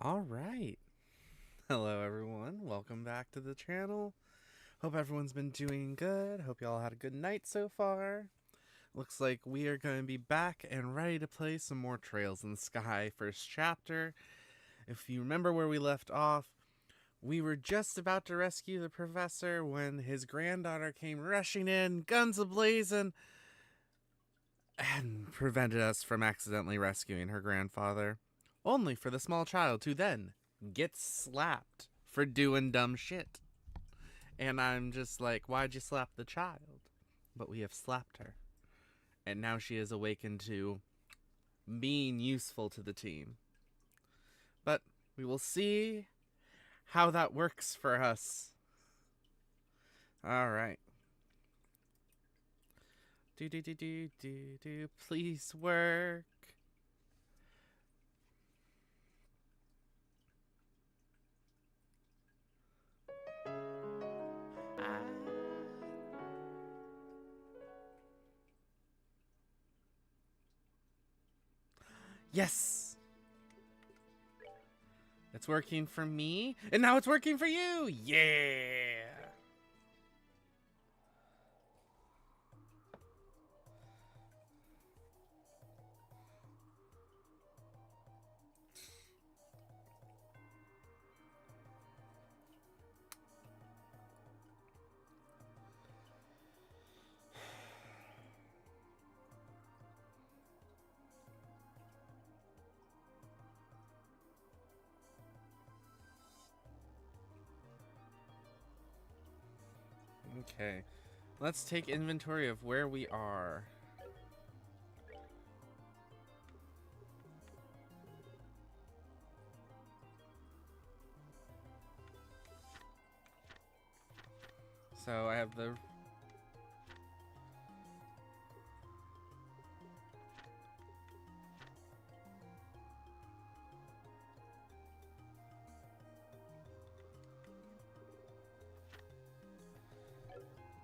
All right. Hello, everyone. Welcome back to the channel. Hope everyone's been doing good. Hope y'all had a good night so far. Looks like we are going to be back and ready to play some more Trails in the Sky first chapter. If you remember where we left off, we were just about to rescue the professor when his granddaughter came rushing in, guns a-blazing, and prevented us from accidentally rescuing her grandfather. Only for the small child to then get slapped for doing dumb shit. And I'm just like, why'd you slap the child? But we have slapped her. And now she is awakened to being useful to the team. But we will see how that works for us. Alright. Please work. Yes! It's working for me, and now it's working for you! Yeah! Okay, let's take inventory of where we are. So I have the...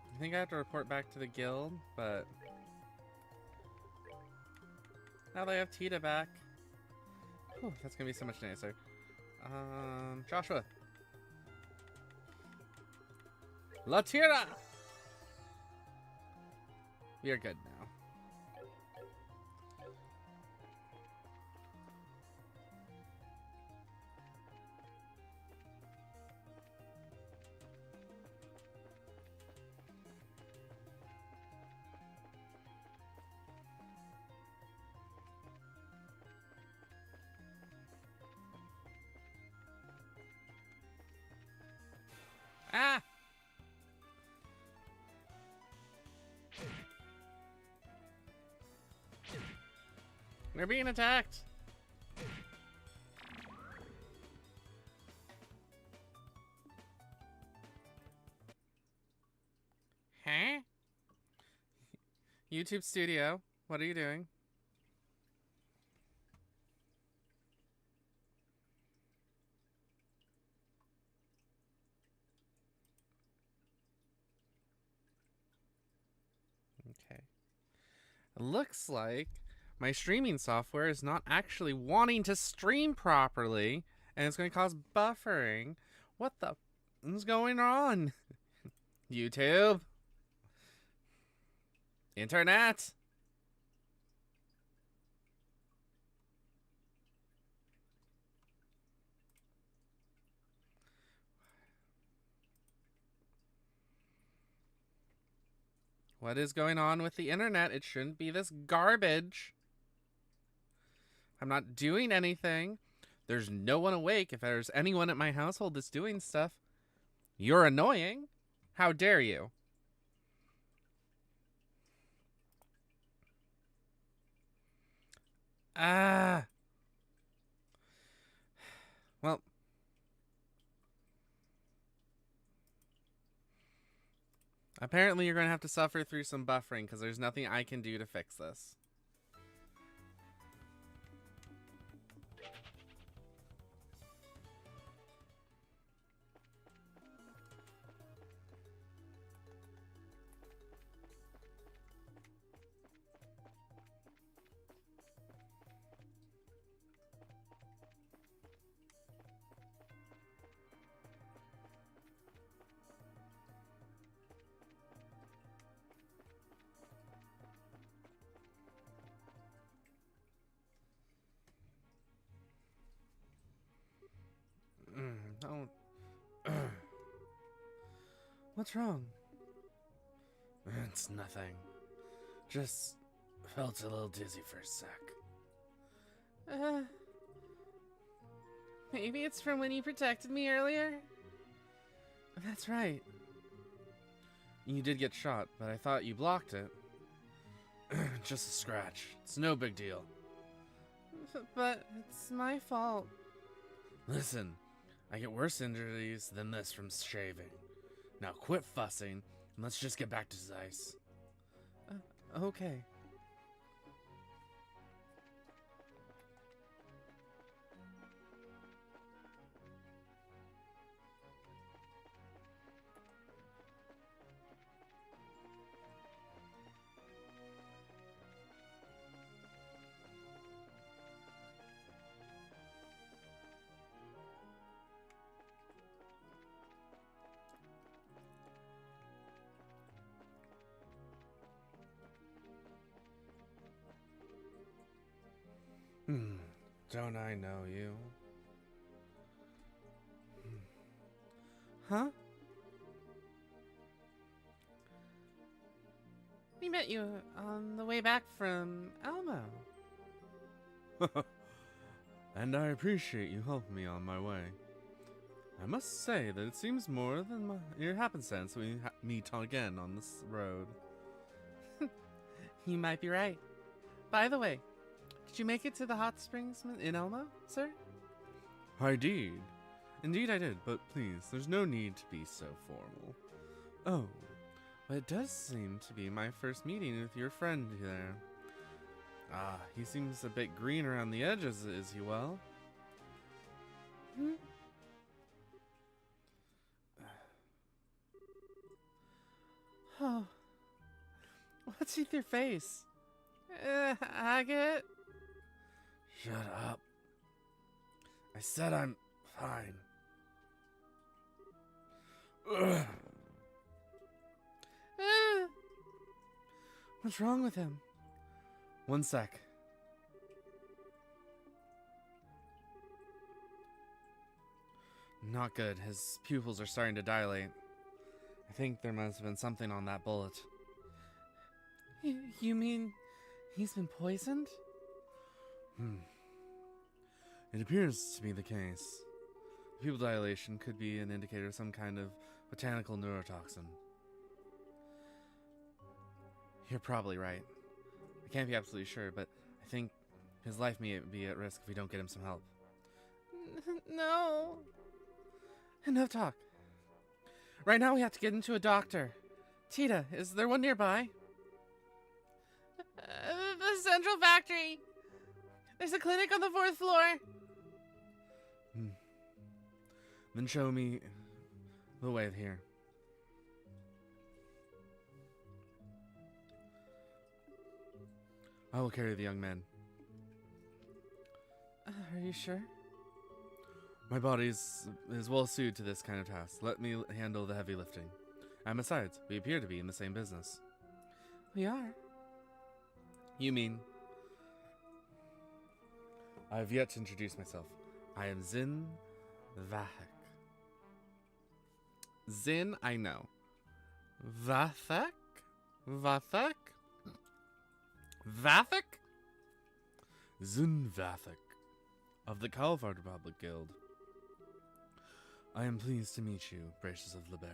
I think I have to report back to the guild, but... now they have Tita back. Whew, that's gonna be so much nicer. Joshua. Latira! We are good now. Ah! We're being attacked! Huh? YouTube Studio, what are you doing? Okay. It looks like my streaming software is not actually wanting to stream properly, and it's going to cause buffering. What the is going on? YouTube? Internet? What is going on with the internet? It shouldn't be this garbage. I'm not doing anything. There's no one awake. If there's anyone at my household that's doing stuff, you're annoying. How dare you? Ah. Well. Apparently you're going to have to suffer through some buffering because there's nothing I can do to fix this. Oh. What's wrong? It's nothing. Just felt a little dizzy for a sec. Maybe it's from when you protected me earlier? That's right. You did get shot, but I thought you blocked it. Just a scratch. It's no big deal. But it's my fault. Listen, I get worse injuries than this from shaving. Now quit fussing, and let's just get back to Zeiss. Okay. Don't I know you? Huh? We met you on the way back from Elmo. And I appreciate you helping me on my way. I must say that it seems more than mere happenstance we meet again on this road. You might be right. By the way, did you make it to the hot springs in Elmo, sir? I did. Indeed I did, but please, there's no need to be so formal. Oh, but it does seem to be my first meeting with your friend there. Ah, he seems a bit green around the edges, is he well? Oh. What's with your face? Agate? Shut up. I said I'm fine. Ugh. What's wrong with him? One sec. Not good. His pupils are starting to dilate. I think there must have been something on that bullet. You mean he's been poisoned? It appears to be the case. Pupil dilation could be an indicator of some kind of botanical neurotoxin. You're probably right. I can't be absolutely sure, but I think his life may be at risk if we don't get him some help. No. Enough talk. Right now we have to get him to a doctor. Tita, is there one nearby? The Central Factory. There's a clinic on the 4th floor. Then show me the way here. I will carry the young man. Are you sure? My body is well suited to this kind of task. Let me handle the heavy lifting. And besides, we appear to be in the same business. We are. You mean? I have yet to introduce myself. I am Zin Vahek. Zin, I know. Vathek? Vathek? Vathek? Zin Vathek of the Calvard Republic Guild. I am pleased to meet you, Bracious of Libero.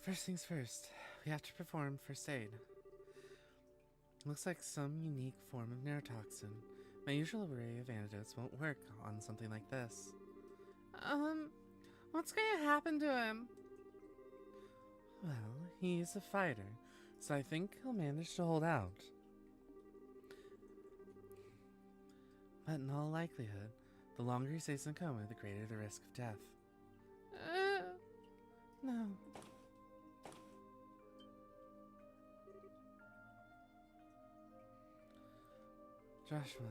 First things first, we have to perform first aid. Looks like some unique form of neurotoxin. My usual array of antidotes won't work on something like this. What's gonna happen to him? Well, he's a fighter, so I think he'll manage to hold out. But in all likelihood, the longer he stays in coma, the greater the risk of death. No. Joshua.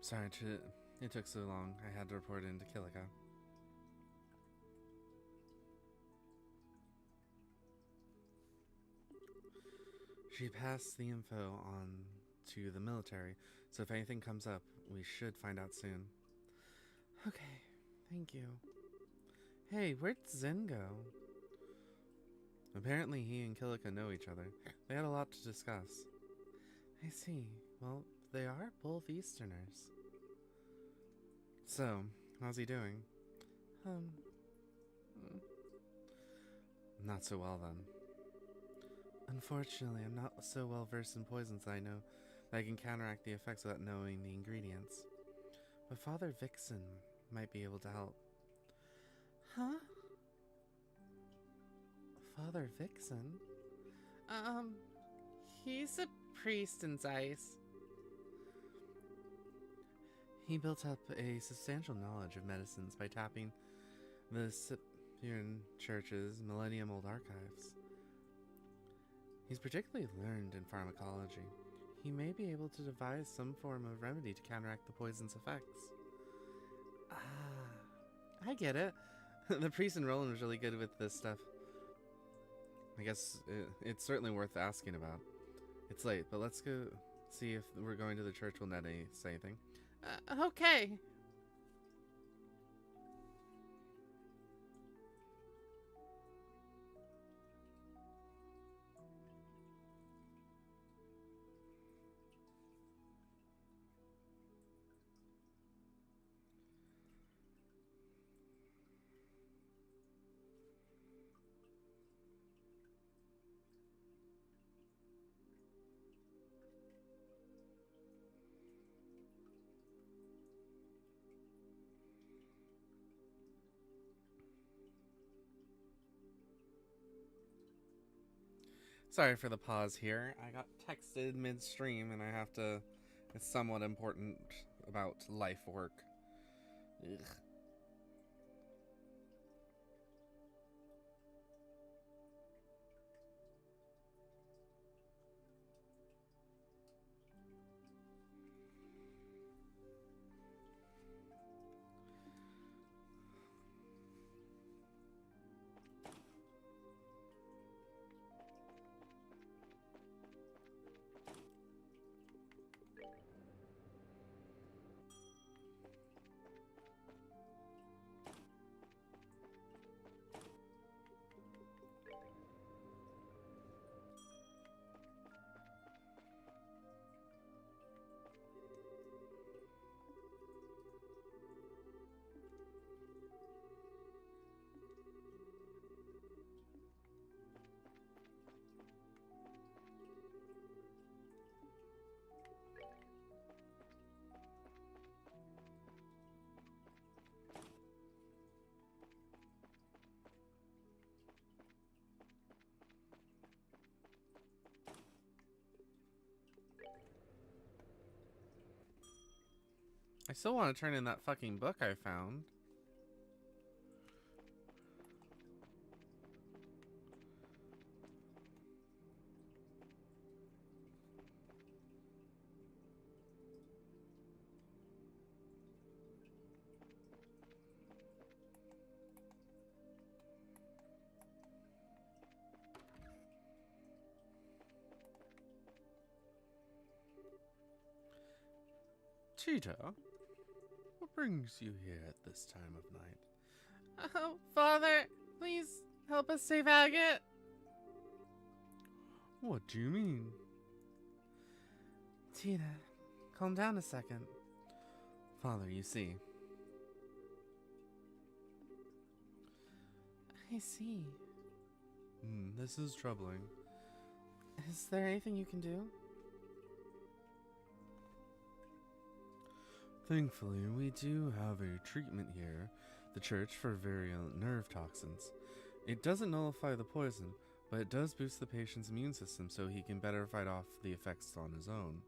Sorry, it took so long. I had to report it into Killica. She passed the info on to the military, so if anything comes up, we should find out soon. Okay, thank you. Hey, where'd Zen go? Apparently he and Killica know each other. They had a lot to discuss. I see. Well, they are both Easterners. So, how's he doing? Not so well then. Unfortunately, I'm not so well versed in poisons that I know that I can counteract the effects without knowing the ingredients. But Father Vixen might be able to help. Huh? Father Vixen? He's a priest in Zeiss. He built up a substantial knowledge of medicines by tapping the Cyprian Church's millennium-old archives. He's particularly learned in pharmacology. He may be able to devise some form of remedy to counteract the poison's effects. Ah, I get it. The priest in Roland was really good with this stuff. I guess it's certainly worth asking about. It's late, but let's go see if we're going to the church. Will Nettie say anything? Okay. Sorry for the pause here. I got texted midstream and I have to... It's somewhat important about life work. Ugh. I still want to turn in that fucking book I found. Cheetah? What brings you here at this time of night? Oh, Father, please help us save Agate. What do you mean? Tina, calm down a second. Father, you see. I see. This is troubling. Is there anything you can do? Thankfully, we do have a treatment here, the church, for virulent nerve toxins. It doesn't nullify the poison, but it does boost the patient's immune system so he can better fight off the effects on his own.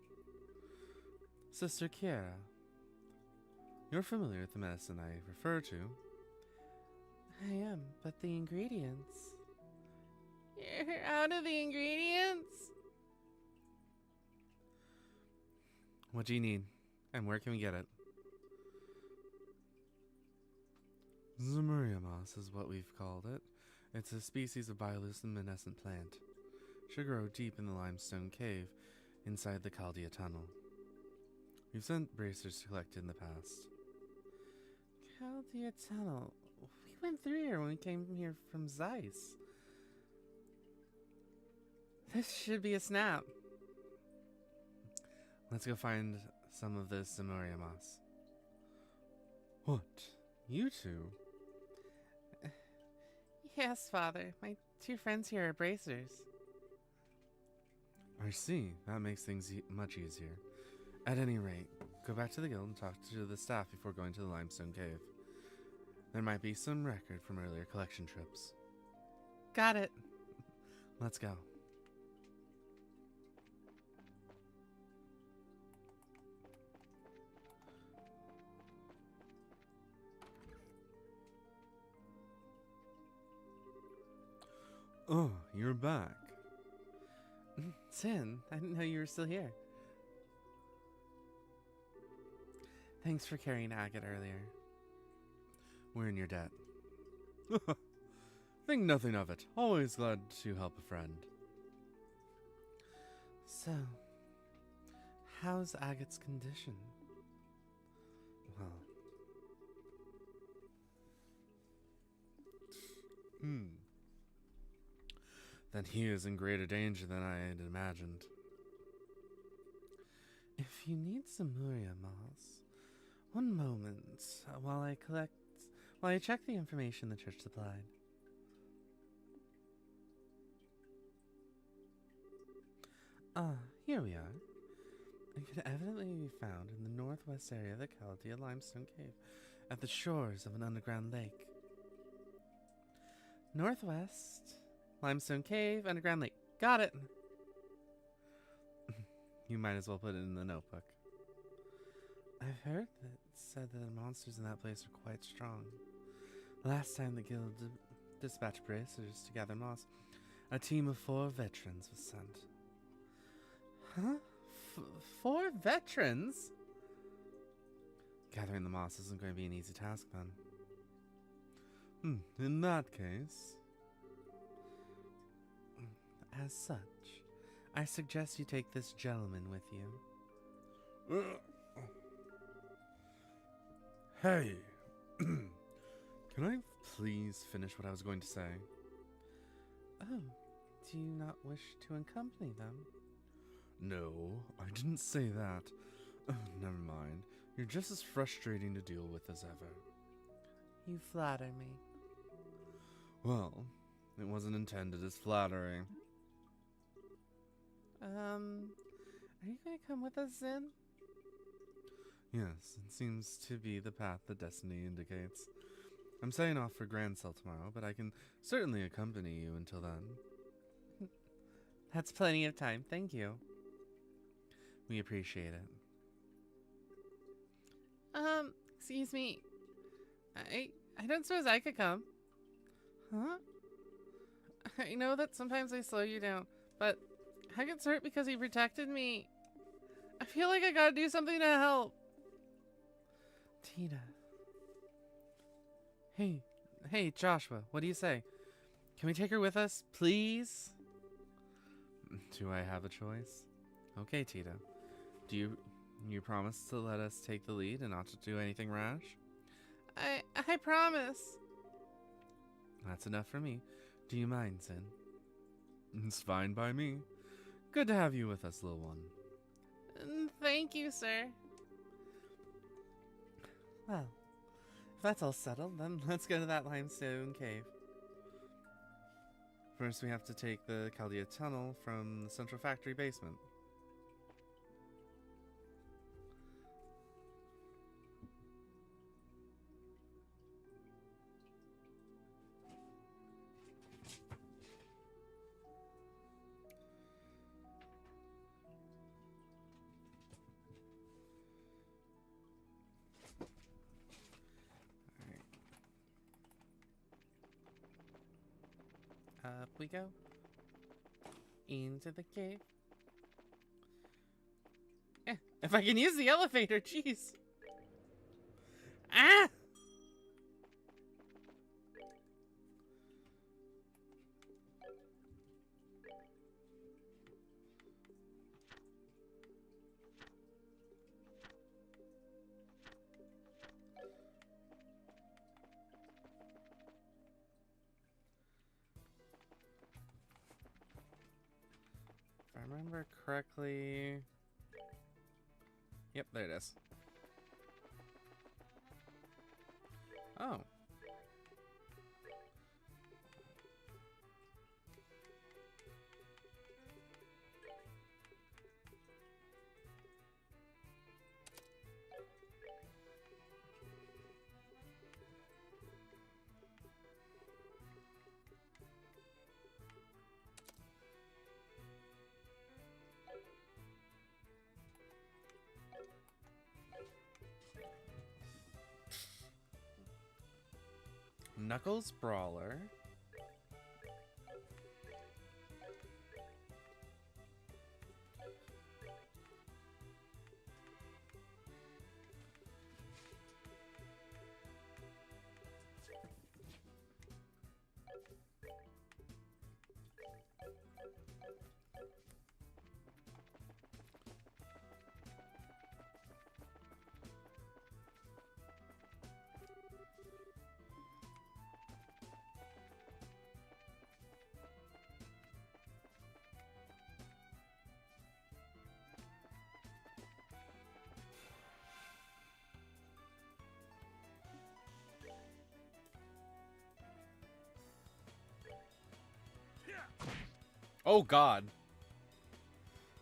Sister Kiera, you're familiar with the medicine I refer to. I am, but the ingredients... You're out of the ingredients? What do you need? And where can we get it? Zemuria moss is what we've called it. It's a species of bioluminescent plant. Should grow deep in the limestone cave inside the Chaldea tunnel. We've sent bracers to collect it in the past. Chaldea tunnel? We went through here when we came here from Zeiss. This should be a snap. Let's go find some of this Zemuria moss. What? You two? Yes, Father. My two friends here are bracers. I see. That makes things much easier. At any rate, go back to the guild and talk to the staff before going to the limestone cave. There might be some record from earlier collection trips. Got it. Let's go. Oh, you're back. Sin, I didn't know you were still here. Thanks for carrying Agate earlier. We're in your debt. Think nothing of it. Always glad to help a friend. So, how's Agate's condition? Well... Then he is in greater danger than I had imagined. If you need some Zemuria moss, one moment while I check the information the church supplied. Here we are. It could evidently be found in the northwest area of the Chaldea limestone cave, at the shores of an underground lake. Northwest, limestone cave, underground lake. Got it. You might as well put it in the notebook. I've heard that said that the monsters in that place are quite strong. Last time the guild dispatched bracers to gather moss, a team of 4 veterans was sent. Huh? 4 veterans? Gathering the moss isn't going to be an easy task, then. In that case... As such, I suggest you take this gentleman with you. Hey! Can I please finish what I was going to say? Oh, do you not wish to accompany them? No, I didn't say that. Never mind. You're just as frustrating to deal with as ever. You flatter me. Well, it wasn't intended as flattery. Are you going to come with us, Zin? Yes, it seems to be the path that destiny indicates. I'm setting off for Grand Cell tomorrow, but I can certainly accompany you until then. That's plenty of time, thank you. We appreciate it. Excuse me. I don't suppose I could come. Huh? I know that sometimes I slow you down, but I get hurt because he protected me. I feel like I gotta do something to help. Tina. Hey, Joshua, what do you say? Can we take her with us, please? Do I have a choice? Okay, Tita. Do you promise to let us take the lead and not to do anything rash? I promise. That's enough for me. Do you mind, Sin? It's fine by me. Good to have you with us, little one. Thank you, sir. Well, if that's all settled, then let's go to that limestone cave. First, we have to take the Chaldea tunnel from the central factory basement. Up we go. Into the cave. If I can use the elevator, jeez. Ah! If I remember correctly... Yep, there it is. Oh. Knuckles Brawler. Oh god.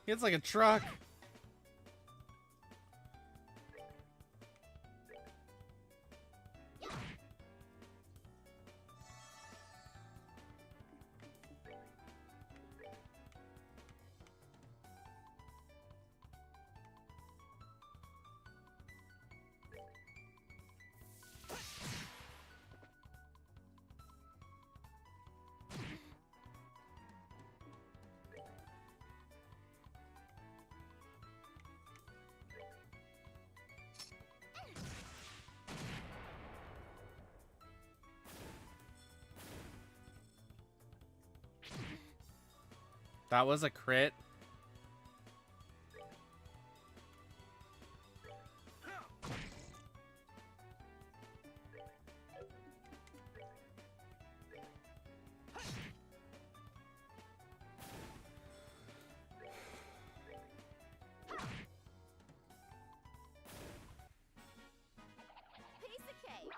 It's like a truck. That was a crit. Piece of cake.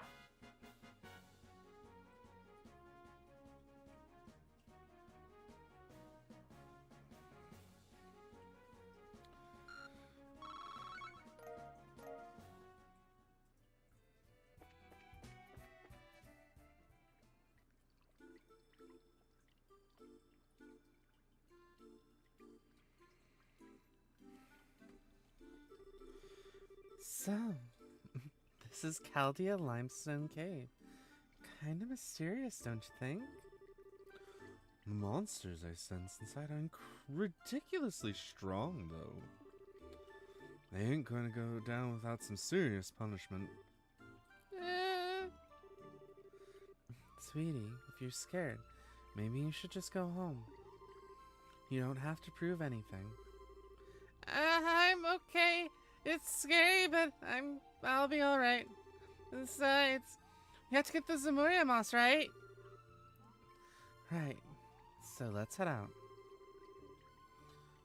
So, this is Chaldea Limestone Cave. Kind of mysterious, don't you think? The monsters I sense inside are ridiculously strong, though. They ain't gonna go down without some serious punishment. Sweetie, if you're scared, maybe you should just go home. You don't have to prove anything. I'm okay. It's scary, but I'll be alright. Besides, we have to get the Zamuria moss, right? Right. So let's head out.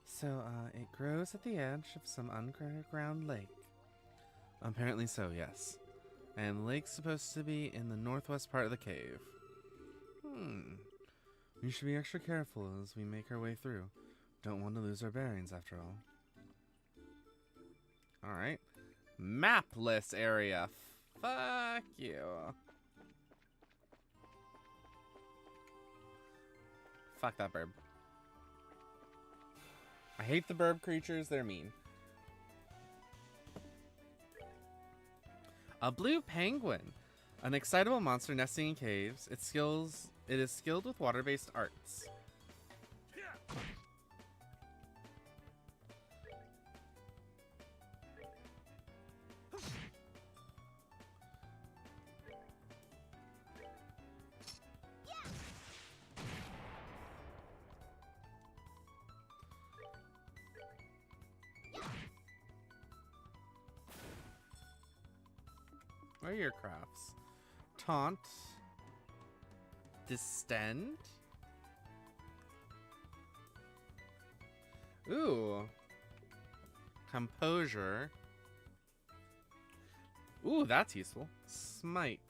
So, it grows at the edge of some underground lake. Apparently so, yes. And the lake's supposed to be in the northwest part of the cave. We should be extra careful as we make our way through. Don't want to lose our bearings after all. Alright. Mapless area. Fuck you. Fuck that burb. I hate the burb creatures, they're mean. A blue penguin. An excitable monster nesting in caves. Its skills It is skilled with water-based arts. What are your crafts? Taunt. Distend. Ooh. Composure. Ooh, that's useful. Smite.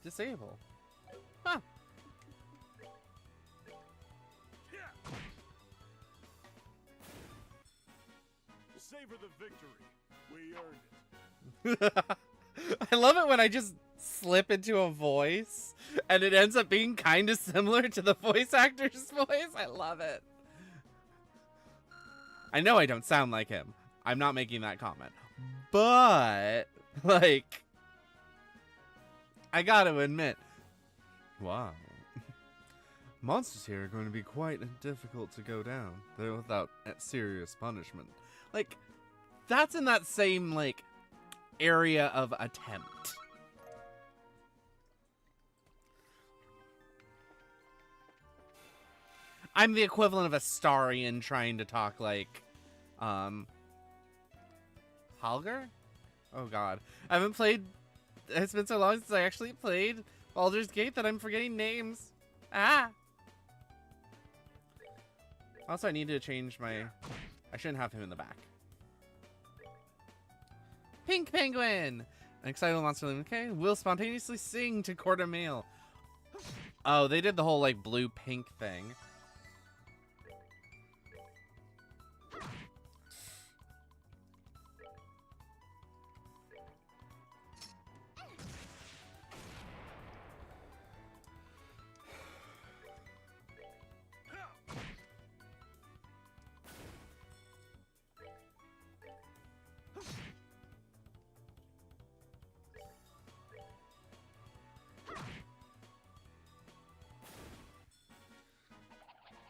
Disable. Huh. Savor the victory. We earned it. I love it when I just slip into a voice and it ends up being kind of similar to the voice actor's voice. I love it. I know I don't sound like him. I'm not making that comment. But, like, I gotta admit, wow. Monsters here are going to be quite difficult to go down. They're without serious punishment. Like, that's in that same, like, area of attempt. I'm the equivalent of a Starian trying to talk like, Halgar? Oh god. I haven't played, it's been so long since I actually played Baldur's Gate that I'm forgetting names. Ah! Also, I need to change my, I shouldn't have him in the back. Pink Penguin! An excitable monster living okay, will spontaneously sing to court a male. Oh, they did the whole, like, blue-pink thing.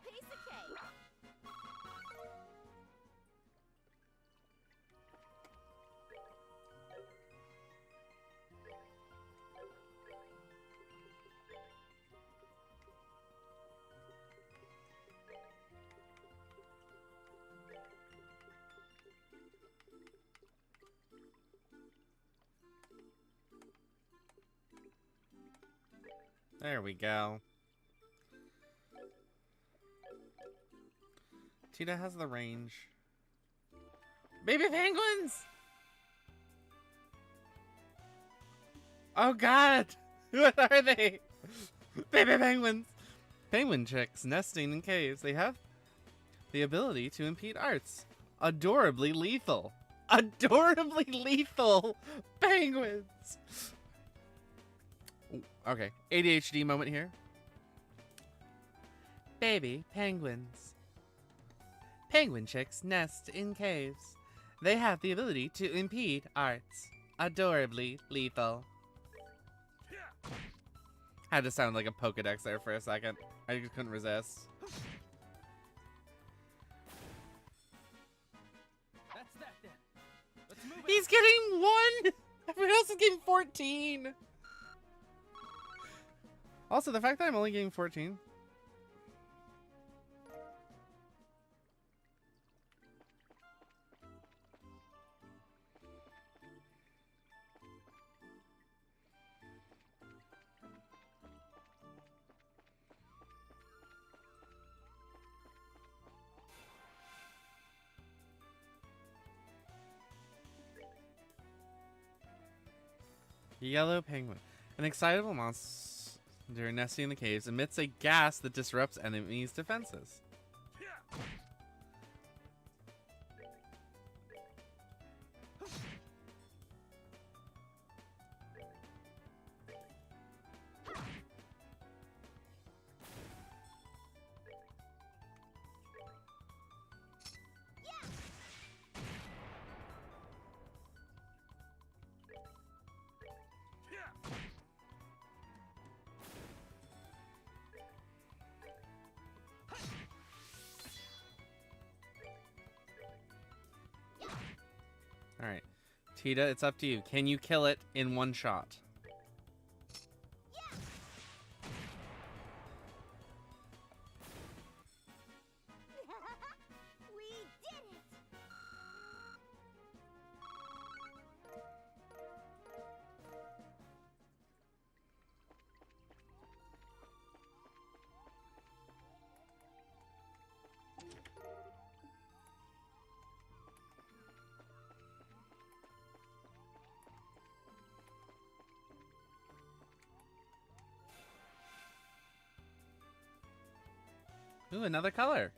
Piece of cake. There we go. Tita has the range. Baby penguins! Oh god! What are they? Baby penguins! Penguin chicks nesting in caves. They have the ability to impede arts. Adorably lethal. Adorably lethal penguins! Ooh, okay, ADHD moment here. Baby penguins. Penguin chicks nest in caves. They have the ability to impede arts. Adorably lethal. Had to sound like a Pokedex there for a second. I just couldn't resist. That's that then. Let's move it. He's getting 1! Everyone else is getting 14! Also, the fact that I'm only getting 14. Yellow penguin. An excitable monster nesting in the caves emits a gas that disrupts enemies' defenses. Tita, it's up to you. Can you kill it in one shot? We did it! Ooh, another color.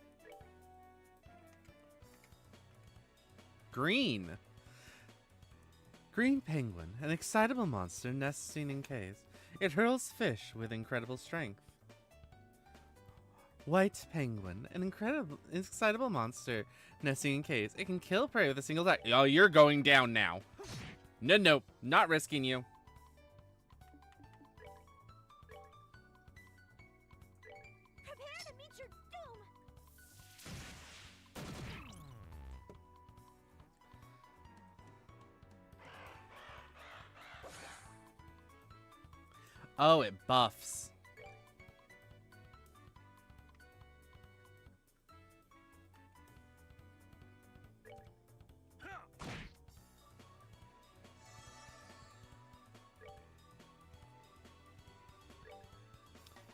Green. Green penguin, an excitable monster nesting in caves. It hurls fish with incredible strength. White penguin, an excitable monster nesting in caves. It can kill prey with a single attack. Oh, you're going down now. No, not risking you. Prepare to meet your doom! Oh, it buffs.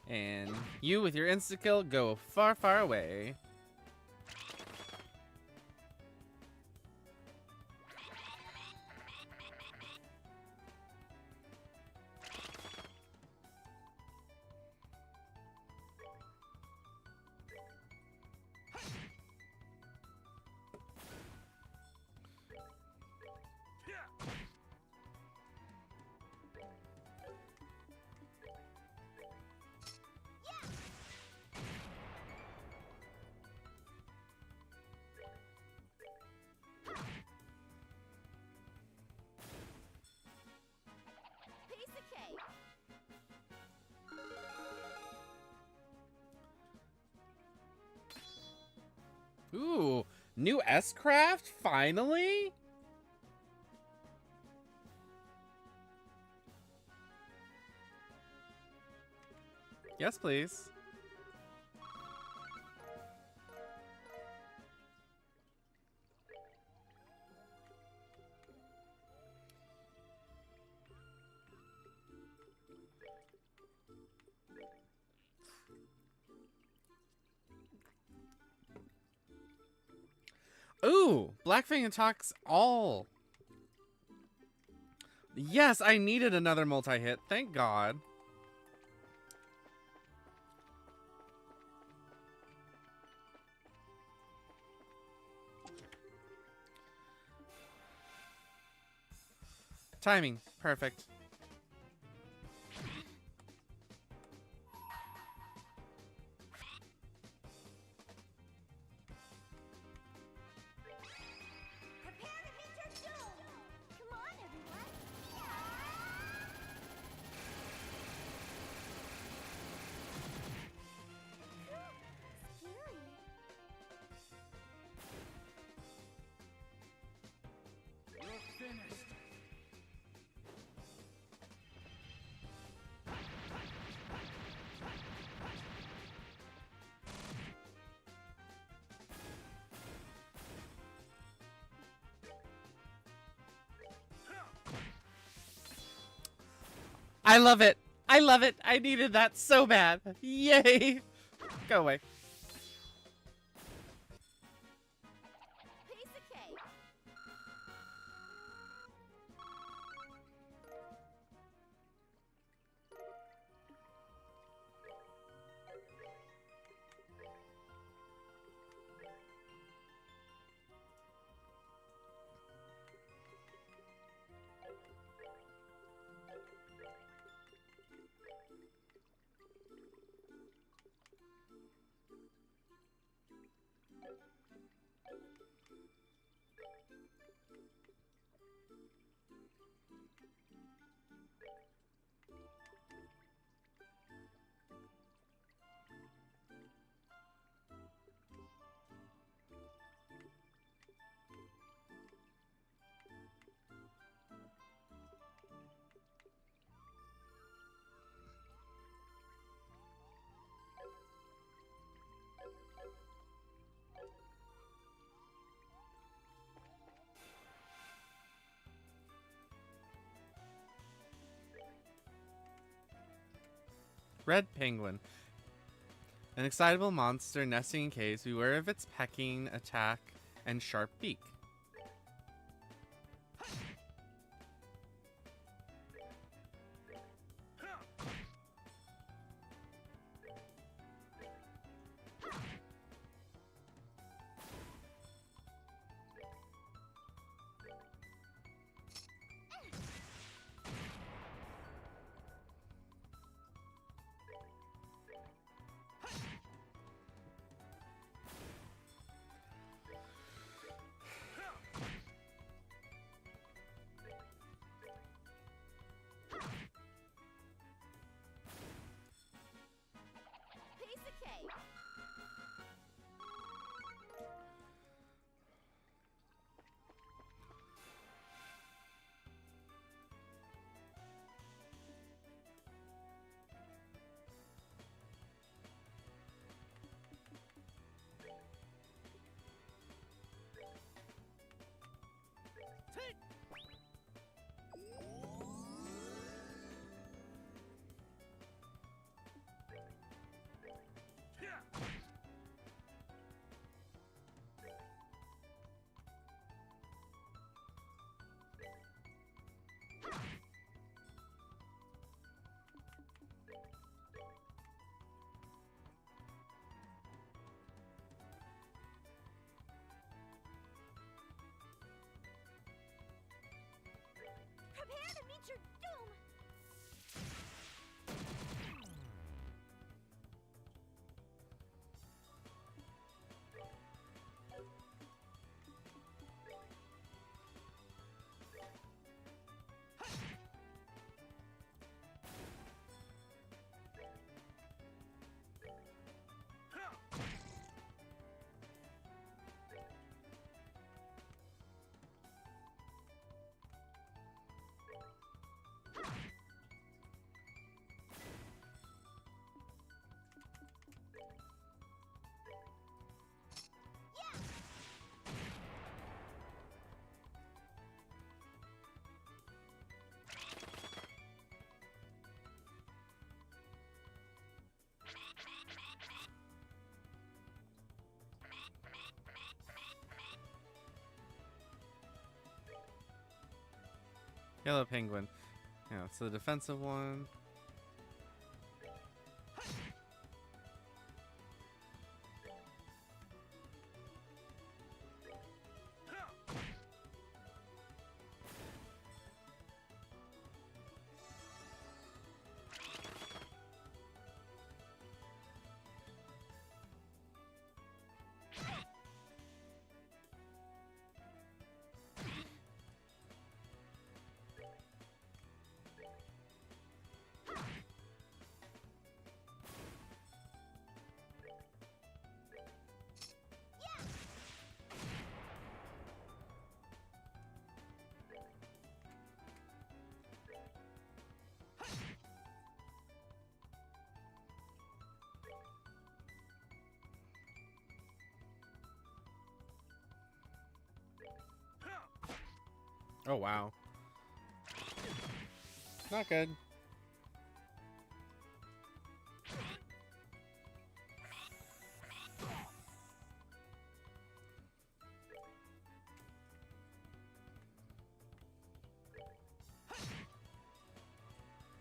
And you, with your insta-kill, go far, far away. Piece of cake! Ooh, new S-Craft? Finally? Yes, please. Ooh, Blackfang attacks all. Yes, I needed another multi-hit. Thank God. Timing. Perfect. Prepare to meet your doom! Come on, everyone! Scary. You're finished. I love it. I love it. I needed that so bad. Yay. Go away. Piece of cake! Red penguin. An excitable monster nesting in caves. Beware of its pecking attack and sharp beak. Piece of cake. Prepare to meet your doom. Yellow penguin. Yeah, it's the defensive one. Oh, wow. Not good.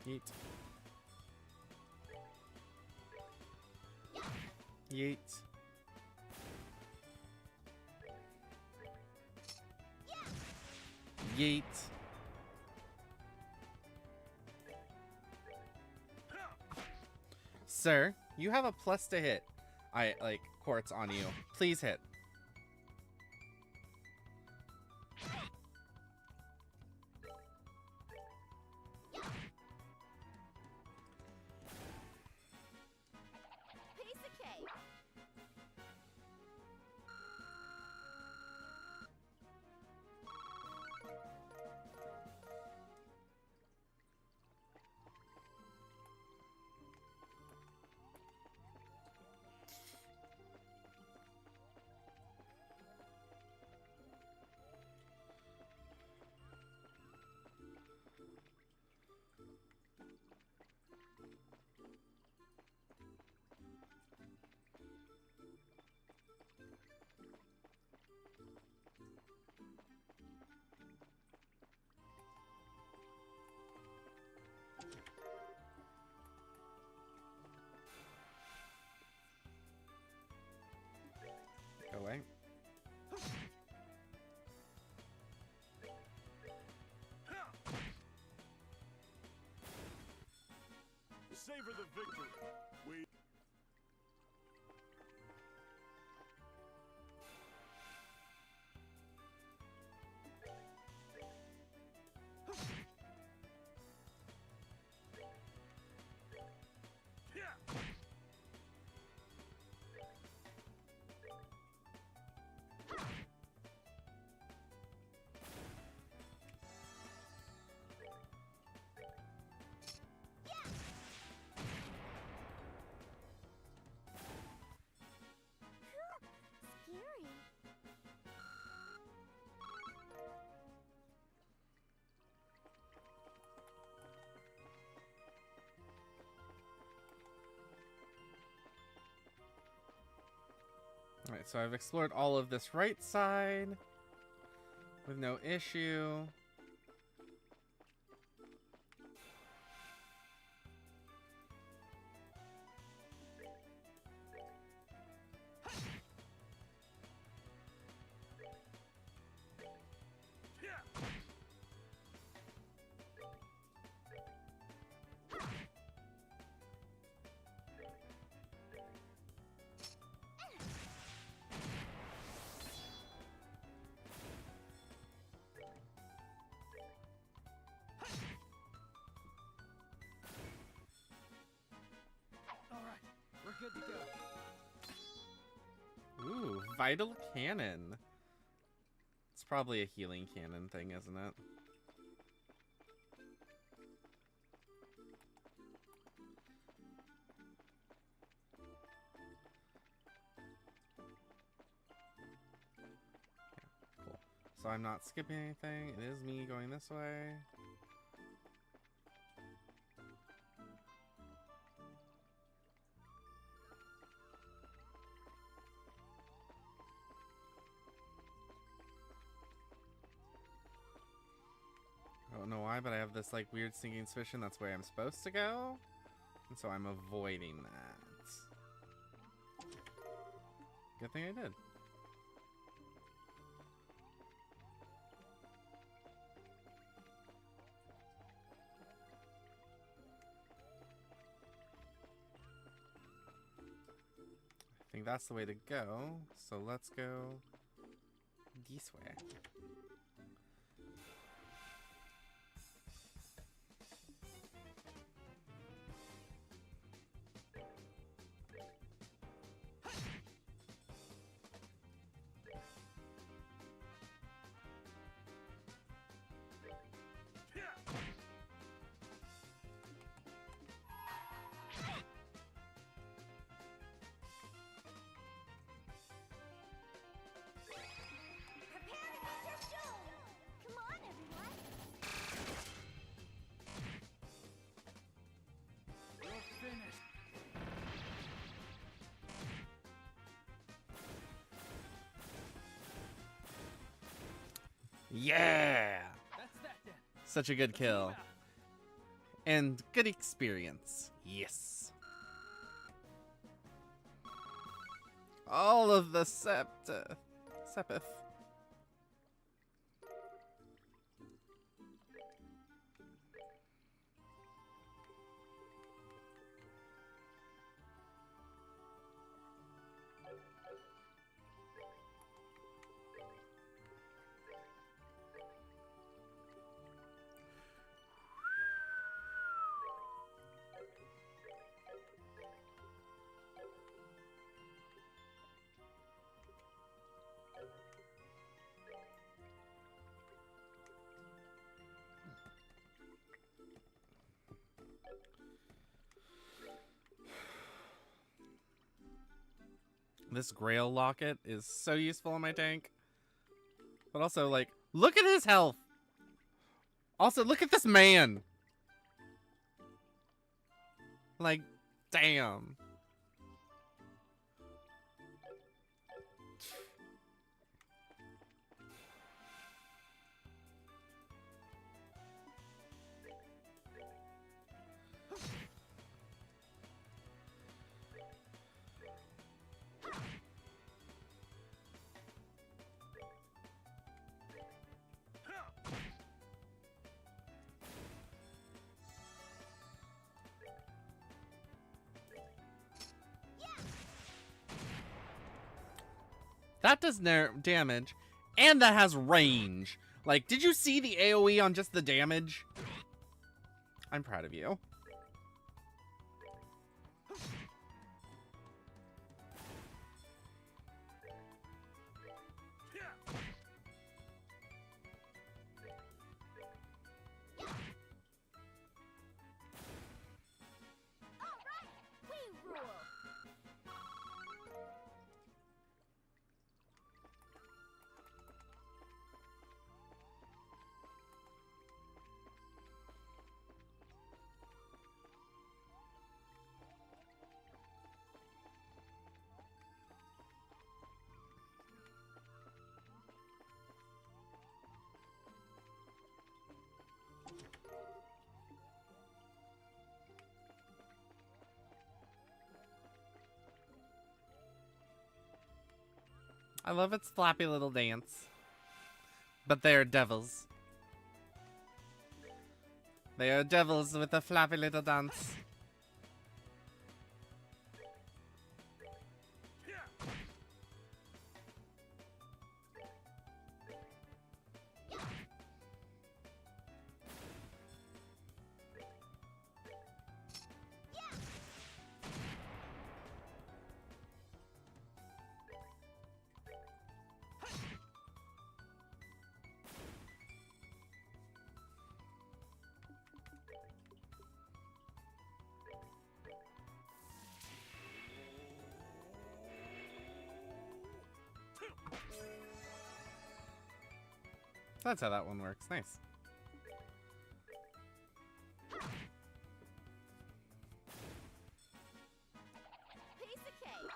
Yeet. Yeet. Yeet. Sir, you have a plus to hit. I like quartz on you. Please hit. Piece of cake. Savor the victory. We yeah. Scary. Alright, so I've explored all of this right side with no issue. Yeah. All right, we're good to go. Ooh, vital cannon. It's probably a healing cannon thing, isn't it? Yeah, cool. So I'm not skipping anything. It is me going this way. I don't know why, but I have this like weird sinking suspicion that's where I'm supposed to go. And so I'm avoiding that. Good thing I did. I think that's the way to go. So let's go this way. Prepare to meet your doom! Come on, everyone! You're finished. Yeah! That's that then. Such a good Let's move kill. out. And good experience. Yes. All of the Sepith. This Grail locket is so useful in my tank. But also, like, look at his health. Also, look at this man. Like, damn. That does damage, and that has range. Like, did you see the AoE on just the damage? I'm proud of you. I love its flappy little dance. But they are devils. They are devils with a flappy little dance. That's how that one works. Nice. Piece of cake.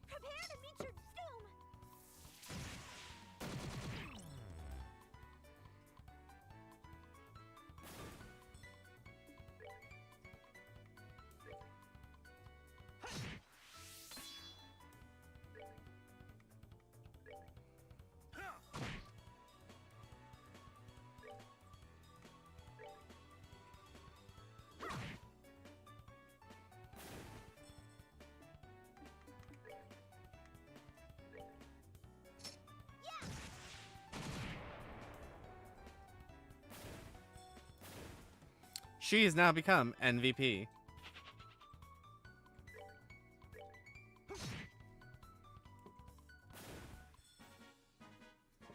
Prepare to meet your doom! She has now become MVP.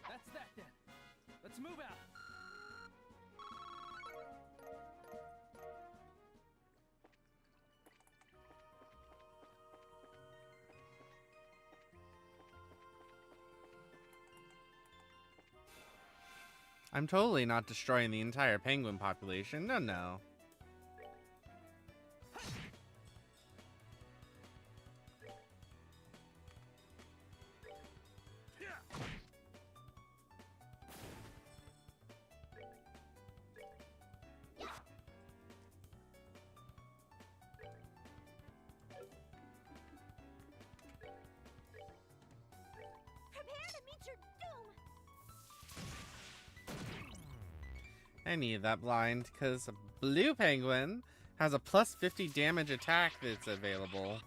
That's that then. Let's move out. I'm totally not destroying the entire penguin population. No, no. Prepare to meet your doom! I need that blind because blue penguin has a plus 50 damage attack that's available.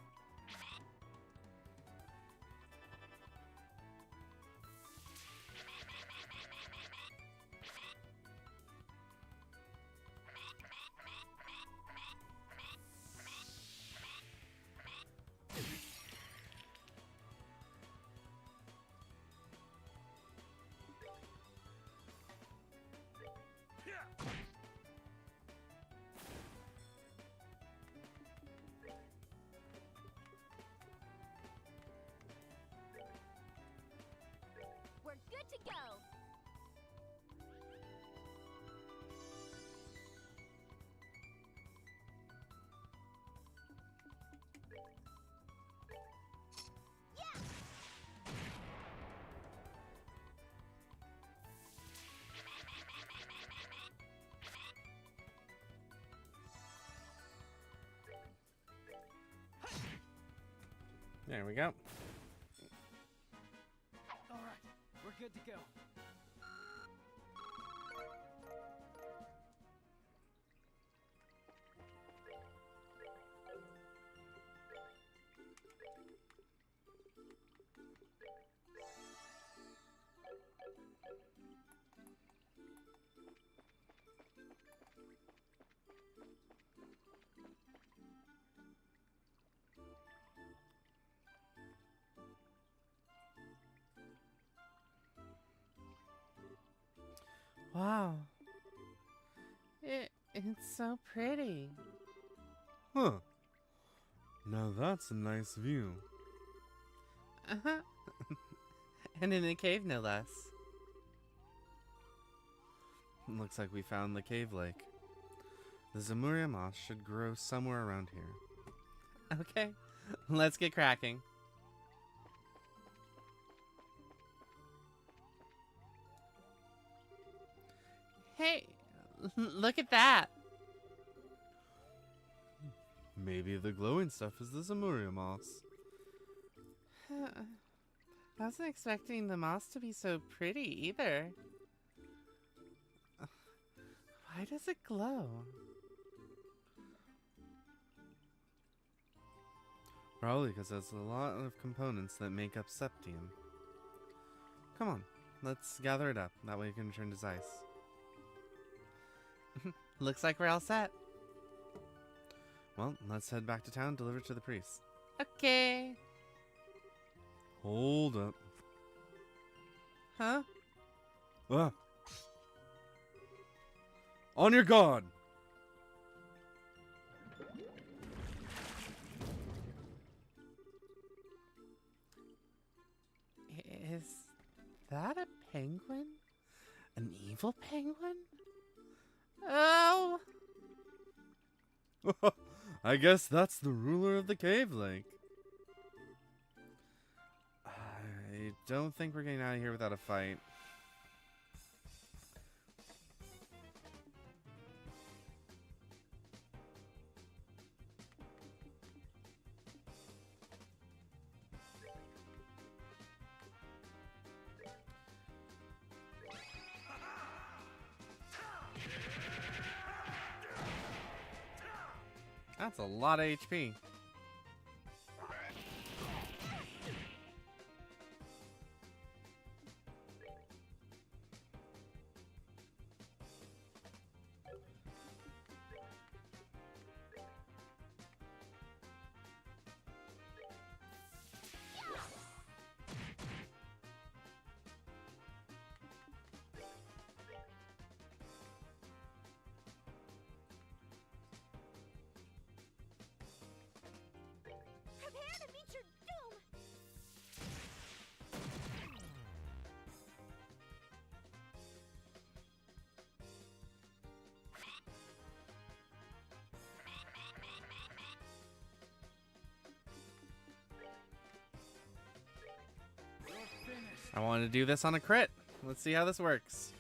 There we go. All right, we're good to go. Wow. It's so pretty. Huh. Now that's a nice view. Uh-huh. And in a cave, no less. Looks like we found the cave lake. The Zamuria moss should grow somewhere around here. Okay, let's get cracking. Hey, look at that. Maybe the glowing stuff is the Zamuria moss. I wasn't expecting the moss to be so pretty either. Why does it glow? Probably because there's a lot of components that make up septium. Come on, let's gather it up. That way it can turn to ice. Looks like we're all set. Well, let's head back to town, deliver it to the priest. Okay. Hold up. Huh? Ah. On your guard! Is that a penguin? An evil penguin? Oh! I guess that's the ruler of the cave lake. I don't think we're getting out of here without a fight. That's a lot of HP. Prepare to meet your doom! I wanted to do this on a crit. Let's see how this works.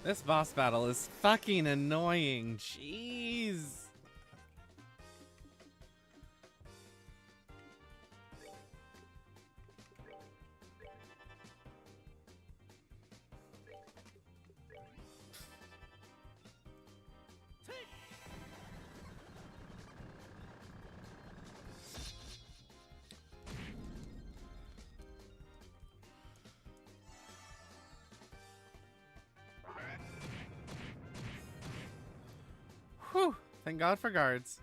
This boss battle is fucking annoying. Jeez. Whew. Thank God for guards.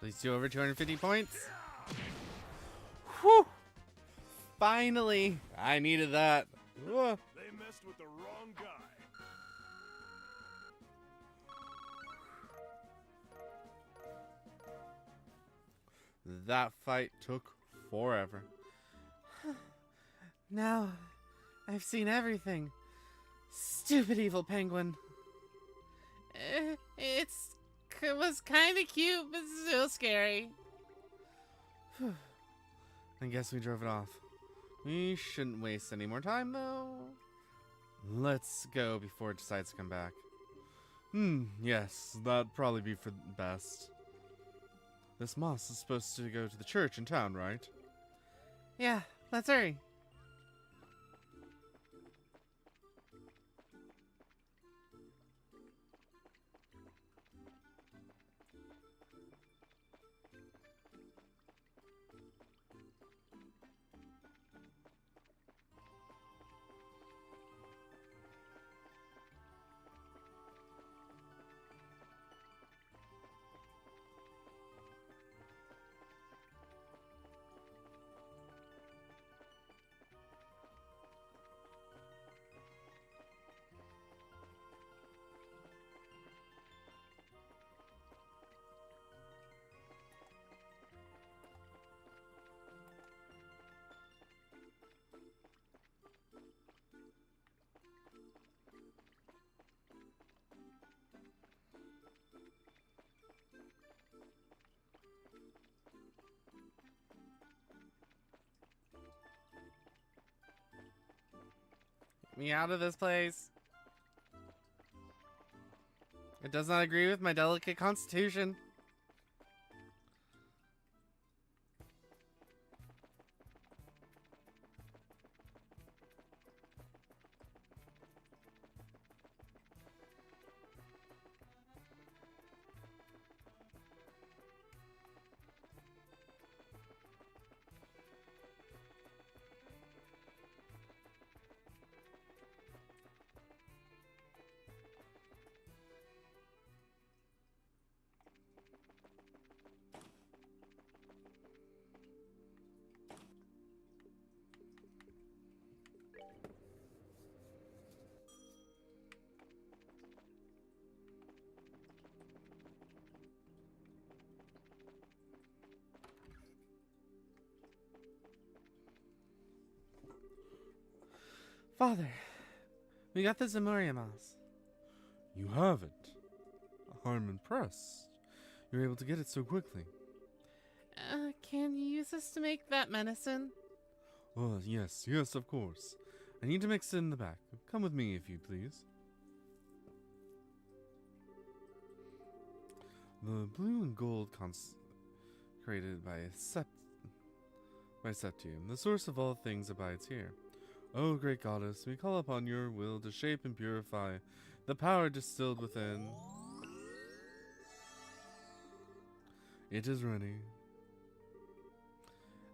Please do over 250 points. Whew. Finally. I needed that. Ugh. They messed with the wrong guy. That fight took forever. Now, I've seen everything. Stupid evil penguin. It was kind of cute, but still scary. I guess we drove it off. We shouldn't waste any more time, though. Let's go before it decides to come back. Yes, that'd probably be for the best. This moss is supposed to go to the church in town, right? Yeah, let's hurry. Get me out of this place. It does not agree with my delicate constitution. Father, we got the Zamuria moss. You have it. I'm impressed. You're able to get it so quickly. Can you use this to make that medicine? Oh, yes, of course. I need to mix it in the back. Come with me, if you please. The blue and gold created by Septium, the source of all things, abides here. O great goddess, we call upon your will to shape and purify the power distilled within. It is ready.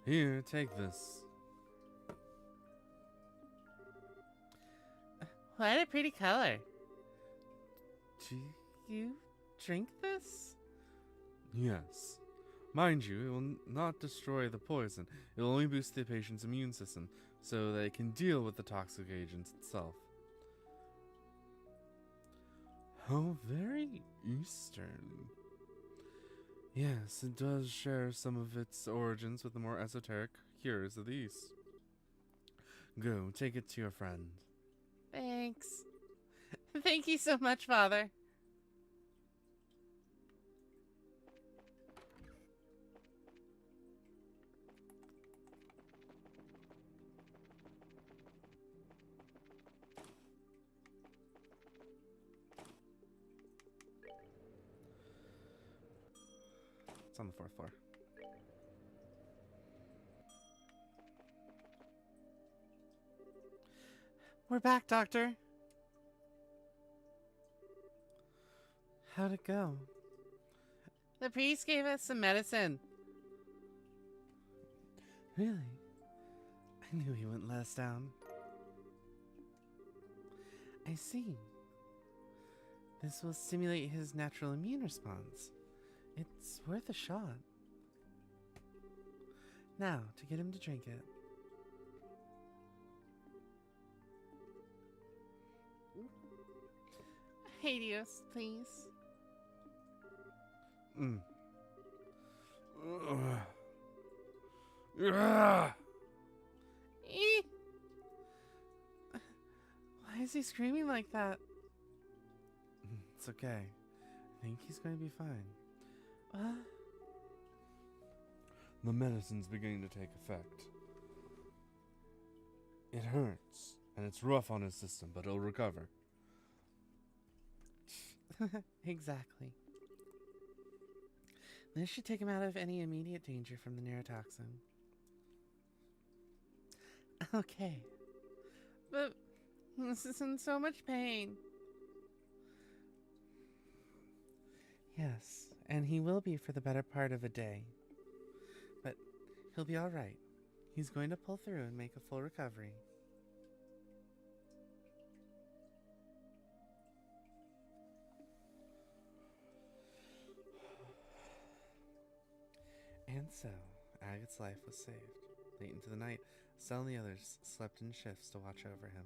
Here, take this. What a pretty color. Do you drink this? Yes. Mind you, it will not destroy the poison. It will only boost the patient's immune system so that it can deal with the toxic agents itself. How very Eastern. Yes, it does share some of its origins with the more esoteric cures of the East. Go, take it to your friend. Thanks. Thank you so much, Father. It's on the 4th floor. We're back, Doctor. How'd it go? The priest gave us some medicine. Really? I knew he wouldn't let us down. I see. This will stimulate his natural immune response. It's worth a shot. Now, to get him to drink it. Hades, please. Mm. Eee! Why is he screaming like that? It's okay. I think he's going to be fine. The medicine's beginning to take effect. It hurts, and it's rough on his system, but he'll recover. Exactly. This should take him out of any immediate danger from the neurotoxin. Okay. But this is in so much pain. Yes, and he will be for the better part of a day. But he'll be alright. He's going to pull through and make a full recovery. And so, Agate's life was saved. Late into the night, Stella and the others slept in shifts to watch over him.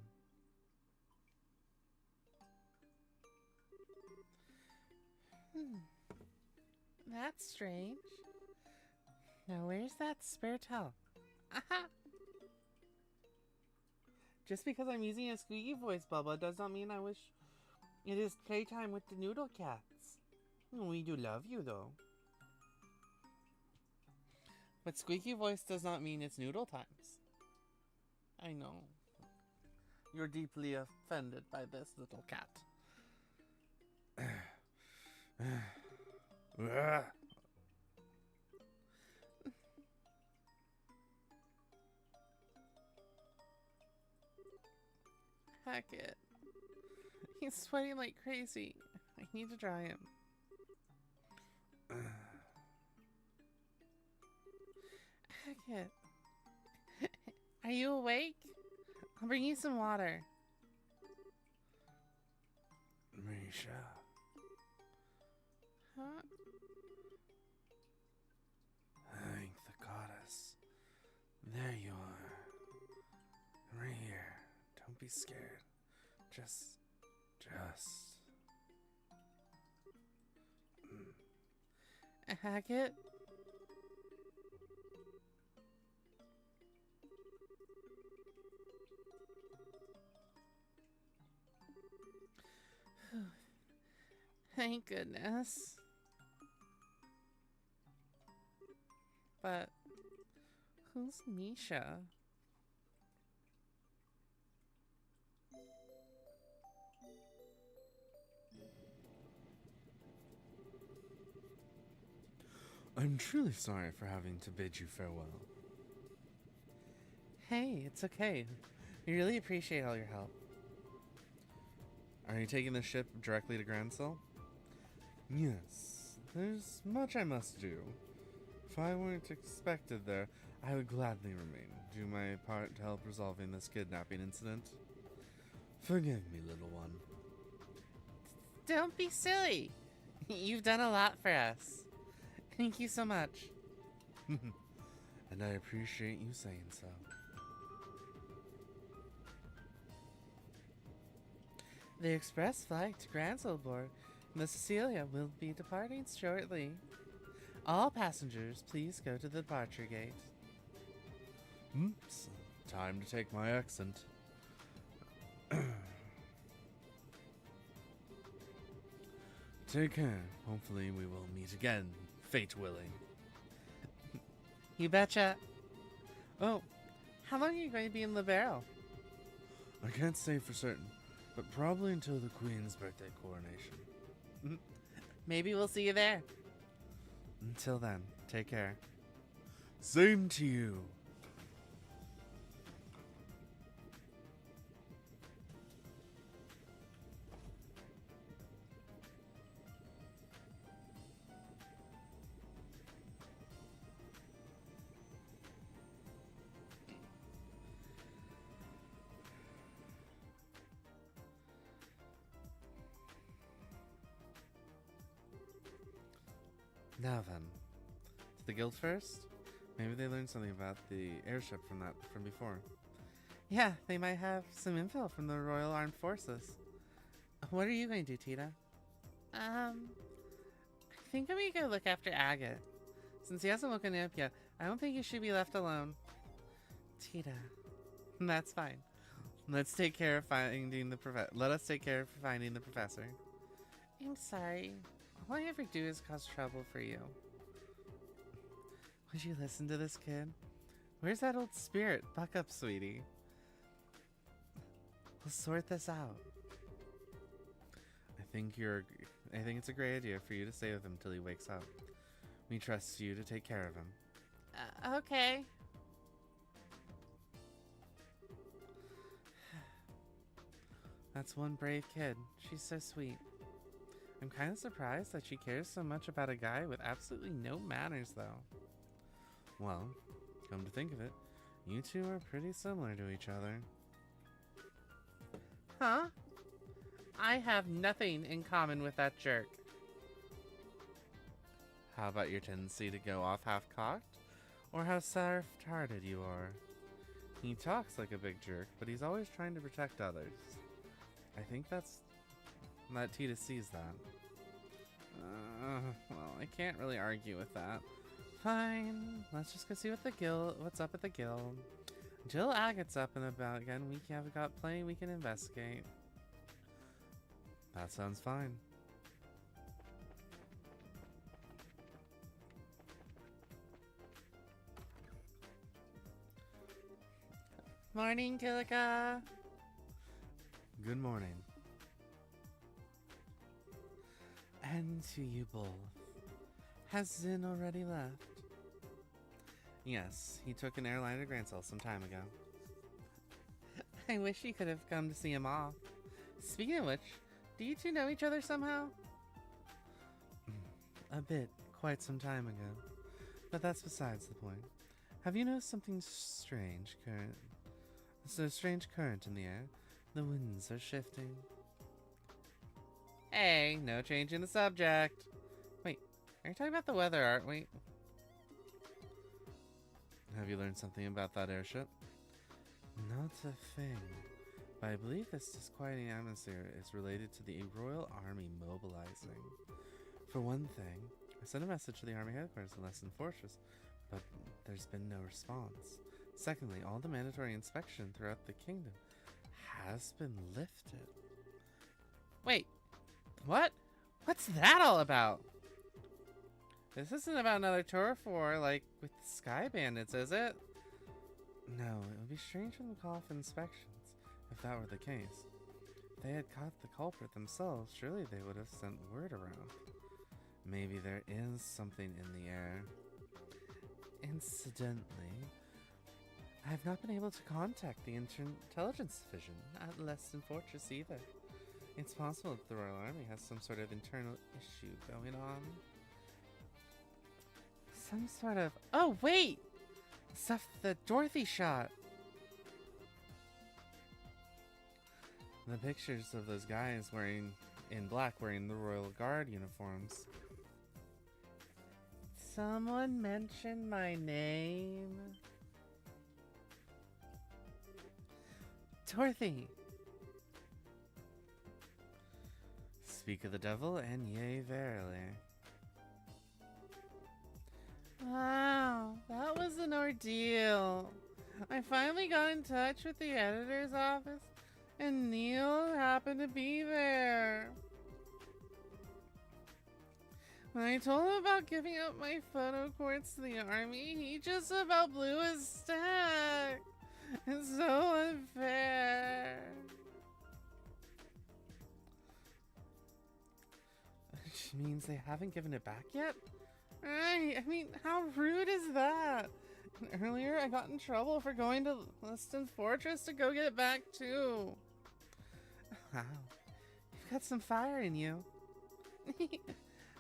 That's strange. Now where's that spare towel? Aha! Just because I'm using a squeaky voice, Bubba, does not mean I wish it is playtime with the noodle cats. We do love you, though. But squeaky voice does not mean it's noodle times. I know. You're deeply offended by this little cat. Hackett. He's sweating like crazy. I need to dry him. Hackett. Are you awake? I'll bring you some water. Misha. Huh? Thank the goddess. There you are. Right here. Don't be scared. Just. Hackett? Thank goodness. But who's Misha? I'm truly sorry for having to bid you farewell. Hey, it's okay. We really appreciate all your help. Are you taking the ship directly to Grancel? Yes. There's much I must do. If I weren't expected there, I would gladly remain, do my part to help resolving this kidnapping incident. Forgive me, little one. Don't be silly. You've done a lot for us. Thank you so much. And I appreciate you saying so. The express flight to Granselborg and the Cecilia will be departing shortly. All passengers, please go to the departure gate. It's time to take my accent. Take care. Hopefully we will meet again, fate willing. You betcha. Oh, how long are you going to be in Libero? I can't say for certain, but probably until the Queen's birthday coronation. Maybe we'll see you there. Until then, take care. Same to you. Now then, to the guild first? Maybe they learned something about the airship from before. Yeah, they might have some info from the Royal Armed Forces. What are you going to do, Tita? I think I'm going to go look after Agate. Since he hasn't woken up yet, I don't think he should be left alone. Tita. That's fine. Let's take care of finding the Let us take care of finding the professor. I'm sorry. All I ever do is cause trouble for you. Would you listen to this kid? Where's that old spirit? Buck up, sweetie. We'll sort this out. I think it's a great idea for you to stay with him till he wakes up. We trust you to take care of him. Okay. That's one brave kid. She's so sweet. I'm kind of surprised that she cares so much about a guy with absolutely no manners, though. Well, come to think of it, you two are pretty similar to each other. Huh? I have nothing in common with that jerk. How about your tendency to go off half-cocked? Or how soft-hearted you are? He talks like a big jerk, but he's always trying to protect others. I think that Tita sees that. Well, I can't really argue with that. Fine, let's just go see what's up at the guild. Until Agate's up and about again, we have got plenty we can investigate. That sounds fine. Morning, Kilika. Good morning. And to you both. Has Zin already left? Yes, he took an airline to Grancel some time ago. I wish you could have come to see him off. Speaking of which, do you two know each other somehow? A bit, quite some time ago. But that's besides the point. Have you noticed something strange current? There's a strange current in the air. The winds are shifting. Hey, no change in the subject. Wait, are you talking about the weather, aren't we? Have you learned something about that airship? Not a thing. But I believe this disquieting atmosphere is related to the Royal Army mobilizing. For one thing, I sent a message to the Army headquarters in Lesson Fortress, but there's been no response. Secondly, all the mandatory inspection throughout the kingdom has been lifted. Wait, what? What's that all about? This isn't about another tour for, like, with the Sky Bandits, is it? No, it would be strange for them to call off inspections, if that were the case. If they had caught the culprit themselves, surely they would have sent word around. Maybe there is something in the air. Incidentally, I have not been able to contact the intelligence division at Lesson Fortress either. It's possible that the Royal Army has some sort of internal issue going on. Some sort of... Oh, wait! The stuff that Dorothy shot. The pictures of those guys wearing in black wearing the Royal Guard uniforms. Someone mentioned my name. Dorothy. Speak of the devil, and yea, verily. Wow, that was an ordeal. I finally got in touch with the editor's office, and Neil happened to be there. When I told him about giving up my photo courts to the army, he just about blew his stack. It's so unfair. Which means they haven't given it back yet? Right, I mean, how rude is that? And earlier, I got in trouble for going to Liston Fortress to go get it back, too. Wow. You've got some fire in you.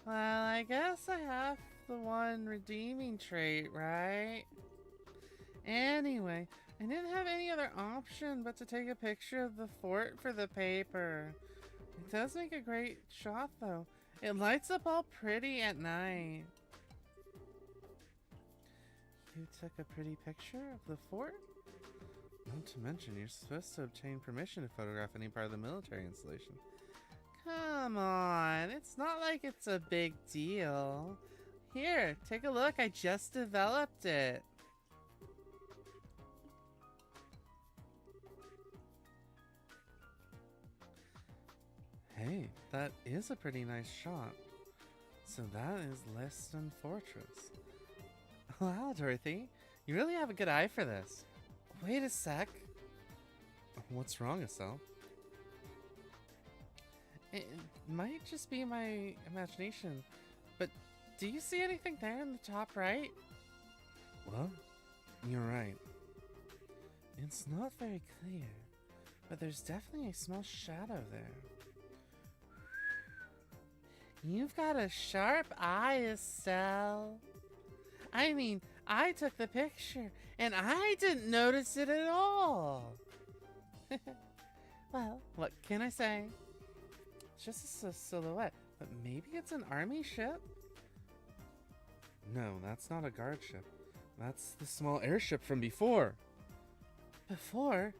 Well, I guess I have the one redeeming trait, right? Anyway, I didn't have any other option but to take a picture of the fort for the paper. It does make a great shot, though. It lights up all pretty at night. You took a pretty picture of the fort? Not to mention, you're supposed to obtain permission to photograph any part of the military installation. Come on, it's not like it's a big deal. Here, take a look, I just developed it. Hey, that is a pretty nice shot. So that is Leston Fortress. Wow, Dorothy, you really have a good eye for this. Wait a sec. What's wrong, Estelle? It might just be my imagination, but do you see anything there in the top right? Well, you're right. It's not very clear, but there's definitely a small shadow there. You've got a sharp eye, Estelle. I mean, I took the picture, and I didn't notice it at all. Well, what can I say? It's just a silhouette, but maybe it's an army ship? No, that's not a guard ship. That's the small airship from before. Before?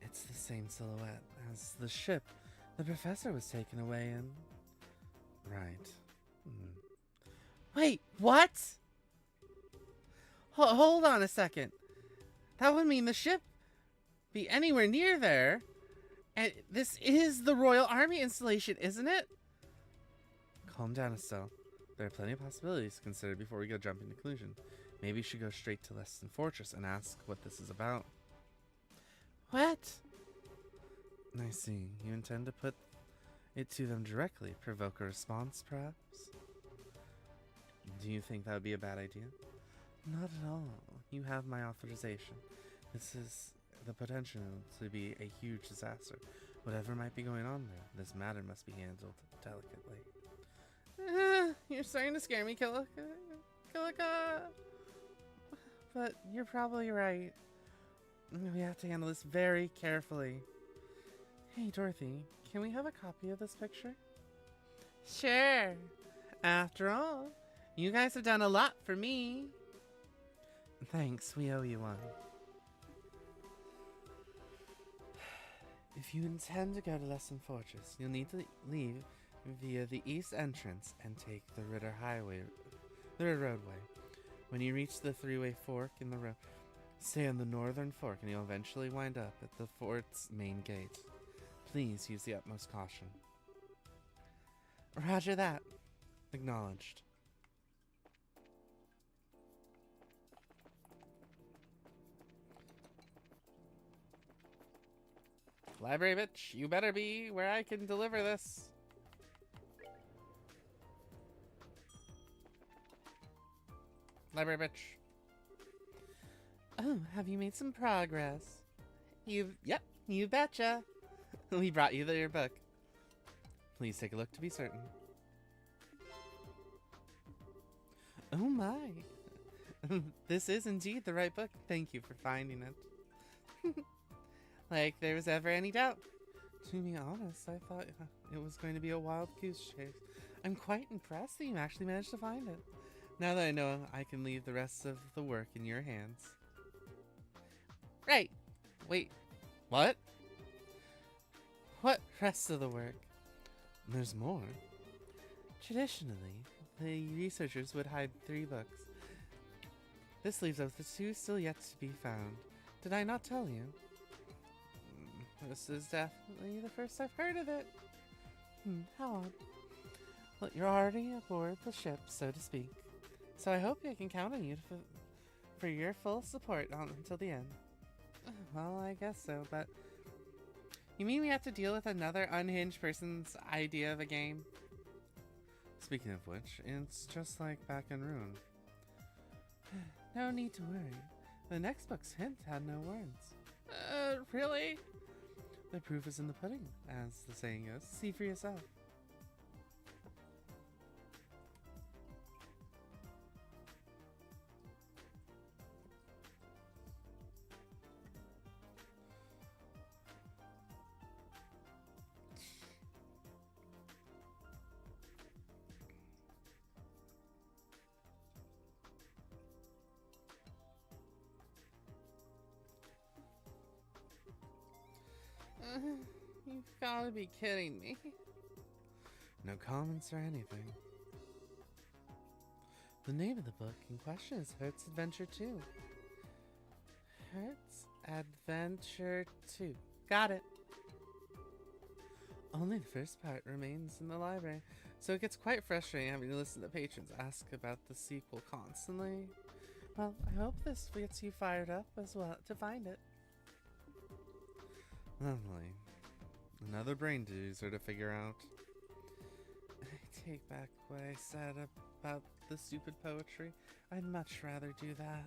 It's the same silhouette as the ship the professor was taken away in. Right. Wait, what? Hold on a second. That would mean the ship be anywhere near there. And this is the Royal Army installation, isn't it? Calm down, Estelle. There are plenty of possibilities to consider before we go jumping to conclusion. Maybe you should go straight to Leston Fortress and ask what this is about. What? I see. You intend to put it to them directly, provoke a response, perhaps? Do you think that would be a bad idea? Not at all. You have my authorization. This is the potential to be a huge disaster. Whatever might be going on there, this matter must be handled delicately. You're starting to scare me, Kilika. But you're probably right. We have to handle this very carefully. Hey, Dorothy, can we have a copy of this picture? Sure. After all, you guys have done a lot for me. Thanks, we owe you one. If you intend to go to Lesson Fortress, you'll need to leave via the east entrance and take the Ritter roadway. When you reach the three-way fork in the road, stay on the northern fork and you'll eventually wind up at the fort's main gate. Please use the utmost caution. Roger that. Acknowledged. Library bitch, you better be where I can deliver this. Library bitch. Oh, have you made some progress? Yep, you betcha. We brought you your book. Please take a look to be certain. Oh my. This is indeed the right book. Thank you for finding it. Like there was ever any doubt. To be honest, I thought it was going to be a wild goose chase. I'm quite impressed that you actually managed to find it. Now that I know, I can leave the rest of the work in your hands. Right. Wait. What? What rest of the work? There's more. Traditionally, the researchers would hide 3 books. This leaves us with 2 still yet to be found. Did I not tell you? This is definitely the first I've heard of it. How odd. Well, you're already aboard the ship, so to speak. So I hope I can count on you for your full support until the end. Well, I guess so, but... You mean we have to deal with another unhinged person's idea of a game? Speaking of which, it's just like back in Rune. No need to worry. The next book's hint had no words. Really? The proof is in the pudding, as the saying goes. See for yourself. You've got to be kidding me. No comments or anything. The name of the book in question is Hert's Adventure 2. Hert's Adventure 2. Got it. Only the first part remains in the library, so it gets quite frustrating having to listen to patrons ask about the sequel constantly. Well, I hope this gets you fired up as well to find it. Lovely. Another brain teaser to figure out. I take back what I said about the stupid poetry. I'd much rather do that.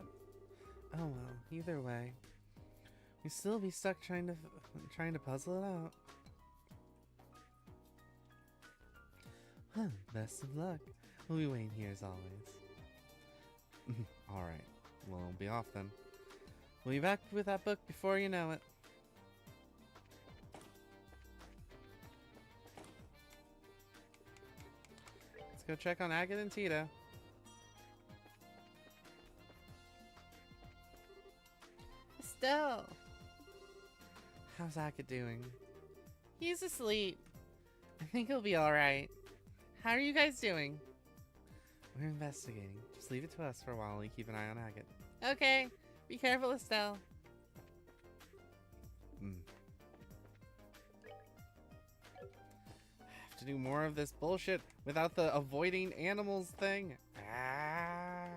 Oh well, either way. We still be stuck trying to puzzle it out. Huh, best of luck. We'll be waiting here as always. Alright, well, we'll be off then. We'll be back with that book before you know it. Let's go check on Agate and Tito. Estelle! How's Agate doing? He's asleep. I think he'll be alright. How are you guys doing? We're investigating. Just leave it to us for a while and we keep an eye on Agate. Okay. Be careful, Estelle. I have to do more of this bullshit without the avoiding animals thing. Ah.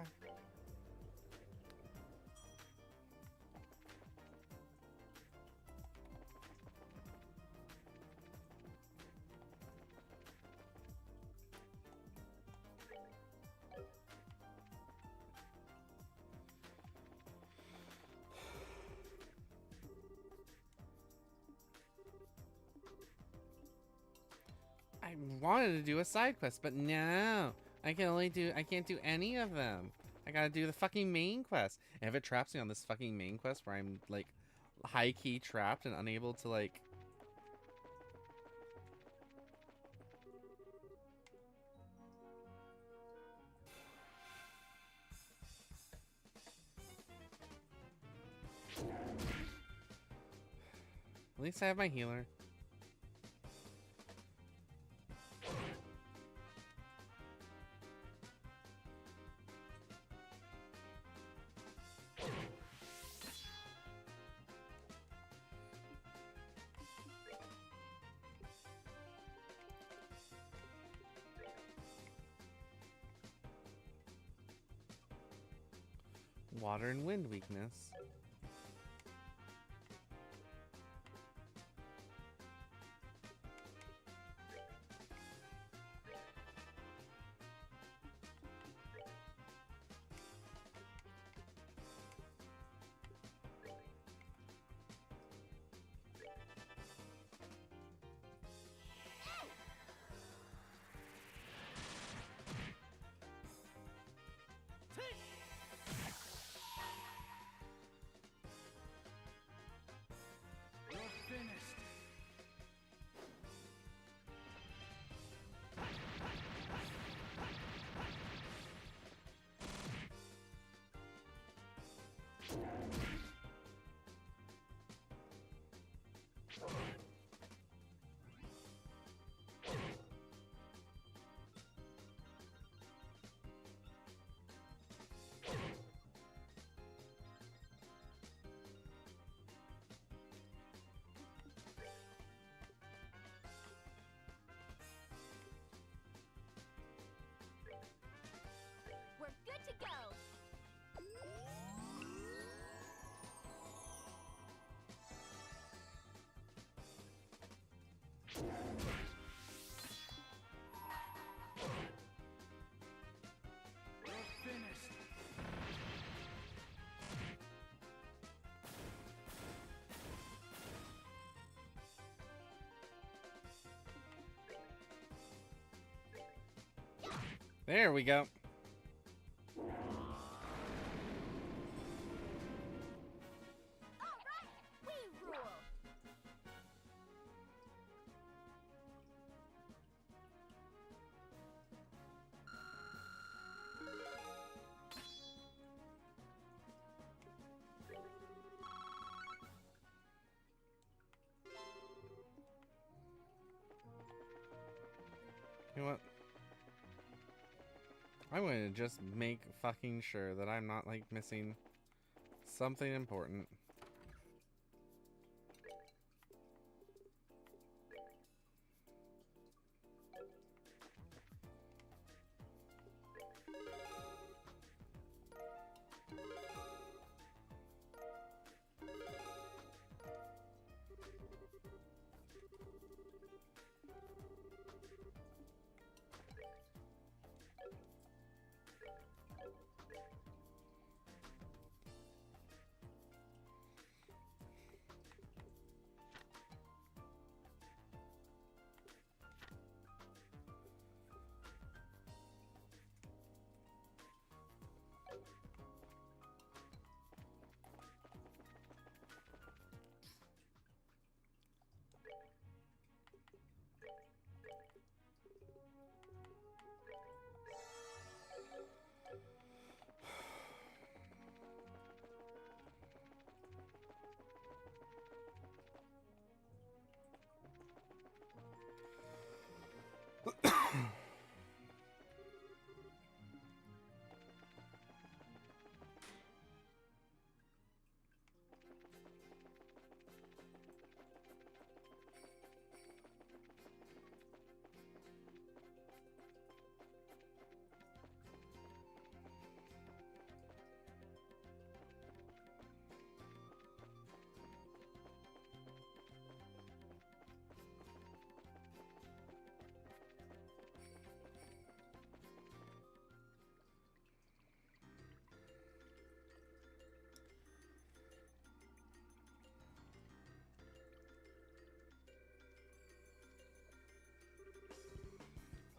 I wanted to do a side quest, but no. I can't do any of them. I gotta do the fucking main quest. And if it traps me on this fucking main quest where I'm like high-key trapped and unable to like... At least I have my healer. Water and wind weakness. There we go. Alright, we rule. You know what? I'm going to just make fucking sure that I'm not, like, missing something important.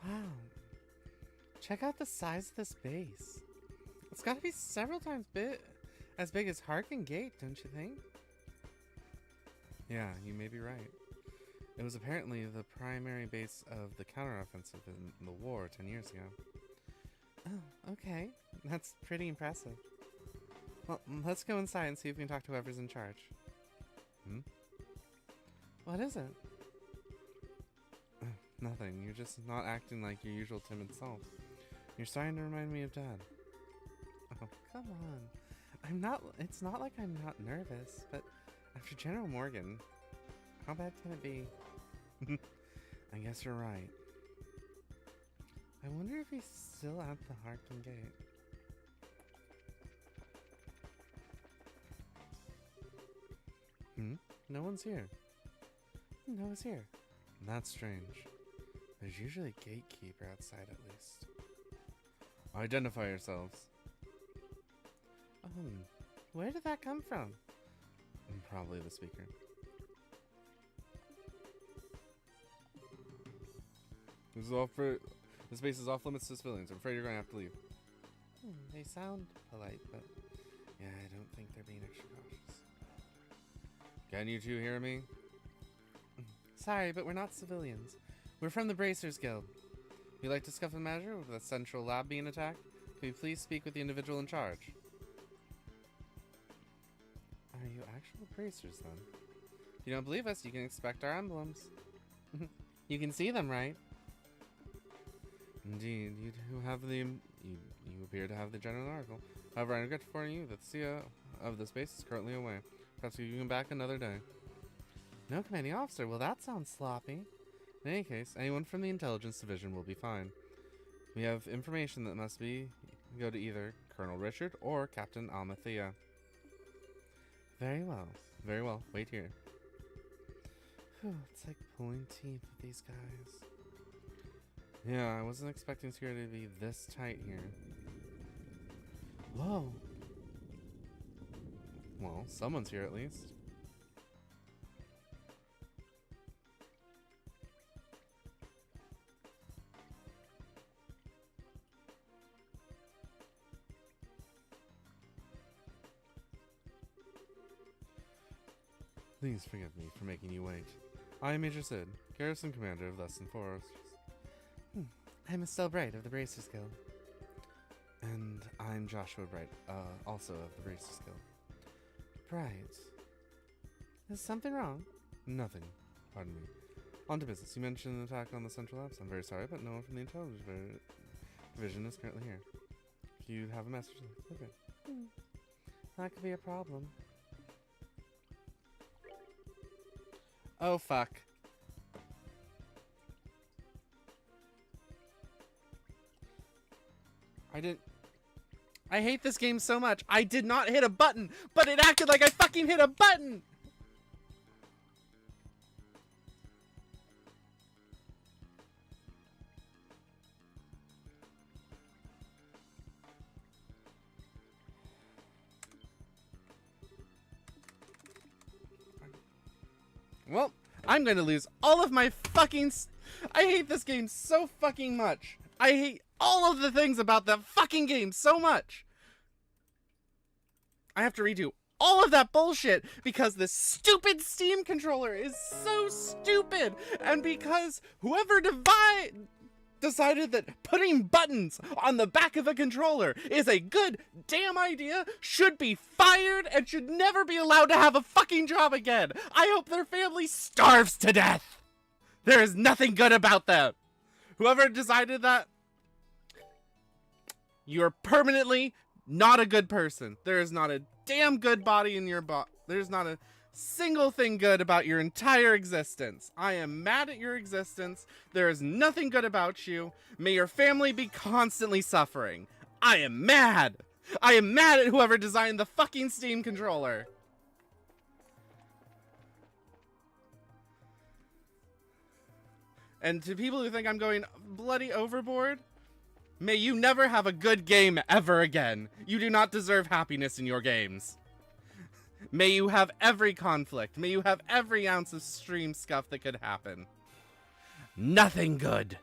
Wow. Check out the size of this base. It's gotta be several times as big as Harkin Gate, don't you think? Yeah, you may be right. It was apparently the primary base of the counteroffensive in the war 10 years ago. Oh, okay. That's pretty impressive. Well, let's go inside and see if we can talk to whoever's in charge. Hmm? What is it? Nothing. You're just not acting like your usual timid self. You're starting to remind me of Dad. Oh, come on. It's not like I'm not nervous, but after General Morgan, how bad can it be? I guess you're right. I wonder if he's still at the Harkin Gate. No one's here. No one's here. That's strange. There's usually a gatekeeper outside at least. Identify yourselves. Where did that come from? Probably the speaker. This base is off limits to civilians. I'm afraid you're going to have to leave. They sound polite, but yeah, I don't think they're being extra cautious. Can you two hear me? Sorry, but we're not civilians. We're from the Bracers Guild. We'd like to discuss a matter with the central lab being attacked. Can we please speak with the individual in charge? Are you actual bracers then? If you don't believe us, you can inspect our emblems. You can see them, right? Indeed, you do have the you appear to have the general article. However, I regret to inform you that the CEO of this base is currently away. Perhaps you can come back another day. No commanding officer. Well, that sounds sloppy. In any case, anyone from the intelligence division will be fine. We have information that must go to either Colonel Richard or Captain Almathea. Very well. Very well. Wait here. Whew, it's like pulling teeth with these guys. Yeah, I wasn't expecting security to be this tight here. Whoa. Well, someone's here at least. Please forgive me for making you wait. I am Major Sid, Garrison Commander of Lesson Forest. I'm Estelle Bright of the Bracers Guild. And I'm Joshua Bright, also of the Bracers Guild. Bright. Is something wrong? Nothing. Pardon me. On to business. You mentioned an attack on the Central Labs. I'm very sorry, but no one from the Intelligence Division is currently here. If you have a message, okay. That could be a problem. Oh, fuck. I hate this game so much. I did not hit a button, but it acted like I fucking hit a button! Well, I'm going to lose all of my fucking... I hate this game so fucking much. I hate all of the things about that fucking game so much. I have to redo all of that bullshit because this stupid Steam controller is so stupid. And because whoever decided that putting buttons on the back of a controller is a good damn idea should be fired and should never be allowed to have a fucking job again. I hope their family starves to death. There is nothing good about them. Whoever decided that, you're permanently not a good person. There is not a damn good body in your body. There's not a single thing good about your entire existence. I am mad at your existence. There is nothing good about you. May your family be constantly suffering. I am mad. I am mad at whoever designed the fucking Steam controller. And to people who think I'm going bloody overboard, may you never have a good game ever again. You do not deserve happiness in your games. May you have every conflict. May you have every ounce of stream scuff that could happen. Nothing good.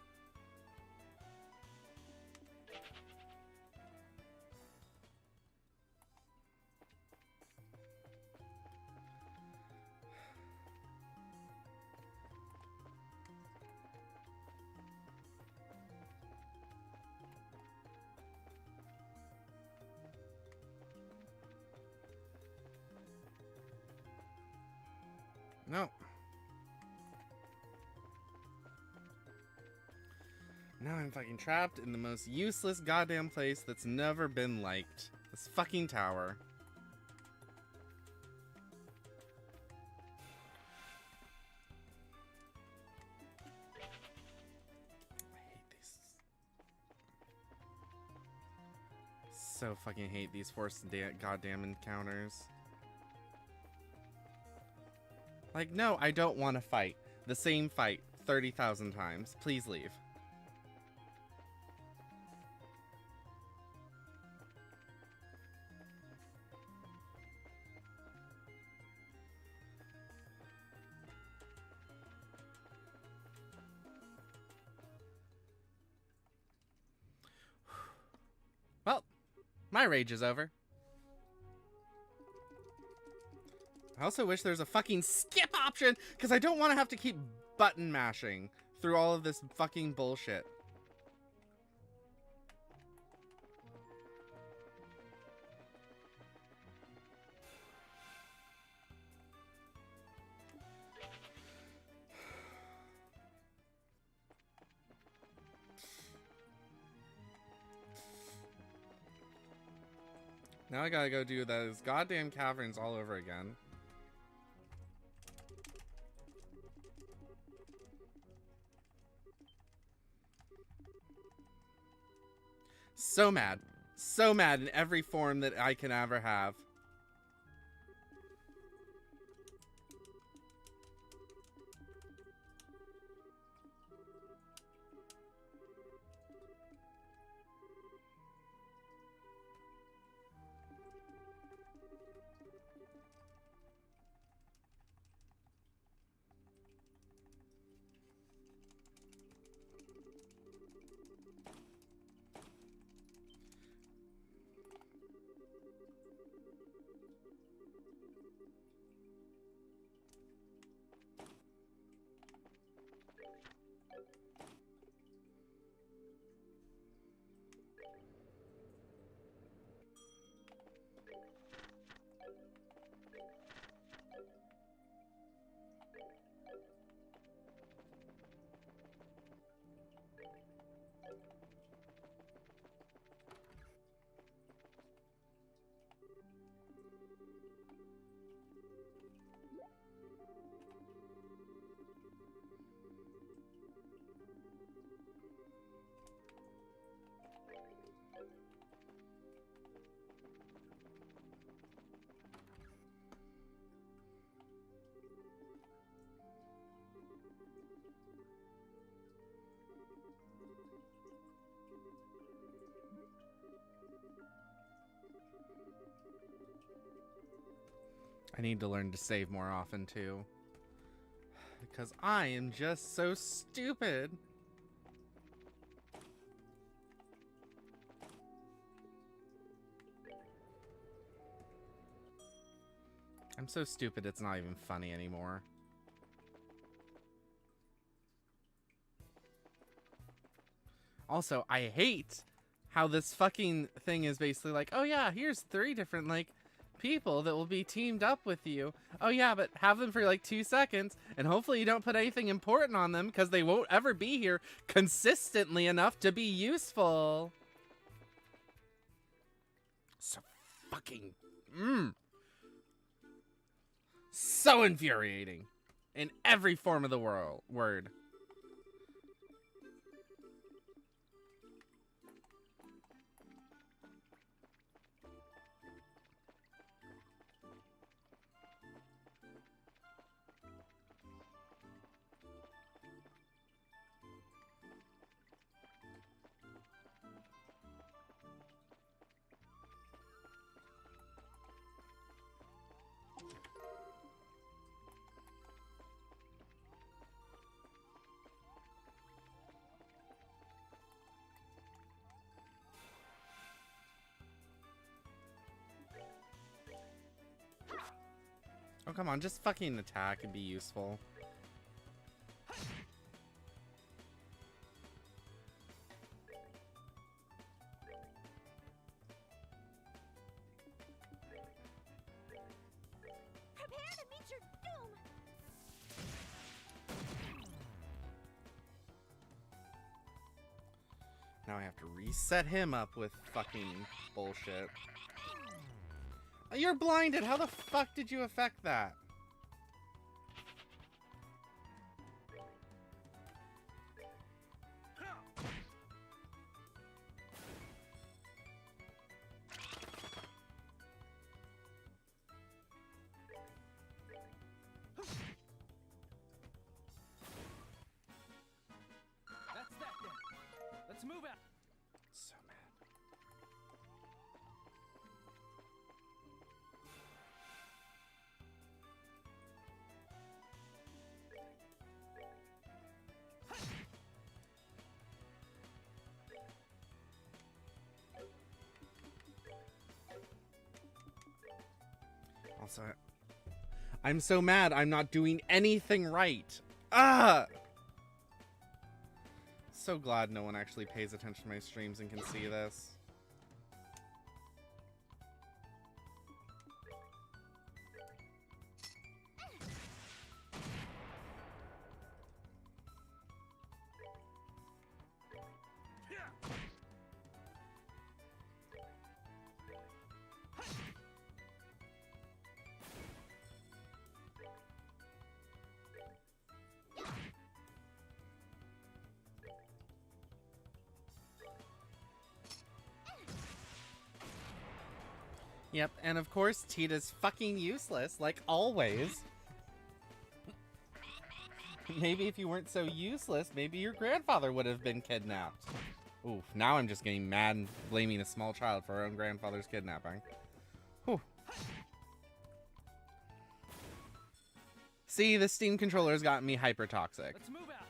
No. Now I'm fucking trapped in the most useless goddamn place that's never been liked. This fucking tower. I hate these. So fucking hate these forced goddamn encounters. Like, no, I don't want to fight the same fight 30,000 times. Please leave. Well, my rage is over. I also wish there's a fucking skip option, because I don't want to have to keep button mashing through all of this fucking bullshit. Now I gotta go do those goddamn caverns all over again. So mad. So mad in every form that I can ever have. I need to learn to save more often too. Because I am just so stupid. I'm so stupid it's not even funny anymore. Also, I hate how this fucking thing is basically like, oh yeah, here's 3 different, like, people that will be teamed up with you. Oh yeah, but have them for like 2 seconds, and hopefully you don't put anything important on them, because they won't ever be here consistently enough to be useful. So fucking... So infuriating. In every form of the word. Oh, come on, just fucking attack and be useful. Prepare to meet your doom! Now I have to reset him up with fucking bullshit. You're blinded! How the fuck did you affect that? That's that then. Let's move out. So mad. Also, I'm so mad I'm not doing anything right. Ah! So glad no one actually pays attention to my streams and can see this. Yep, and of course Tita's fucking useless, like always. Maybe if you weren't so useless, maybe your grandfather would have been kidnapped. Oof, now I'm just getting mad and blaming a small child for her own grandfather's kidnapping. Whew. See, the Steam controller's got me hyper toxic. Let's move out.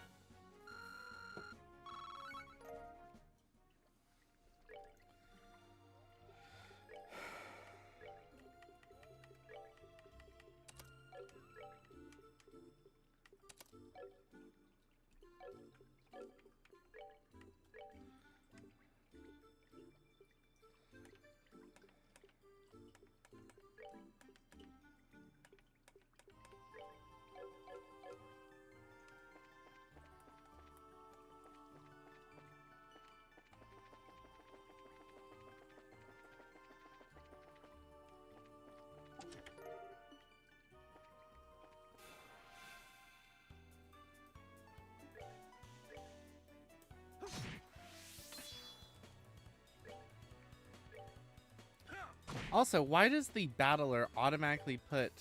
Also, why does the battler automatically put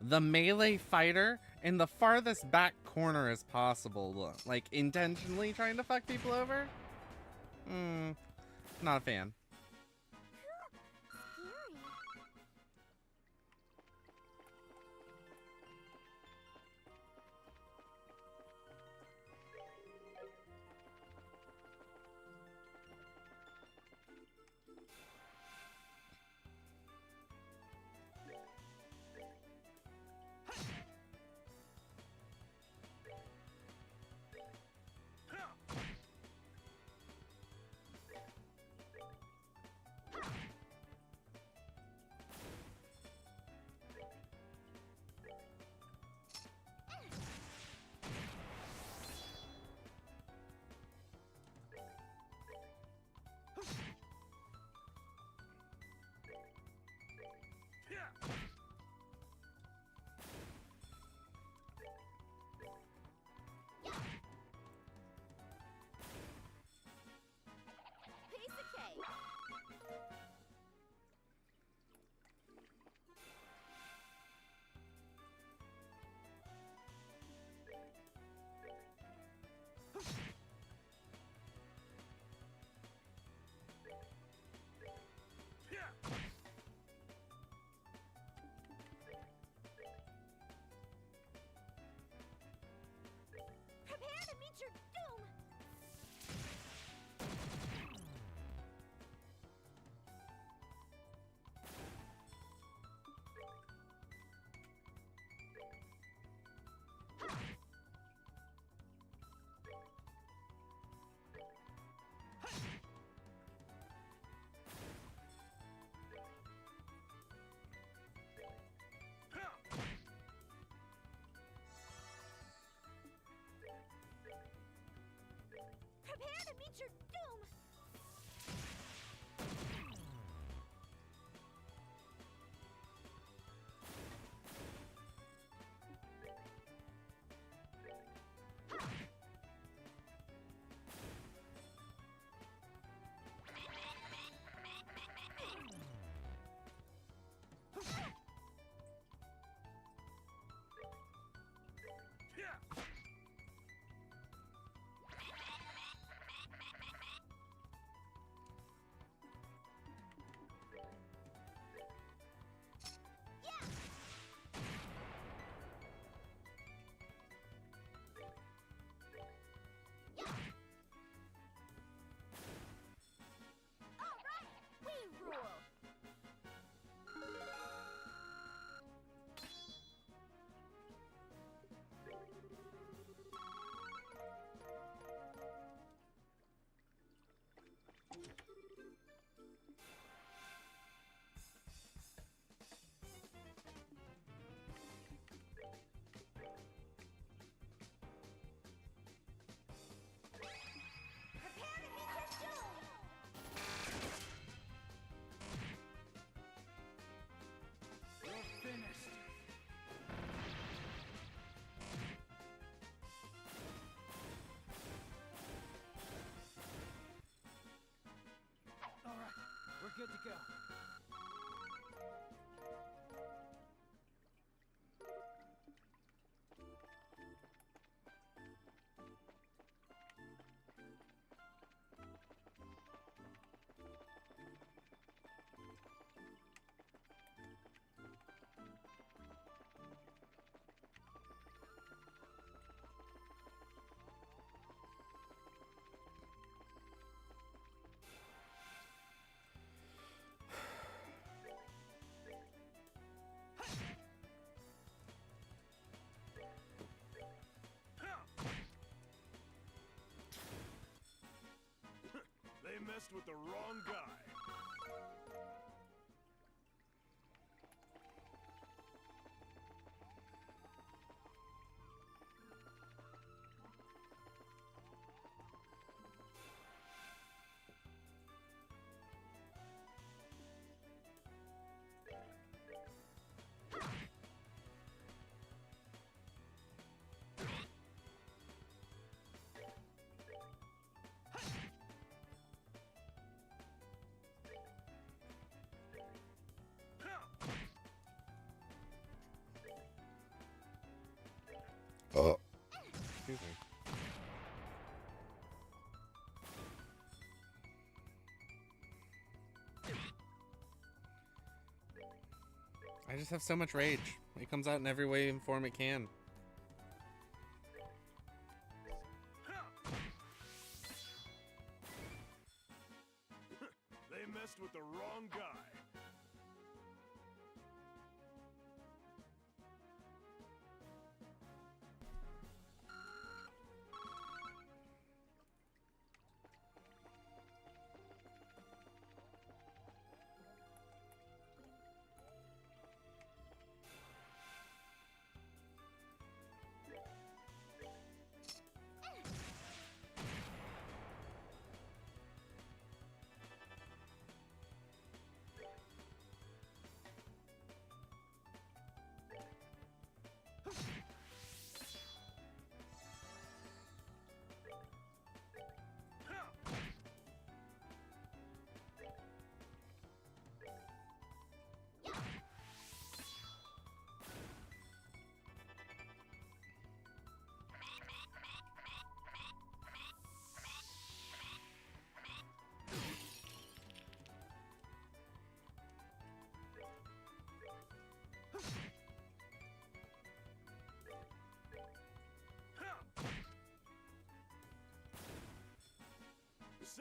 the melee fighter in the farthest back corner as possible? Like, intentionally trying to fuck people over? Not a fan. Piece of cake. Prepare to meet your doom. Prepare to meet your doom. All right, we rule. Prepare to meet your doom. You're finished. All right, we're good to go. They messed with the wrong guy. Oh. Excuse me. I just have so much rage. It comes out in every way and form it can. They messed with the wrong guy.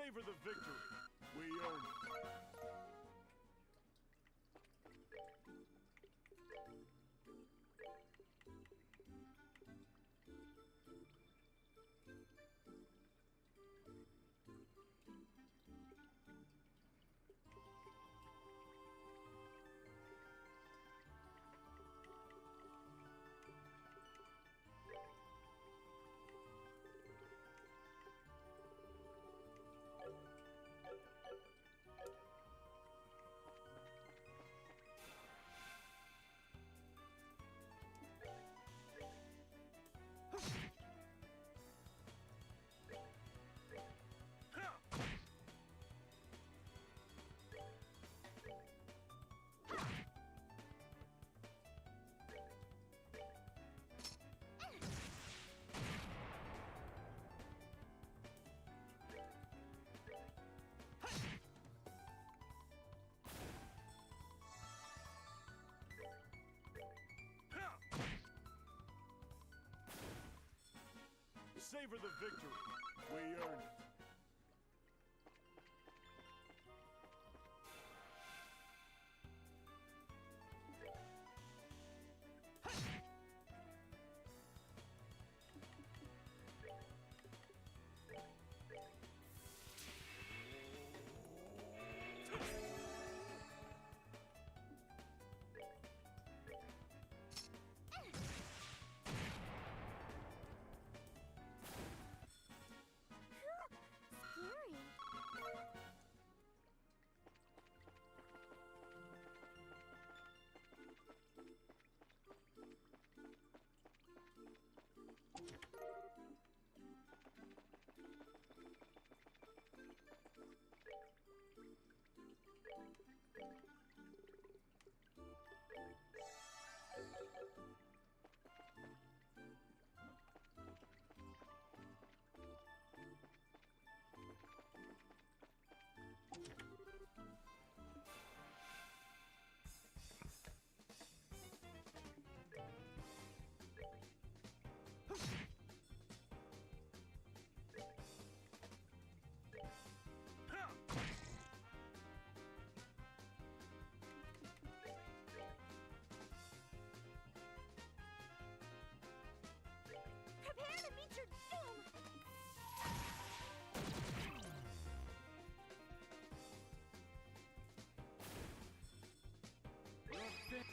Savor the victory. We earned it. Savor the victory. We earned it. Prepare to meet your doom! You're fin-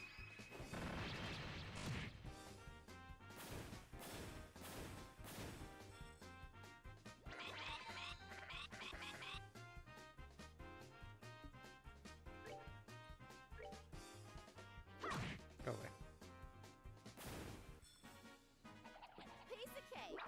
Go away. Piece of cake!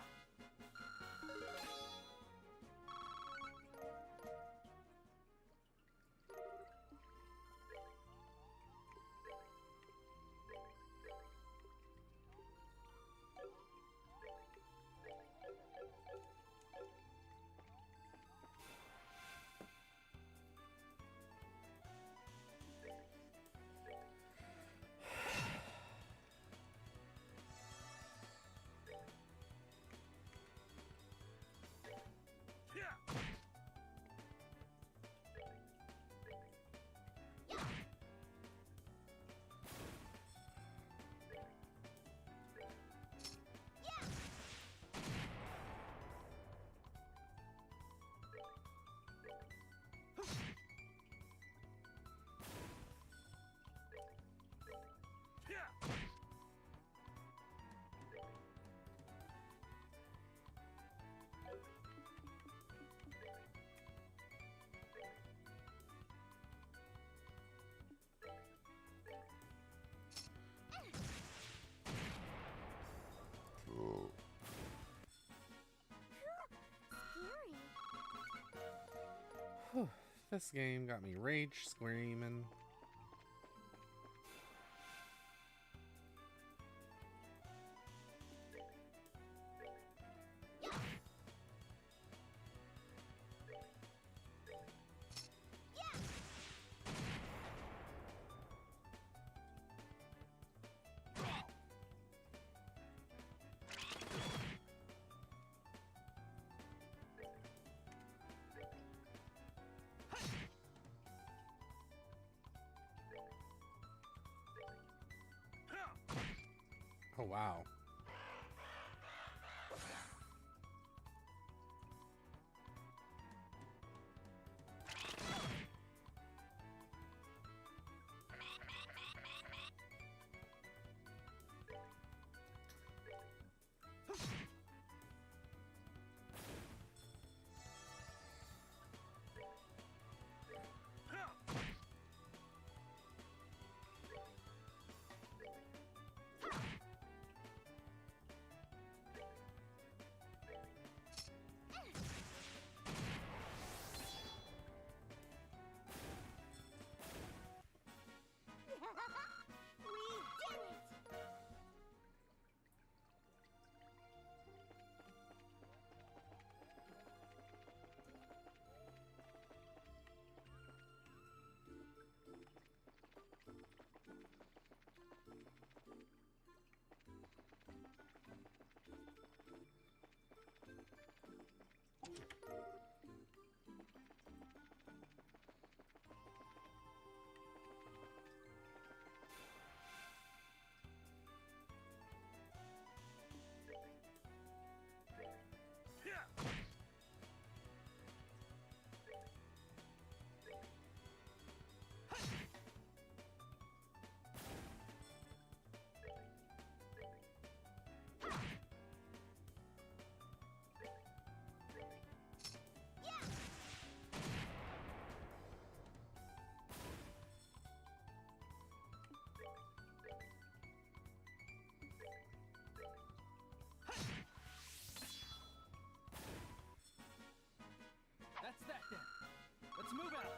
Yeah. Yeah. Scary. This game got me rage screaming. Oh, wow. We did it! That's that then. Let's move out.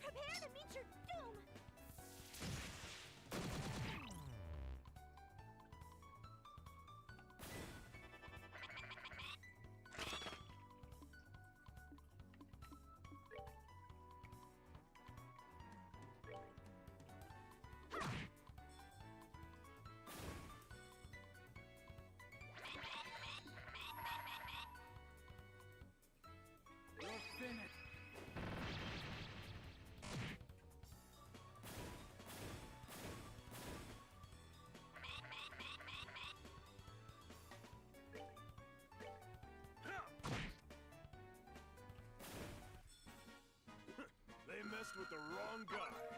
Prepare to meet your doom! You're finished. They messed with the wrong guy.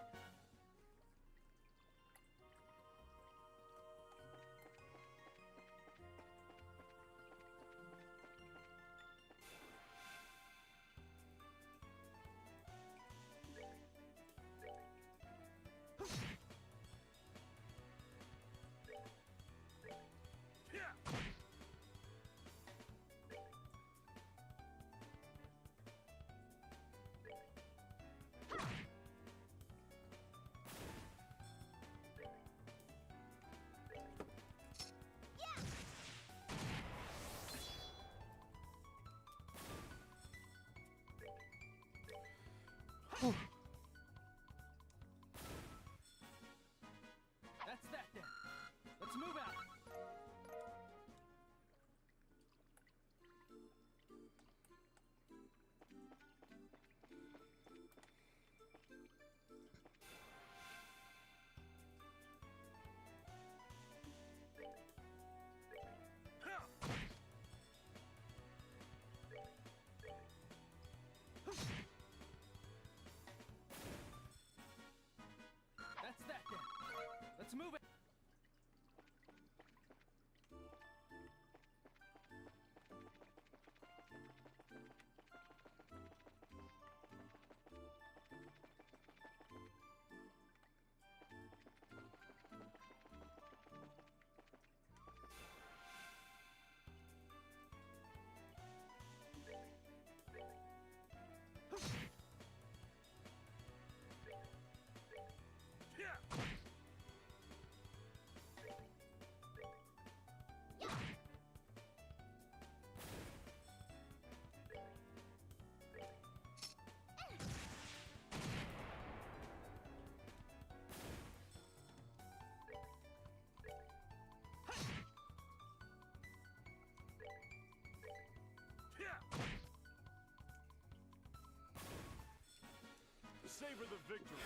Savor the victory.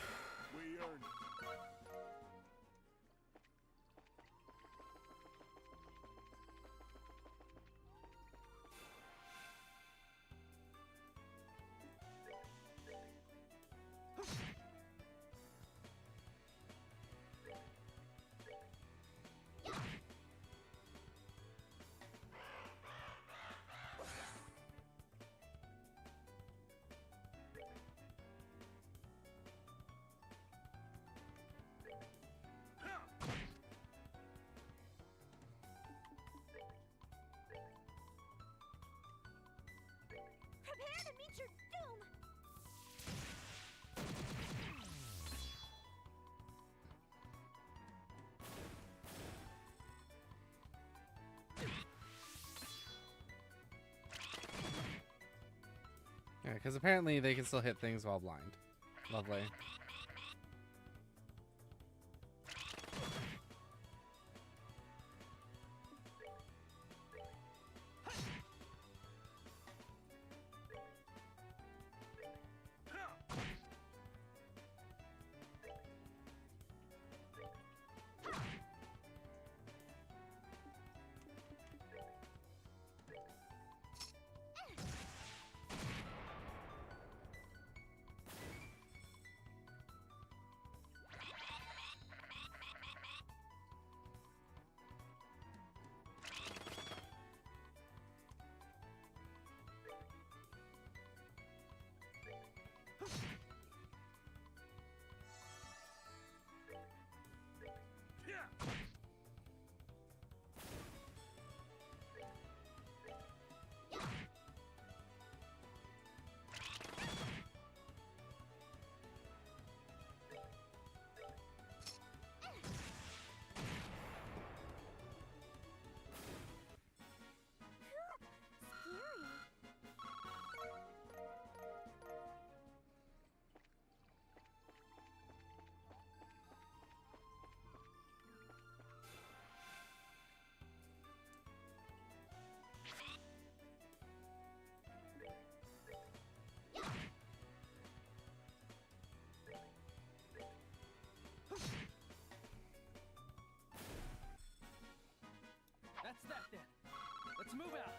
We earned it. Prepare to meet your doom! Yeah, because apparently they can still hit things while blind. Lovely. Scary. That's that then. Let's move out.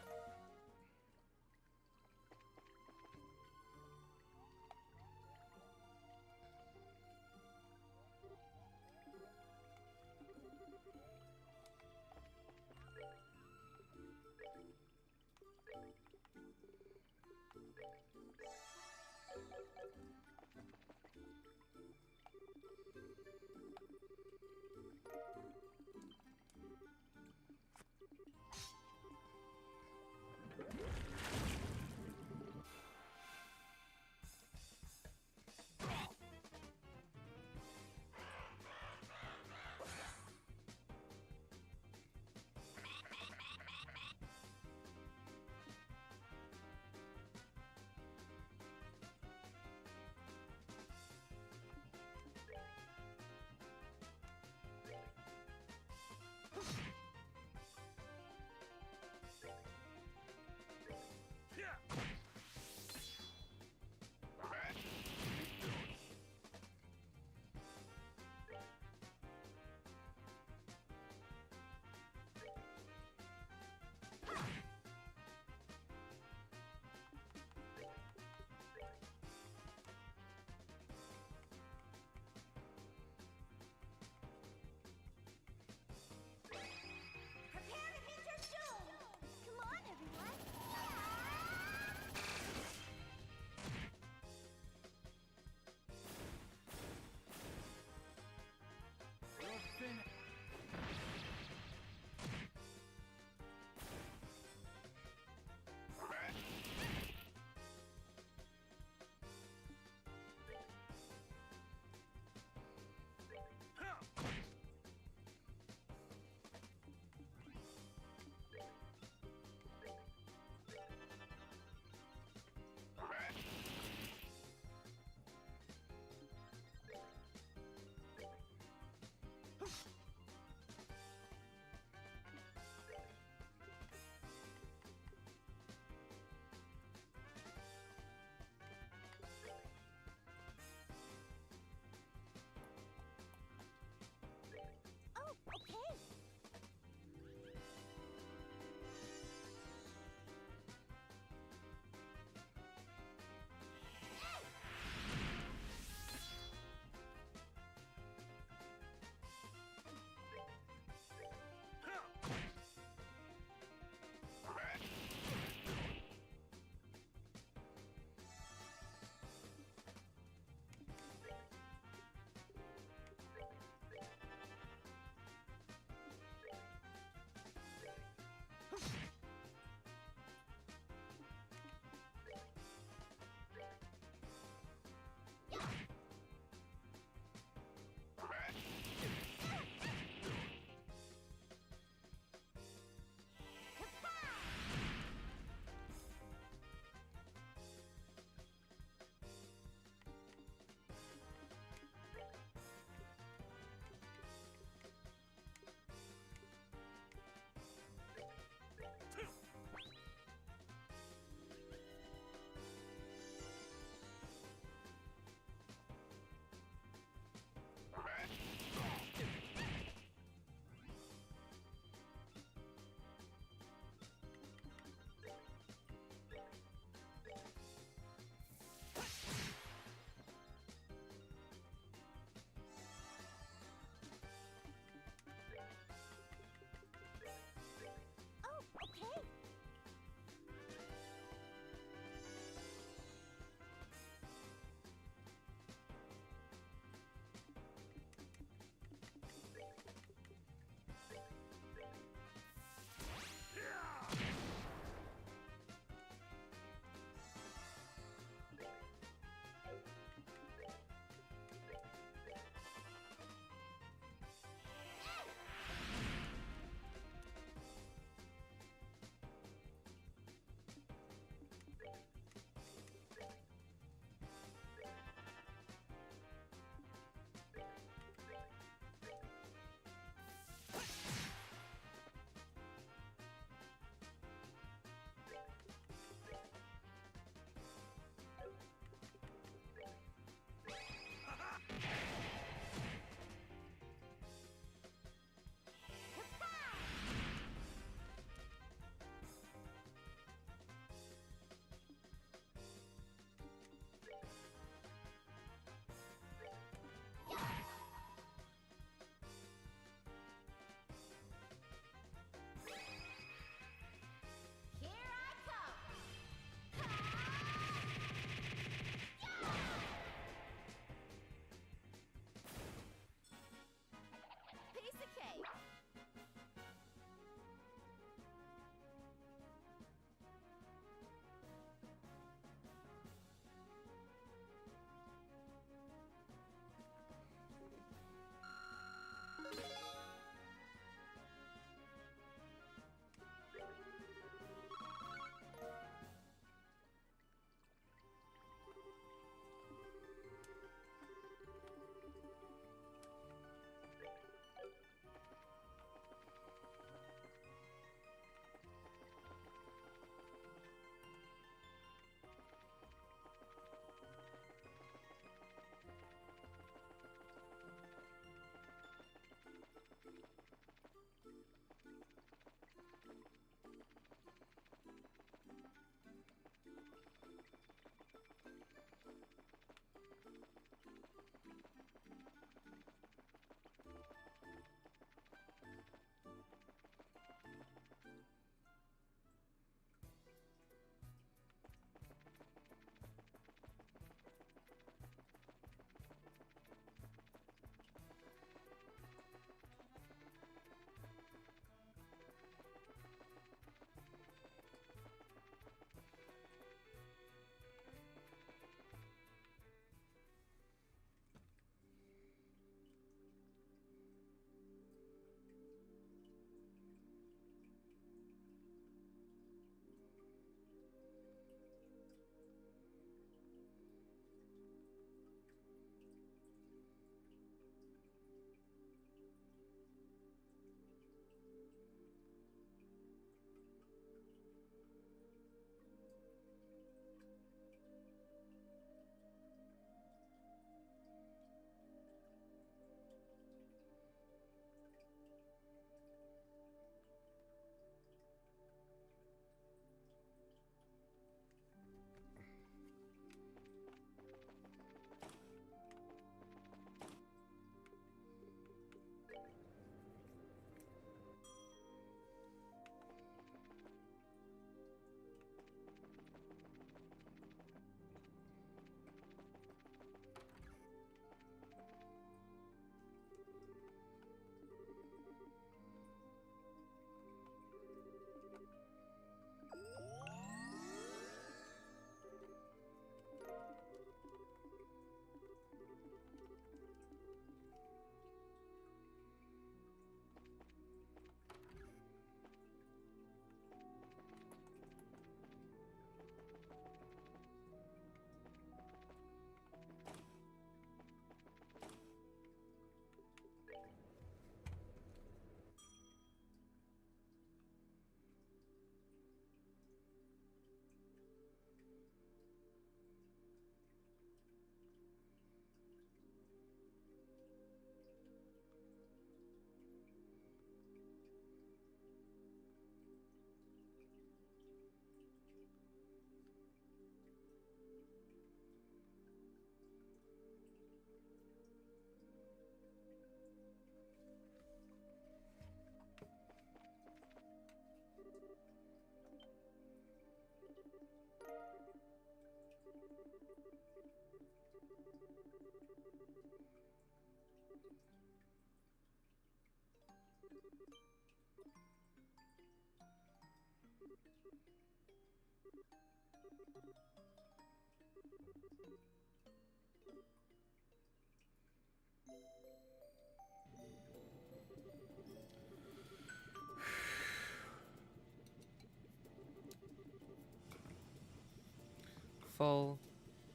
Full,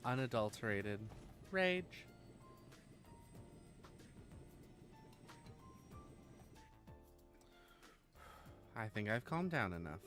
unadulterated rage. I think I've calmed down enough.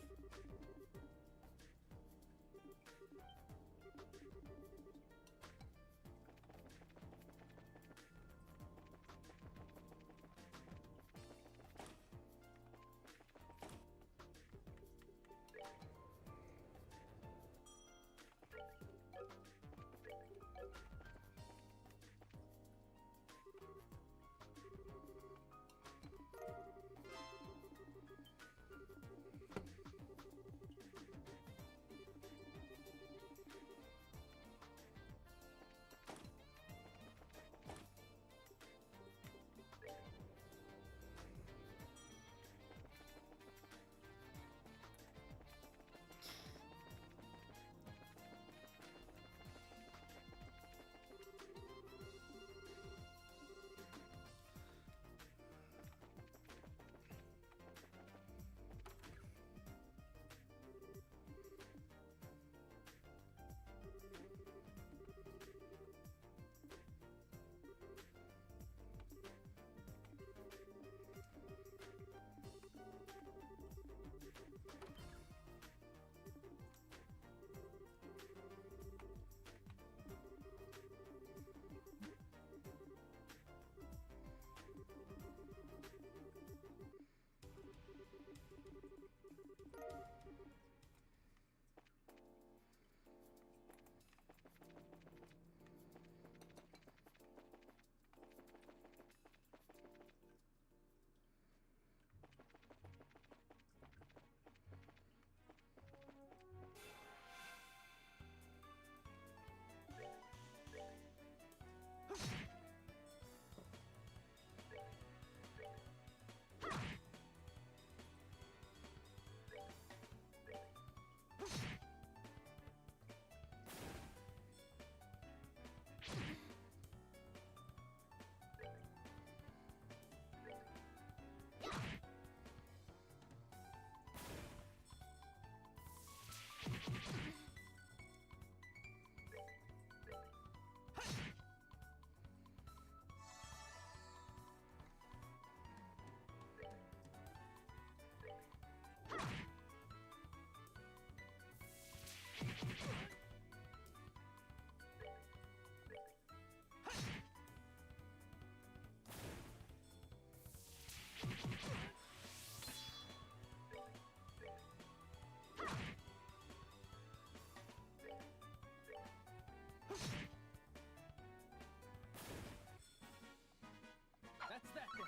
That's that then.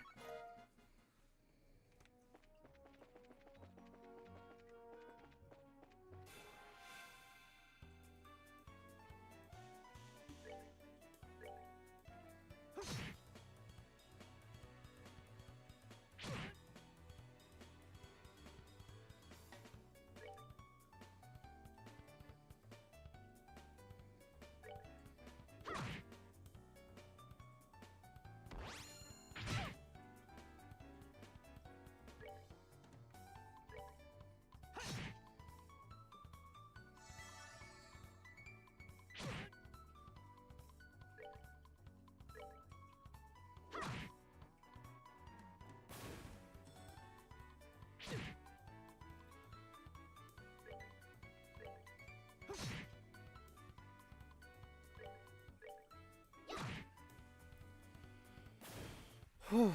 Whew. We rule.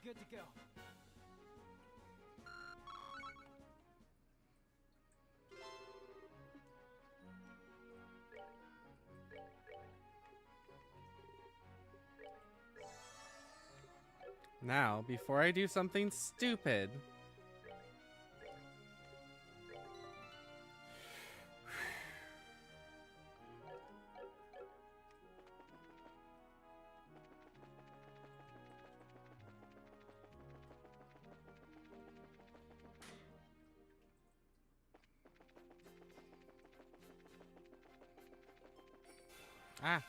good to go. Now, before I do something stupid, ah.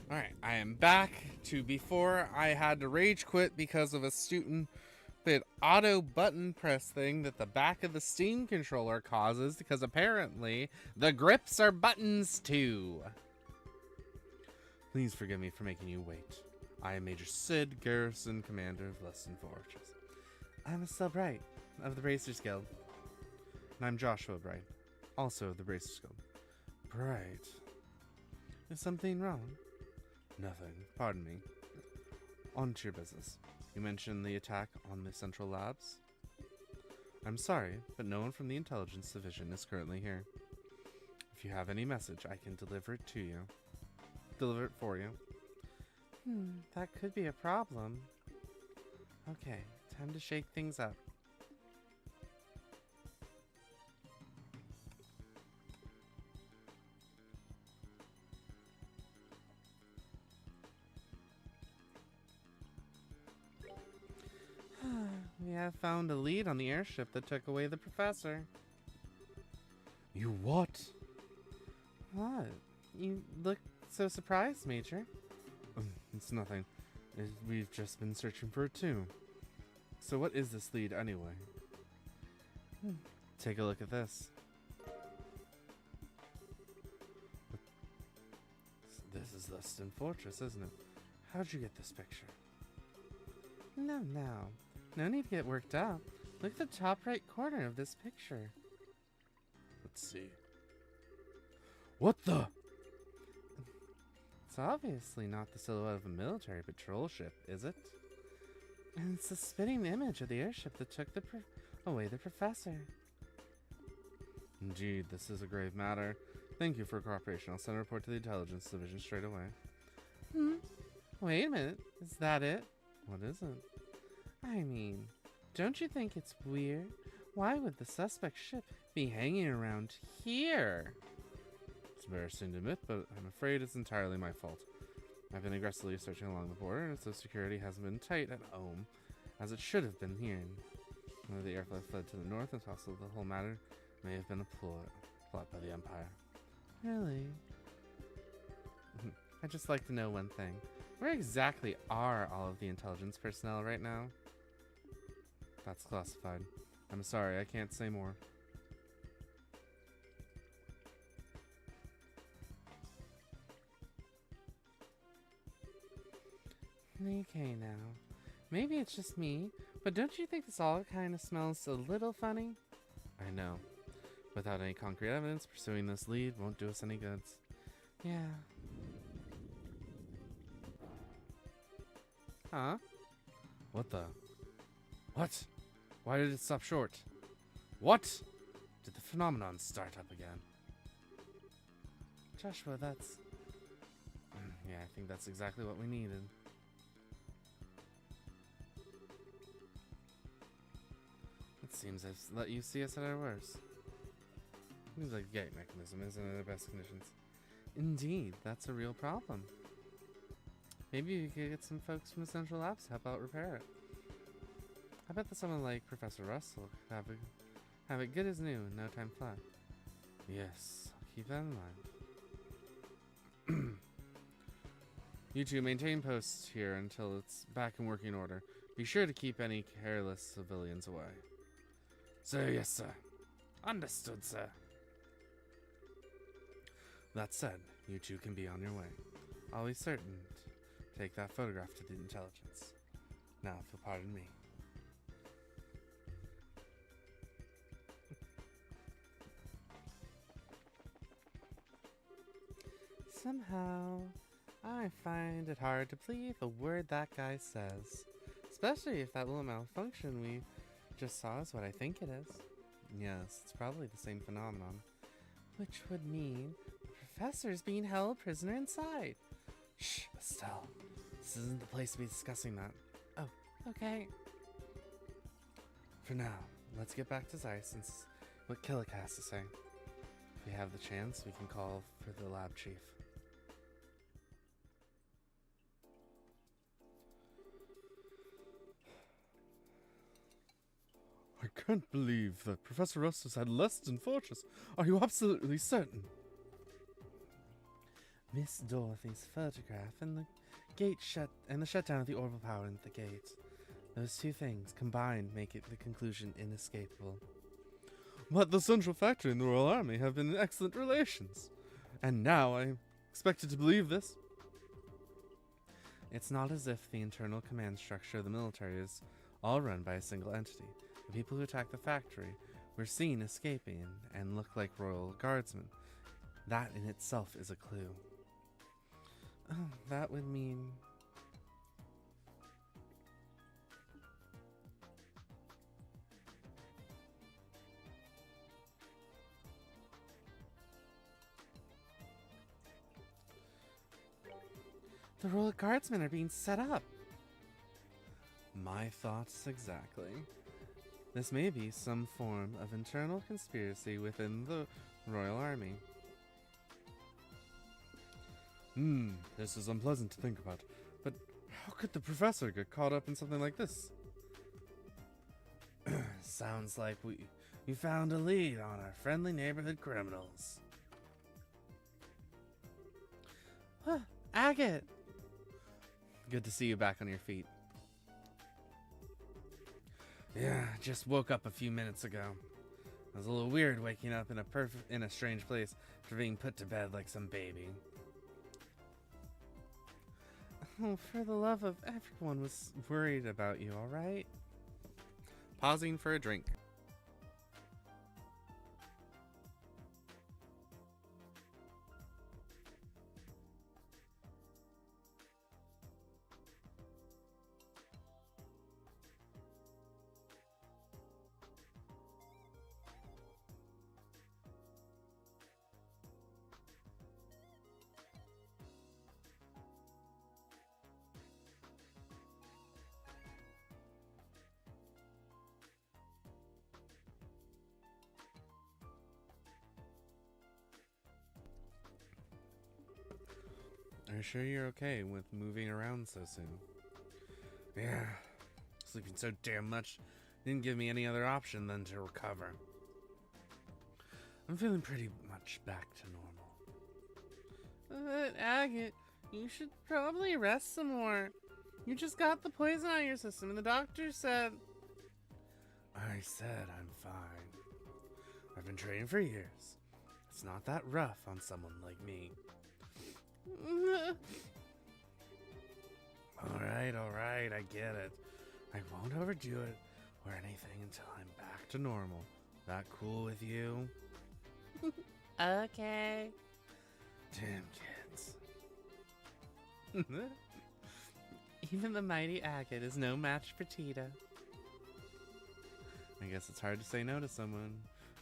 Alright, I am back to before I had to rage quit because of a stupid auto button press thing that the back of the Steam controller causes, because apparently the grips are buttons too. Please forgive me for making you wait. I am Major Sid, Garrison Commander of Lesson Fortress. I'm Estelle Bright of the Bracers Guild. And I'm Joshua Bright, also of the Bracers Guild. Bright. Is something wrong? Nothing. Pardon me. On to your business. You mentioned the attack on the Central Labs? I'm sorry, but no one from the Intelligence Division is currently here. If you have any message, I can deliver it to you. Deliver it for you. That could be a problem. Okay, time to shake things up. We have found a lead on the airship that took away the professor. You what? What? You look so surprised, Major. It's nothing. We've just been searching for it too. So what is this lead anyway? Take a look at this. This is Luston Fortress, isn't it? How'd you get this picture? No. No need to get worked up. Look at the top right corner of this picture. Let's see. What the? It's obviously not the silhouette of a military patrol ship, is it? And it's the spitting image of the airship that took away the professor. Indeed, this is a grave matter. Thank you for your cooperation. I'll send a report to the Intelligence Division straight away. Wait a minute. Is that it? What is it? I mean, don't you think it's weird? Why would the suspect ship be hanging around here? It's embarrassing to admit, but I'm afraid it's entirely my fault. I've been aggressively searching along the border, and so security hasn't been tight at home, as it should have been here. When the aircraft fled to the north, and possibly the whole matter may have been a plot by the Empire. Really? I'd just like to know one thing. Where exactly are all of the intelligence personnel right now? That's classified. I'm sorry, I can't say more. Okay now. Maybe it's just me, but don't you think this all kind of smells a little funny? I know. Without any concrete evidence, pursuing this lead won't do us any good. Yeah. Huh? What the? What? Why did it stop short? What? Did the phenomenon start up again? Joshua, that's... Yeah, I think that's exactly what we needed. It seems I've let you see us at our worst. Seems like the gate mechanism isn't in the best conditions. Indeed, that's a real problem. Maybe we could get some folks from the Central Labs to help out repair it. I bet that someone like Professor Russell could have it good as new in no time flat. Yes, I'll keep that in mind. You two maintain posts here until it's back in working order. Be sure to keep any careless civilians away. Sir, yes, sir. Understood, sir. That said, you two can be on your way. I'll be certain to take that photograph to the intelligence. Now, if you'll pardon me. Somehow, I find it hard to believe a word that guy says. Especially if that little malfunction we just saw is what I think it is. Yes, it's probably the same phenomenon. Which would mean the professor's being held prisoner inside. Shh, Estelle. This isn't the place to be discussing that. Oh, okay. For now, let's get back to Zeiss and what Killick has to say. If we have the chance, we can call for the lab chief. I can't believe that Professor Russ has had less than Fortress. Are you absolutely certain? Miss Dorothy's photograph and the gate the shutdown of the orbital power at the gate. Those two things combined make it the conclusion inescapable. But the Central Factory and the Royal Army have been in excellent relations. And now I'm expected to believe this. It's not as if the internal command structure of the military is all run by a single entity. The people who attacked the factory were seen escaping and look like royal guardsmen. That in itself is a clue. Oh, that would mean... the royal guardsmen are being set up. My thoughts exactly. This may be some form of internal conspiracy within the Royal Army. This is unpleasant to think about, but how could the professor get caught up in something like this? Sounds like we found a lead on our friendly neighborhood criminals. Agate! Good to see you back on your feet. Yeah, just woke up a few minutes ago. It was a little weird waking up in a strange place after being put to bed like some baby. Oh, for the love of everyone was worried about you, alright? Pausing for a drink. Are you sure you're okay with moving around so soon? Yeah, sleeping so damn much didn't give me any other option than to recover. I'm feeling pretty much back to normal. But Agate, you should probably rest some more. You just got the poison out of your system and the doctor said... I said I'm fine. I've been training for years. It's not that rough on someone like me. Alright, I get it. I won't overdo it or anything until I'm back to normal. That cool with you? Okay. Damn kids. Even the mighty Agate is no match for Tita. I guess it's hard to say no to someone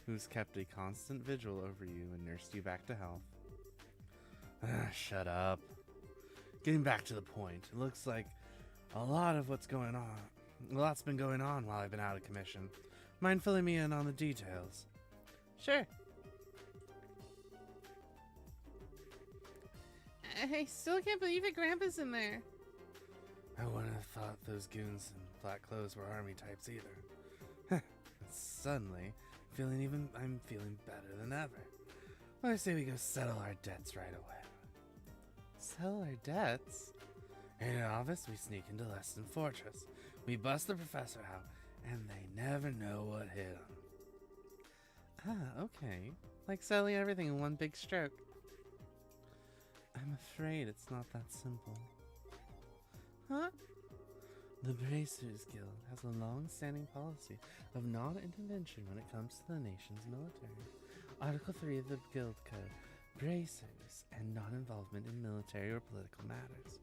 who's kept a constant vigil over you and nursed you back to health. Shut up. getting back to the point, it looks like a lot's been going on while I've been out of commission. Mind filling me in on the details? Sure. I still can't believe it, Grandpa's in there. I wouldn't have thought those goons in black clothes were army types either. Suddenly, I'm feeling better than ever. Well, I say we go settle our debts right away. Settle our debts? In an office, we sneak into Leston Fortress. We bust the professor out, and they never know what hit them. Ah, okay. Like settling everything in one big stroke. I'm afraid it's not that simple. Huh? The Bracers Guild has a long-standing policy of non-intervention when it comes to the nation's military. Article 3 of the Guild Code, bracers and non-involvement in military or political matters.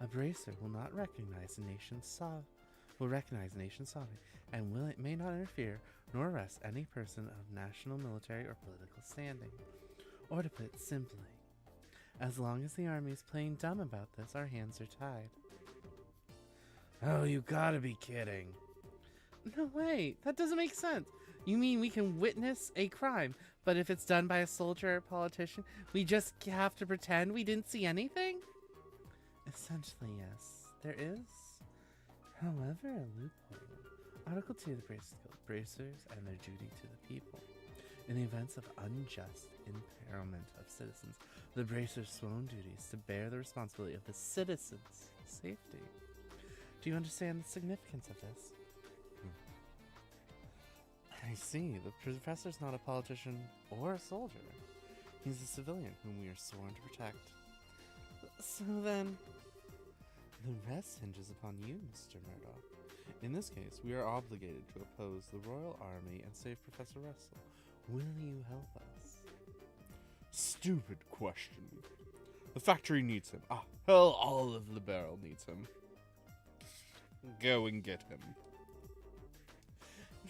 A bracer will not recognize a nation's sovereignty and may not interfere nor arrest any person of national, military, or political standing. Or to put it simply, as long as the army is playing dumb about this, our hands are tied. Oh, you gotta be kidding. No way, that doesn't make sense. You mean we can witness a crime, but if it's done by a soldier or a politician, we just have to pretend we didn't see anything? Essentially, yes. There is, however, a loophole. Article 2 of the Bracers Guild, bracers and their duty to the people. In the events of unjust imperilment of citizens, the bracers' sworn duty is to bear the responsibility of the citizens' safety. Do you understand the significance of this? I see. The professor's not a politician or a soldier. He's a civilian whom we are sworn to protect. So then, the rest hinges upon you, Mr. Murdoch. In this case, we are obligated to oppose the Royal Army and save Professor Russell. Will you help us? Stupid question. The factory needs him. Ah, hell, all of the barrel needs him. Go and get him.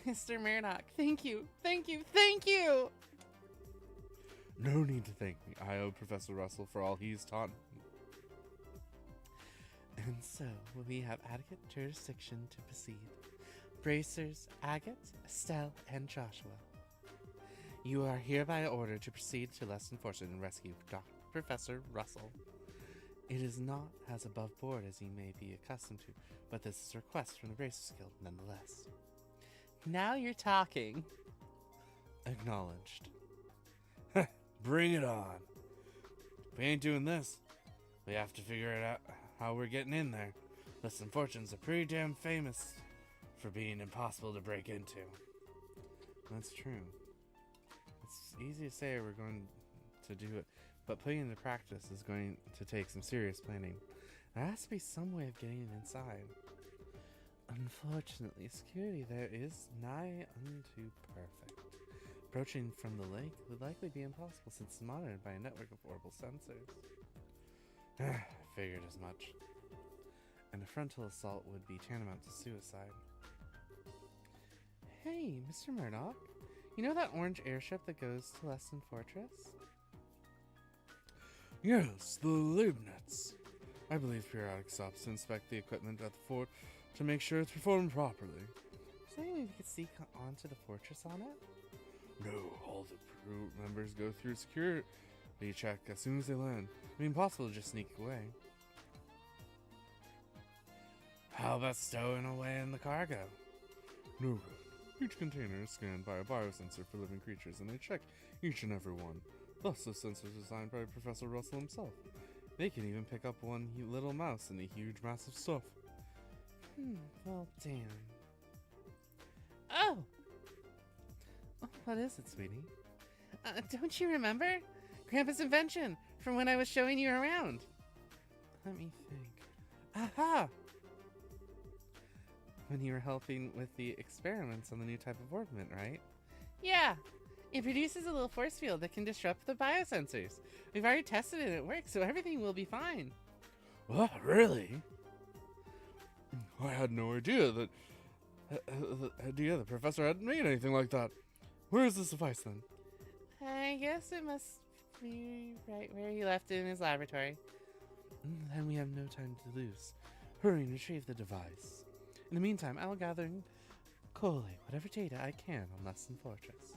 Mr. Murdoch, thank you, thank you, thank you! No need to thank me. I owe Professor Russell for all he's taught me. And so, we have adequate jurisdiction to proceed. Bracers, Agate, Estelle, and Joshua. You are hereby ordered to proceed to Leston Fortune and rescue Professor Russell. It is not as above board as you may be accustomed to, but this is a request from the Bracers Guild nonetheless. Now you're talking. Acknowledged. Bring it on. If we ain't doing this, we have to figure it out how we're getting in there. Leston Fortune's are pretty damn famous for being impossible to break into. That's true. It's easy to say we're going to do it, but putting it into practice is going to take some serious planning. There has to be some way of getting it inside. Unfortunately, security there is nigh unto perfect. Approaching from the lake would likely be impossible since it's monitored by a network of orbital sensors. Figured as much. And a frontal assault would be tantamount to suicide. Hey, Mr. Murdoch, you know that orange airship that goes to Leston Fortress? Yes, the Leibniz. I believe periodic stops to inspect the equipment at the fort to make sure it's performed properly. Is there any way we could sneak onto the fortress on it? No, all the crew members go through security check as soon as they land. It'd be impossible to just sneak away. How about stowing away in the cargo? No good. Each container is scanned by a biosensor for living creatures, and they check each and every one. Thus, the sensors designed by Professor Russell himself. They can even pick up one little mouse in the huge, massive stuff. Well, damn. Oh! What is it, sweetie? Don't you remember? Grandpa's invention from when I was showing you around. Let me think. Aha! When you were helping with the experiments on the new type of orbiment, right? Yeah. It produces a little force field that can disrupt the biosensors. We've already tested it and it works, so everything will be fine. What? Really? I had no idea that the professor hadn't made anything like that. Where is this device then? I guess it must be right where he left it in his laboratory. Then we have no time to lose. Hurry and retrieve the device. In the meantime, I'll gather and collate whatever data I can on Lesson Fortress.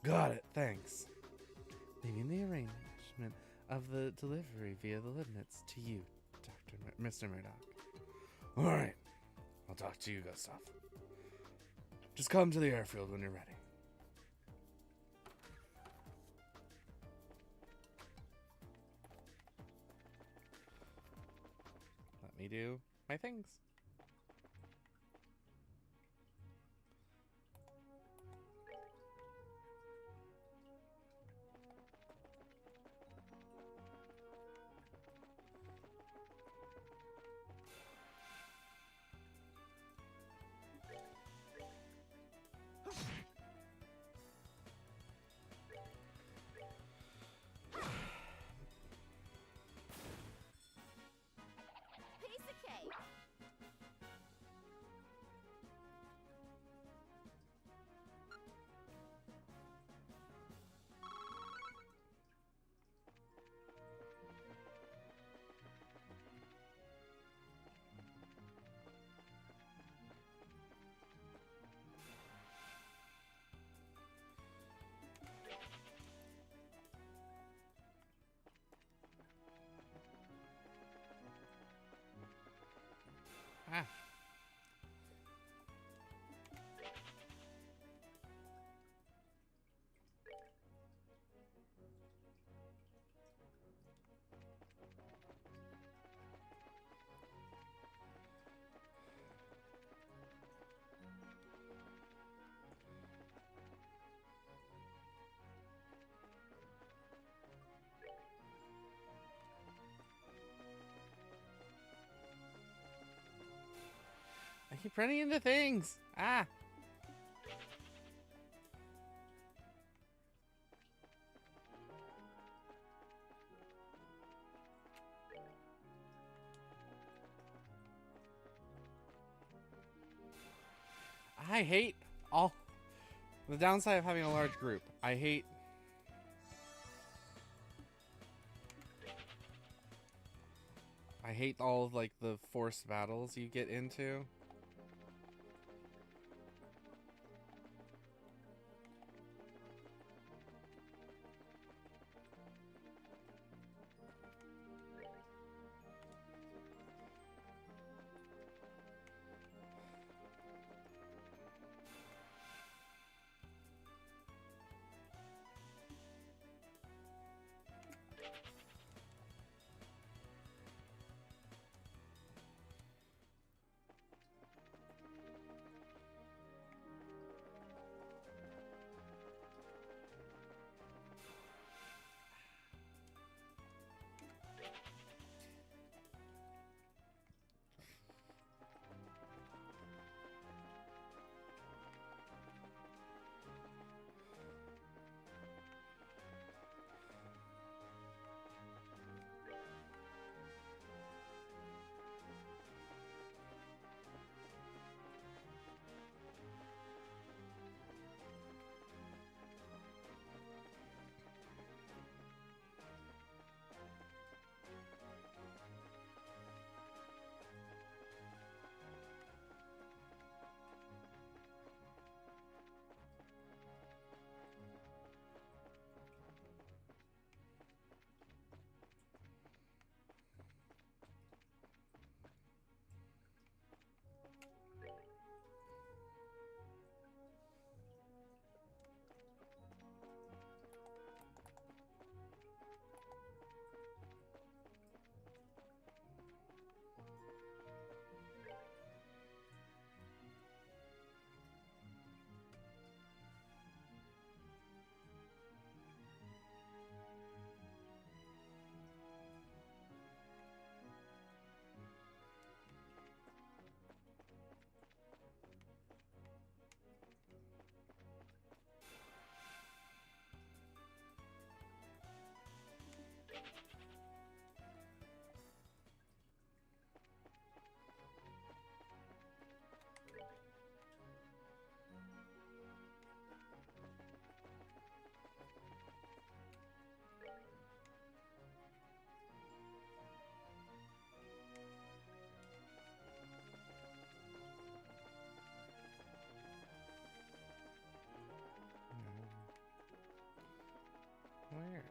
Got it, thanks. Begin the arrangement of the delivery via the Libnets to you, Mr. Murdoch. Alright, I'll talk to you, Gustav. Just come to the airfield when you're ready. Let me do my things. Piece of cake. Ah. I keep running into things. Ah. I hate all the downside of having a large group. I hate all of like the forced battles you get into.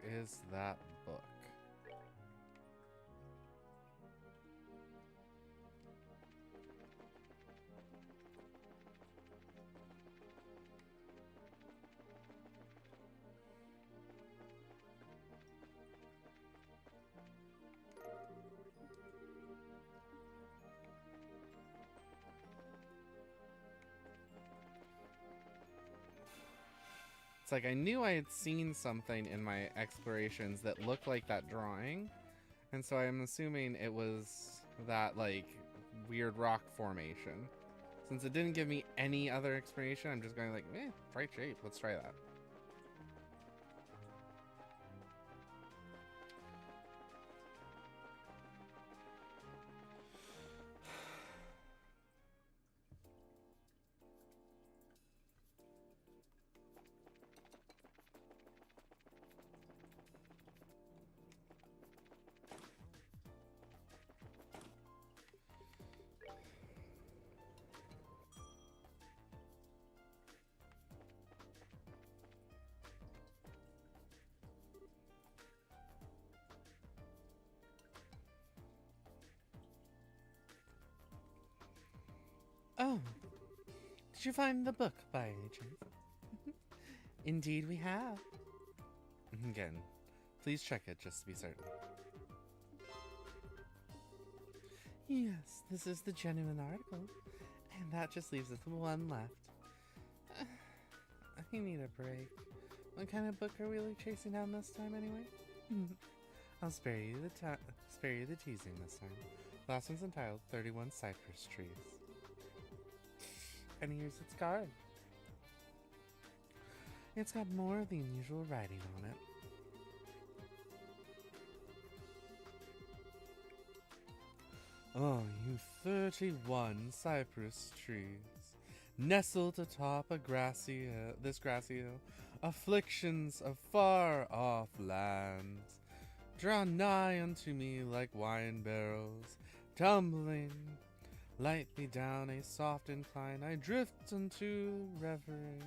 is that book? It's like I knew I had seen something in my explorations that looked like that drawing, and so I'm assuming it was that, like, weird rock formation. Since it didn't give me any other explanation, I'm just going like, right shape, let's try that. Oh, did you find the book by any chance? Indeed we have. Again, please check it just to be certain. Yes, this is the genuine article, and that just leaves us one left. I need a break. What kind of book are we chasing down this time anyway? I'll spare you the teasing this time. Last one's entitled 31 Cypress Trees. And here's its card. It's got more of the unusual writing on it. Oh, you 31 cypress trees, nestled atop this grassy hill, afflictions of far-off lands, draw nigh unto me like wine barrels, tumbling lightly down a soft incline, I drift into reverie,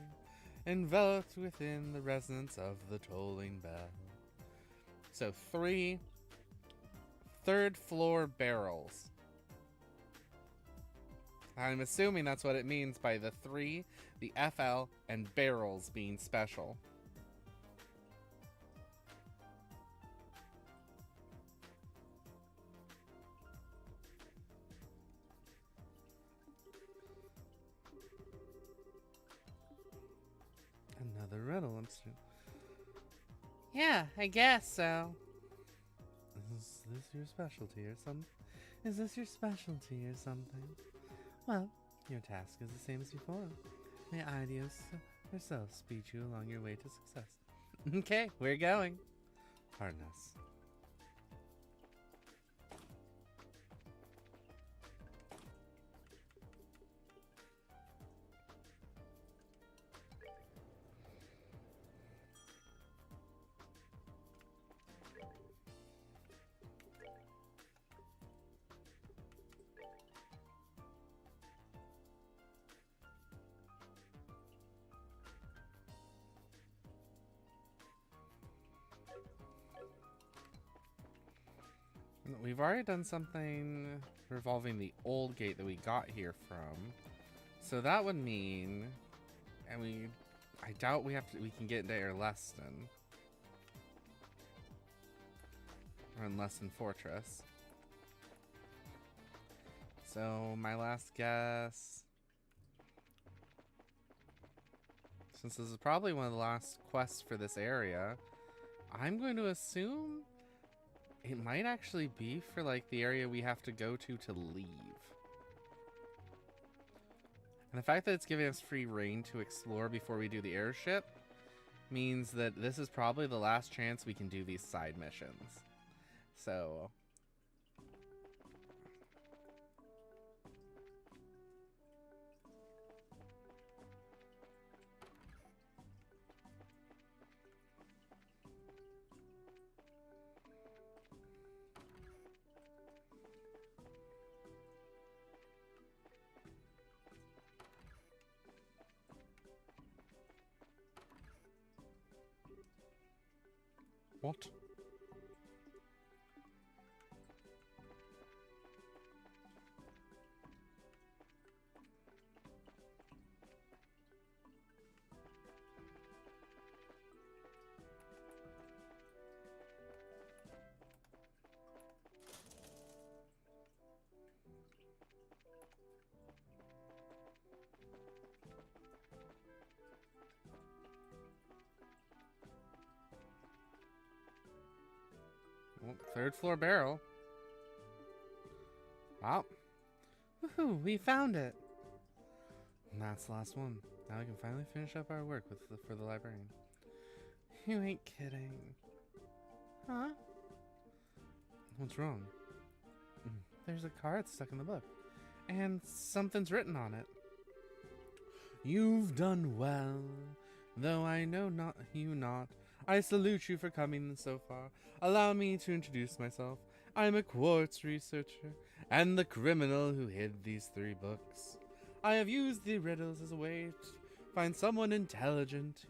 enveloped within the resonance of the tolling bell. So 3 third-floor barrels. I'm assuming that's what it means by the 3, the FL, and barrels being special. Another riddle, I'm still... Yeah, I guess so. Is this your specialty or something? Is this your specialty or something? Well, your task is the same as before. May Ideos herself speed you along your way to success. Okay, we're going. Pardon us. We've already done something revolving the old gate that we got here from. So that would mean, and I doubt we can get into Erleston. Or in Leston Fortress. So my last guess, since this is probably one of the last quests for this area, I'm going to assume it might actually be for, like, the area we have to go to leave. And the fact that it's giving us free reign to explore before we do the airship means that this is probably the last chance we can do these side missions. So... What? Well, third floor barrel. Wow. Woohoo, we found it. And that's the last one. Now we can finally finish up our work for the librarian. You ain't kidding. Huh? What's wrong? There's a card stuck in the book. And something's written on it. You've done well, though I know not you not. I salute you for coming so far. Allow me to introduce myself. I'm a quartz researcher, and the criminal who hid these 3 books. I have used the riddles as a way to find someone intelligent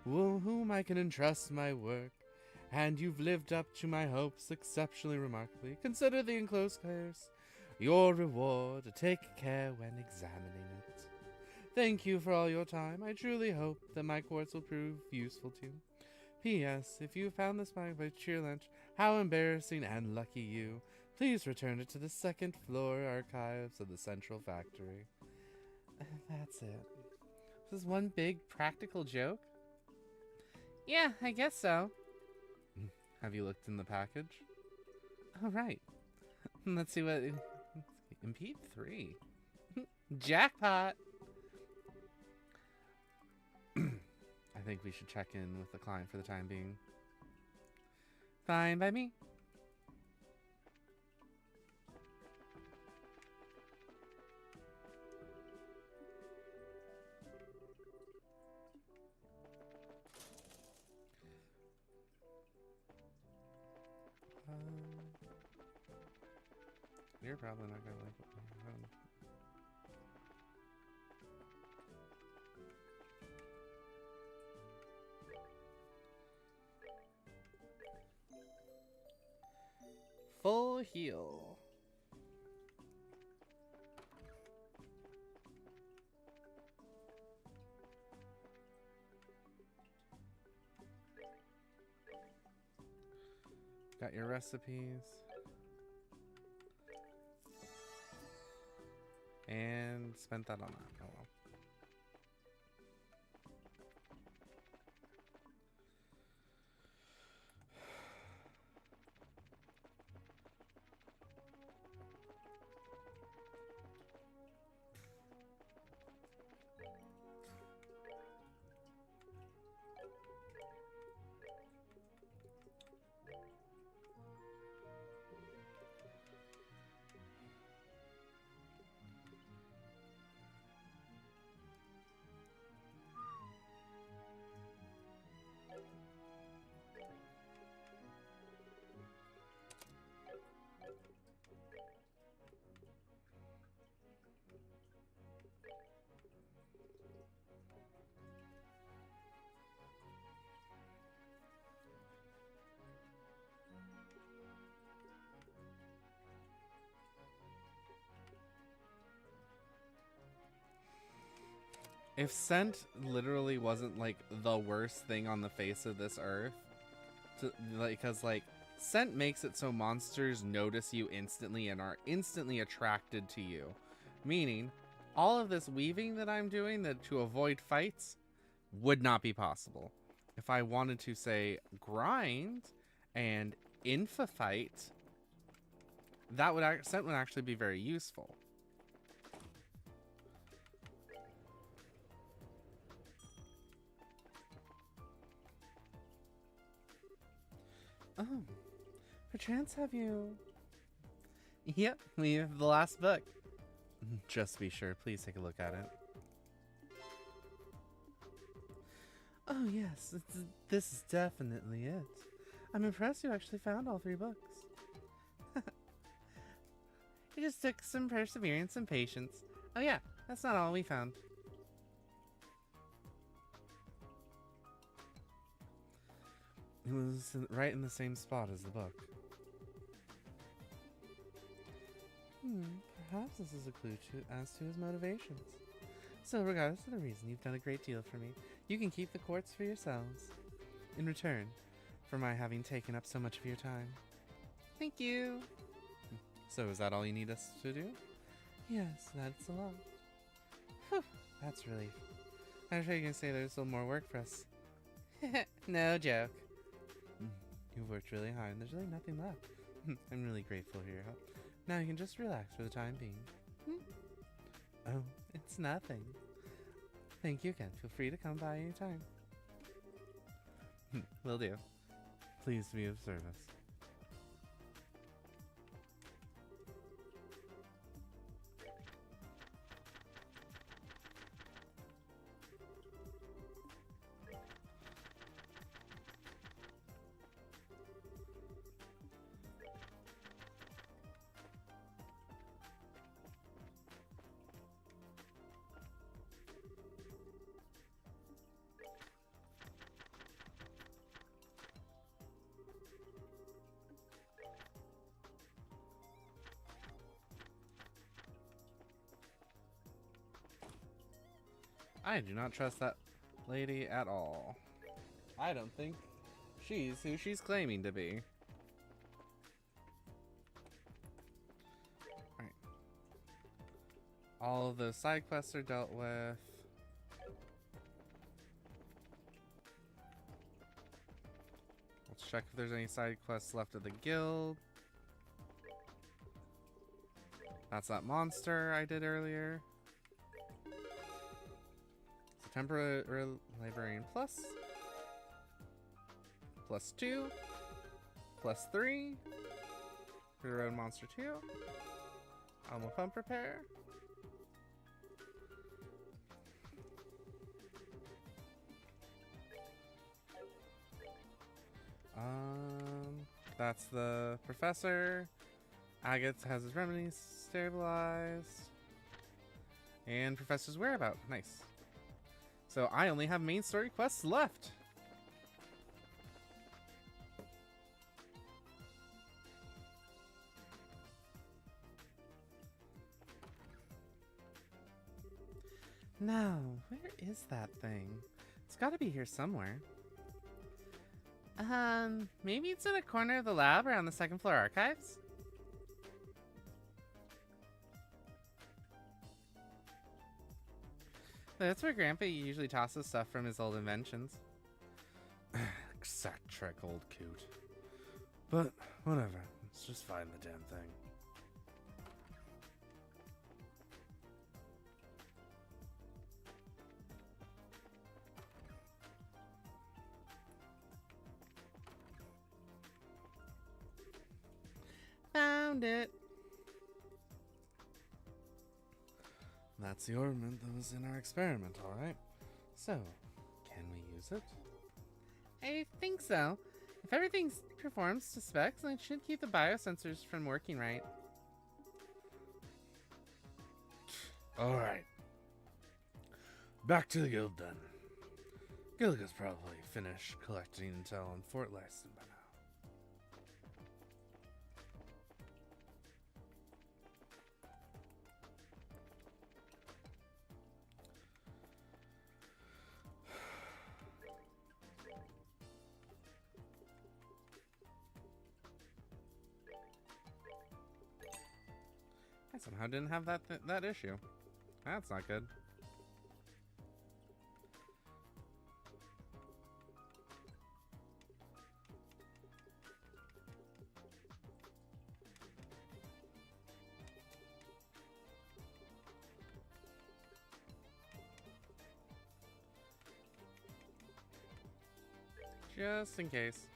whom I can entrust my work, and you've lived up to my hopes exceptionally remarkably. Consider the enclosed cards your reward. Take care when examining it. Thank you for all your time. I truly hope that my quartz will prove useful to you. P.S. If you found this by cheer lunch, how embarrassing and lucky you. Please return it to the 2nd floor archives of the Central Factory. That's it. This is one big practical joke? Yeah, I guess so. Have you looked in the package? Oh, right. Let's see what... Impede 3. Jackpot! I think we should check in with the client for the time being. Fine by me. You're probably not gonna like what I'm doing. Full heal. Got your recipes. And spent that on that. Oh well. If scent literally wasn't like the worst thing on the face of this earth, because like scent makes it so monsters notice you instantly and are instantly attracted to you, meaning all of this weaving that I'm doing to avoid fights would not be possible. If I wanted to say grind and infa-fight, that would scent would actually be very useful. Oh, perchance have you... Yep, we have the last book. Just be sure, please take a look at it. Oh yes, this is definitely it. I'm impressed you actually found all 3 books. It just took some perseverance and patience. Oh yeah, that's not all we found. It was right in the same spot as the book. Perhaps this is a clue as to his motivations. So, regardless of the reason, you've done a great deal for me. You can keep the quartz for yourselves. In return for my having taken up so much of your time. Thank you! So, is that all you need us to do? Yes, that's a lot. Whew, that's relief. I'm sure you can say there's still more work for us. No joke. You've worked really hard and there's really nothing left. I'm really grateful for your help. Now you can just relax for the time being. Oh, it's nothing. Thank you again. Feel free to come by anytime. Will do. Pleased to be of service. I do not trust that lady at all. I don't think she's who she's claiming to be. Alright. All of the side quests are dealt with. Let's check if there's any side quests left of the guild. That's that monster I did earlier. Temporary Librarian Plus. +2. +3. For the Road Monster 2. Alma Pump Repair. That's the Professor. Agate has his remedies stabilized. And Professor's whereabout. Nice. So I only have main story quests left. Now, where is that thing? It's got to be here somewhere. Maybe it's in a corner of the lab around the second floor archives? That's where Grandpa usually tosses stuff from his old inventions. Eccentric old coot. But, whatever. Let's just find the damn thing. Found it. That's the ornament that was in our experiment, alright? So, can we use it? I think so. If everything performs to specs, then it should keep the biosensors from working right. Alright. Back to the guild then. Gilligan's probably finished collecting intel on Fort Lyston by now. I somehow didn't have that issue. That's not good. Just in case.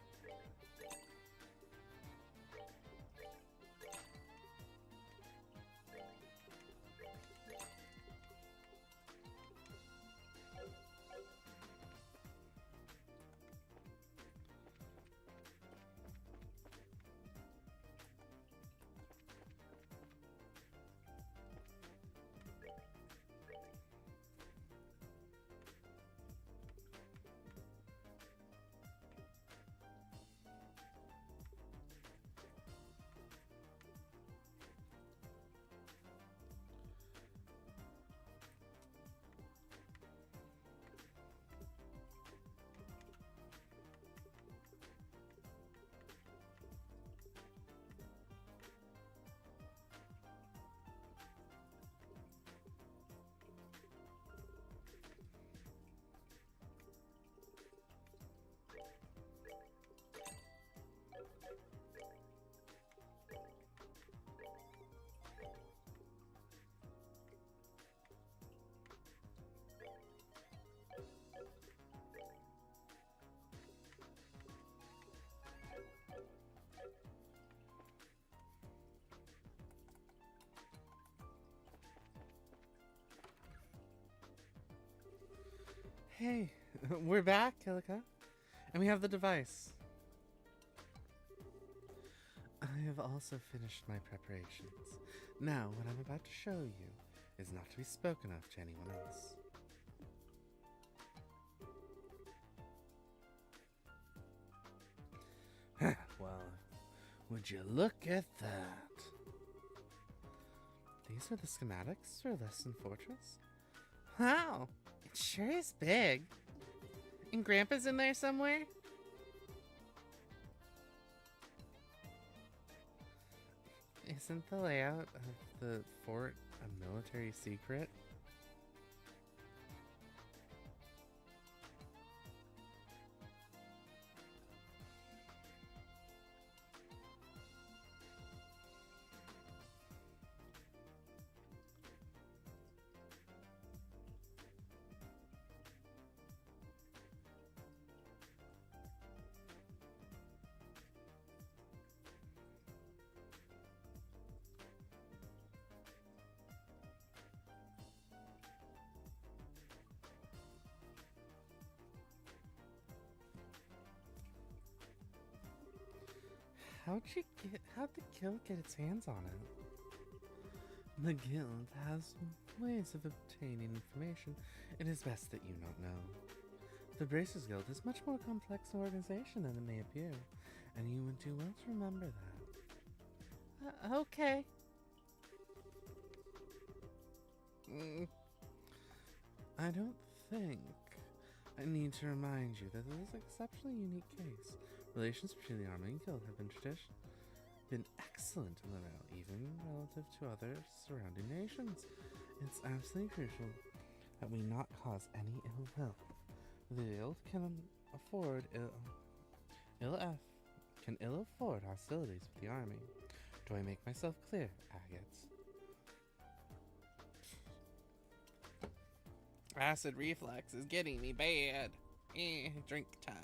Okay, we're back, Kilika. And we have the device. I have also finished my preparations. Now, what I'm about to show you is not to be spoken of to anyone else. Well, would you look at that? These are the schematics for Lesson Fortress? Wow, it sure is big. And Grandpa's in there somewhere? Isn't the layout of the fort a military secret? How'd the guild get its hands on it? The guild has ways of obtaining information it is best that you not know. The Bracers Guild is much more complex an organization than it may appear, and you would do well to remember that. Okay. I don't think I need to remind you that this is an exceptionally unique case. Relations between the Army and Guild have been excellent in the realm, even relative to other surrounding nations. It's absolutely crucial that we not cause any ill will. The Guild can ill afford hostilities with the Army. Do I make myself clear, agates? Acid reflux is getting me bad. Drink time.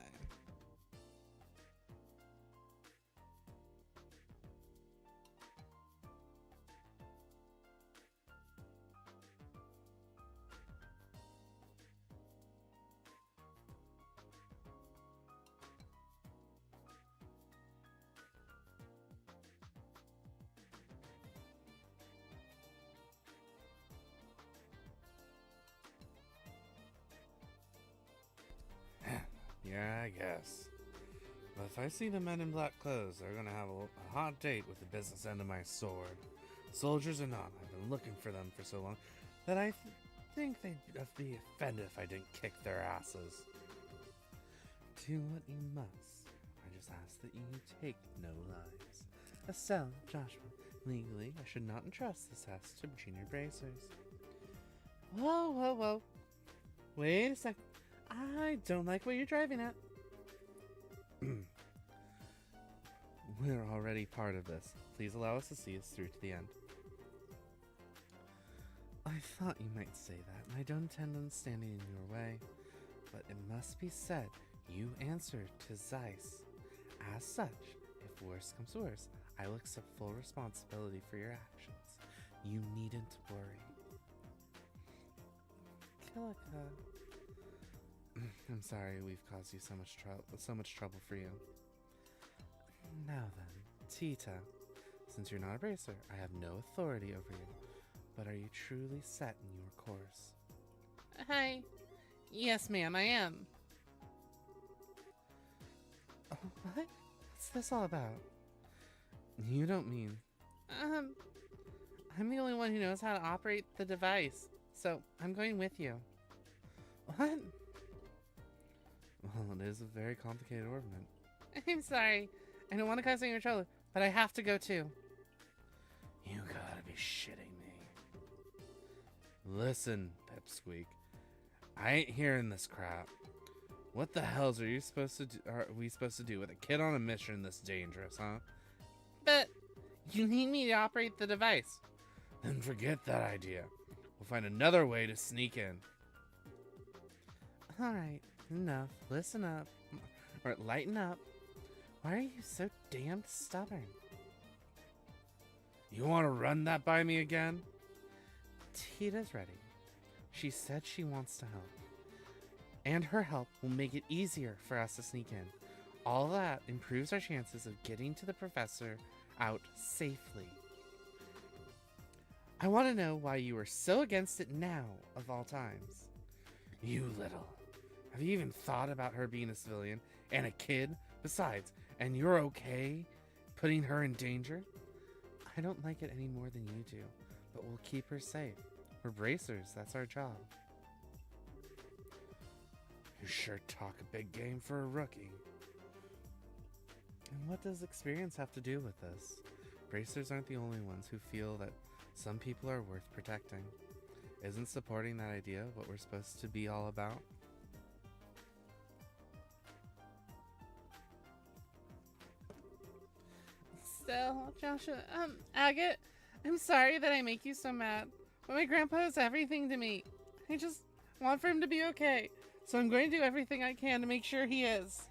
Yeah, I guess. But if I see the men in black clothes, they're gonna have a hot date with the business end of my sword. Soldiers or not, I've been looking for them for so long that I think they'd be offended if I didn't kick their asses. Do what you must. I just ask that you take no lives. Estelle, Joshua, legally, I should not entrust this task to junior bracers. Whoa, whoa, whoa. Wait a second. I don't like what you're driving at. We're already part of this. Please allow us to see us through to the end. I thought you might say that, and I don't intend on standing in your way. But it must be said, you answer to Zeiss. As such, if worse comes to worse, I will accept full responsibility for your actions. You needn't worry. Kilika. I'm sorry we've caused you so much trouble for you. Now then, Tita, since you're not a bracer, I have no authority over you. But are you truly set in your course? Hi. Yes, ma'am, I am. Oh, what? What's this all about? You don't mean... I'm the only one who knows how to operate the device, so I'm going with you. What? Well, it is a very complicated ornament. I'm sorry. I don't want to cause any trouble, but I have to go too. You gotta be shitting me. Listen, Pipsqueak. I ain't hearing this crap. What the hells are we supposed to do with a kid on a mission this dangerous, huh? But you need me to operate the device. Then forget that idea. We'll find another way to sneak in. Alright, enough. Listen up. Or lighten up. Why are you so damned stubborn? You want to run that by me again? Tita's ready. She said she wants to help. and her help will make it easier for us to sneak in. All that improves our chances of getting to the professor out safely. I want to know why you are so against it now, of all times. You little. Have you even thought about her being a civilian and a kid? Besides, and you're okay putting her in danger? I don't like it any more than you do, but we'll keep her safe. We're bracers, that's our job. You sure talk a big game for a rookie. And what does experience have to do with this? Bracers aren't the only ones who feel that some people are worth protecting. Isn't supporting that idea what we're supposed to be all about? Still, Joshua, Agate, I'm sorry that I make you so mad, but my grandpa is everything to me. I just want for him to be okay, so I'm going to do everything I can to make sure he is.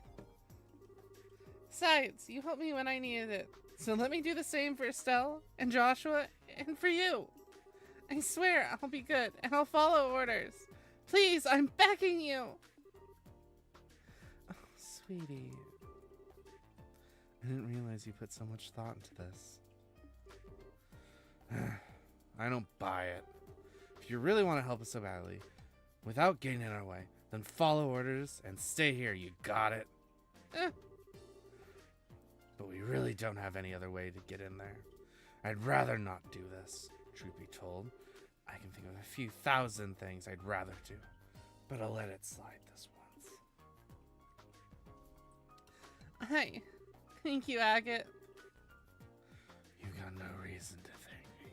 Besides, you helped me when I needed it, so let me do the same for Estelle and Joshua and for you. I swear I'll be good and I'll follow orders. Please, I'm begging you. Oh, sweetie. I didn't realize you put so much thought into this. I don't buy it. If you really want to help us so badly, without getting in our way, then follow orders and stay here, you got it? But we really don't have any other way to get in there. I'd rather not do this, truth be told. I can think of a few thousand things I'd rather do, but I'll let it slide this once. Hi. Thank you, Agate. You got no reason to thank me.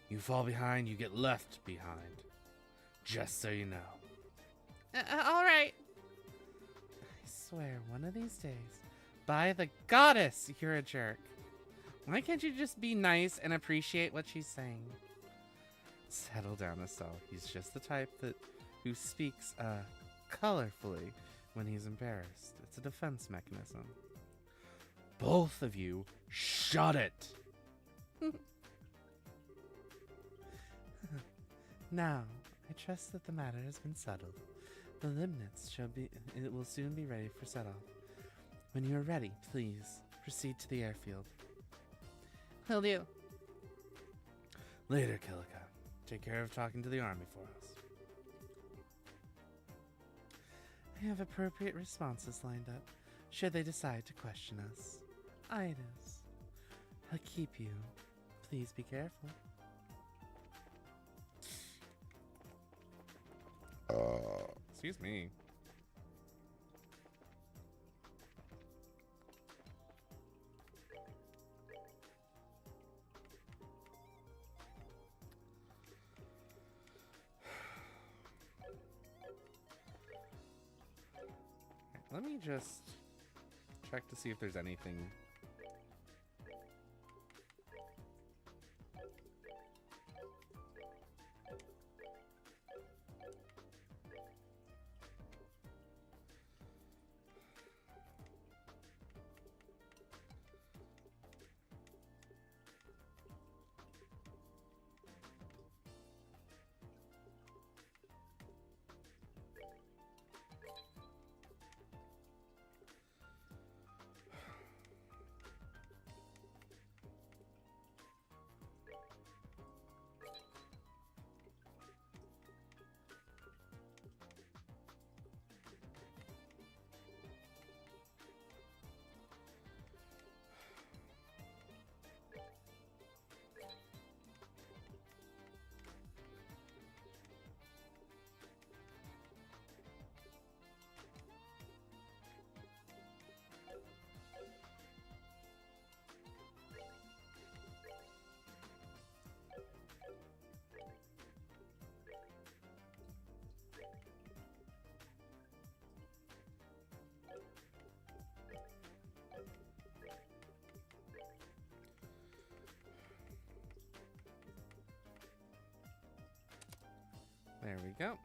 You fall behind, you get left behind. Just so you know. All right. I swear, one of these days, by the goddess, you're a jerk. Why can't you just be nice and appreciate what she's saying? Settle down, Estelle. He's just the type who speaks colorfully when he's embarrassed. It's a defense mechanism. Both of you, shut it! Now, I trust that the matter has been settled. The Limnitz it will soon be ready for set-off. When you are ready, please, proceed to the airfield. Will do. Later, Kilika. Take care of talking to the army for us. I have appropriate responses lined up, should they decide to question us. Items. I'll keep you. Please be careful. Excuse me. Let me just check to see if there's anything. There we go.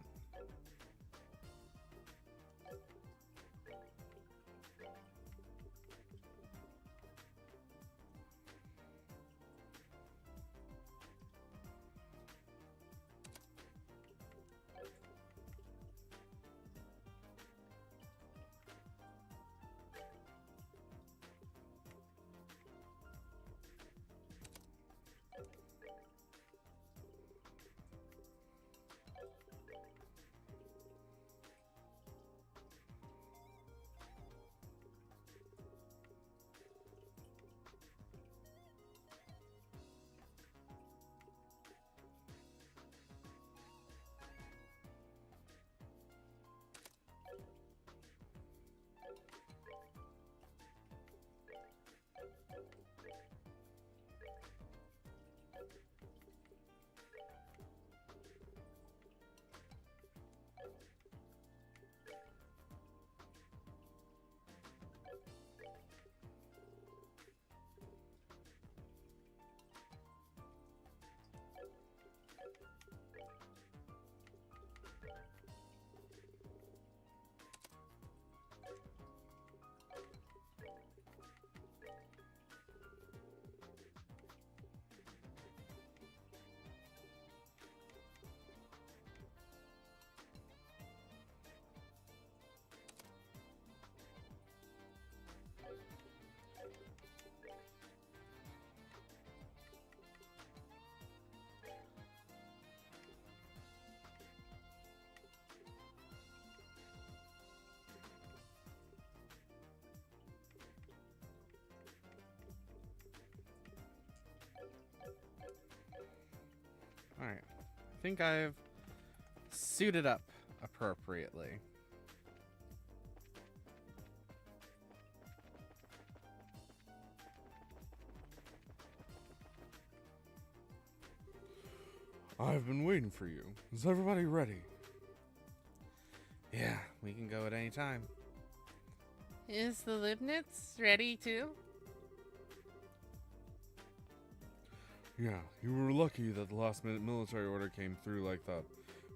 think I've suited up appropriately. I've been waiting for you. Is everybody ready? Yeah, we can go at any time. Is the Libnitz ready too? Yeah, you were lucky that the last minute military order came through like that.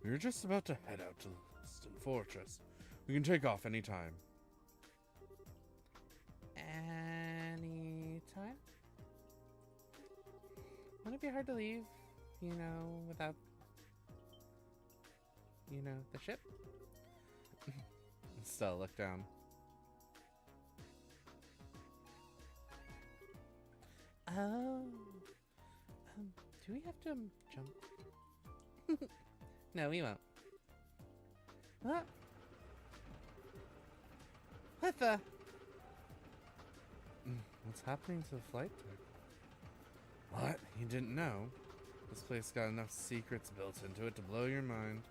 We were just about to head out to the distant fortress. We can take off any time. Any time? Wouldn't it be hard to leave, without, the ship? Stella, look down. Oh. Do we have to jump? No, we won't. What? What the? What's happening to the flight deck? What? You didn't know? This place got enough secrets built into it to blow your mind.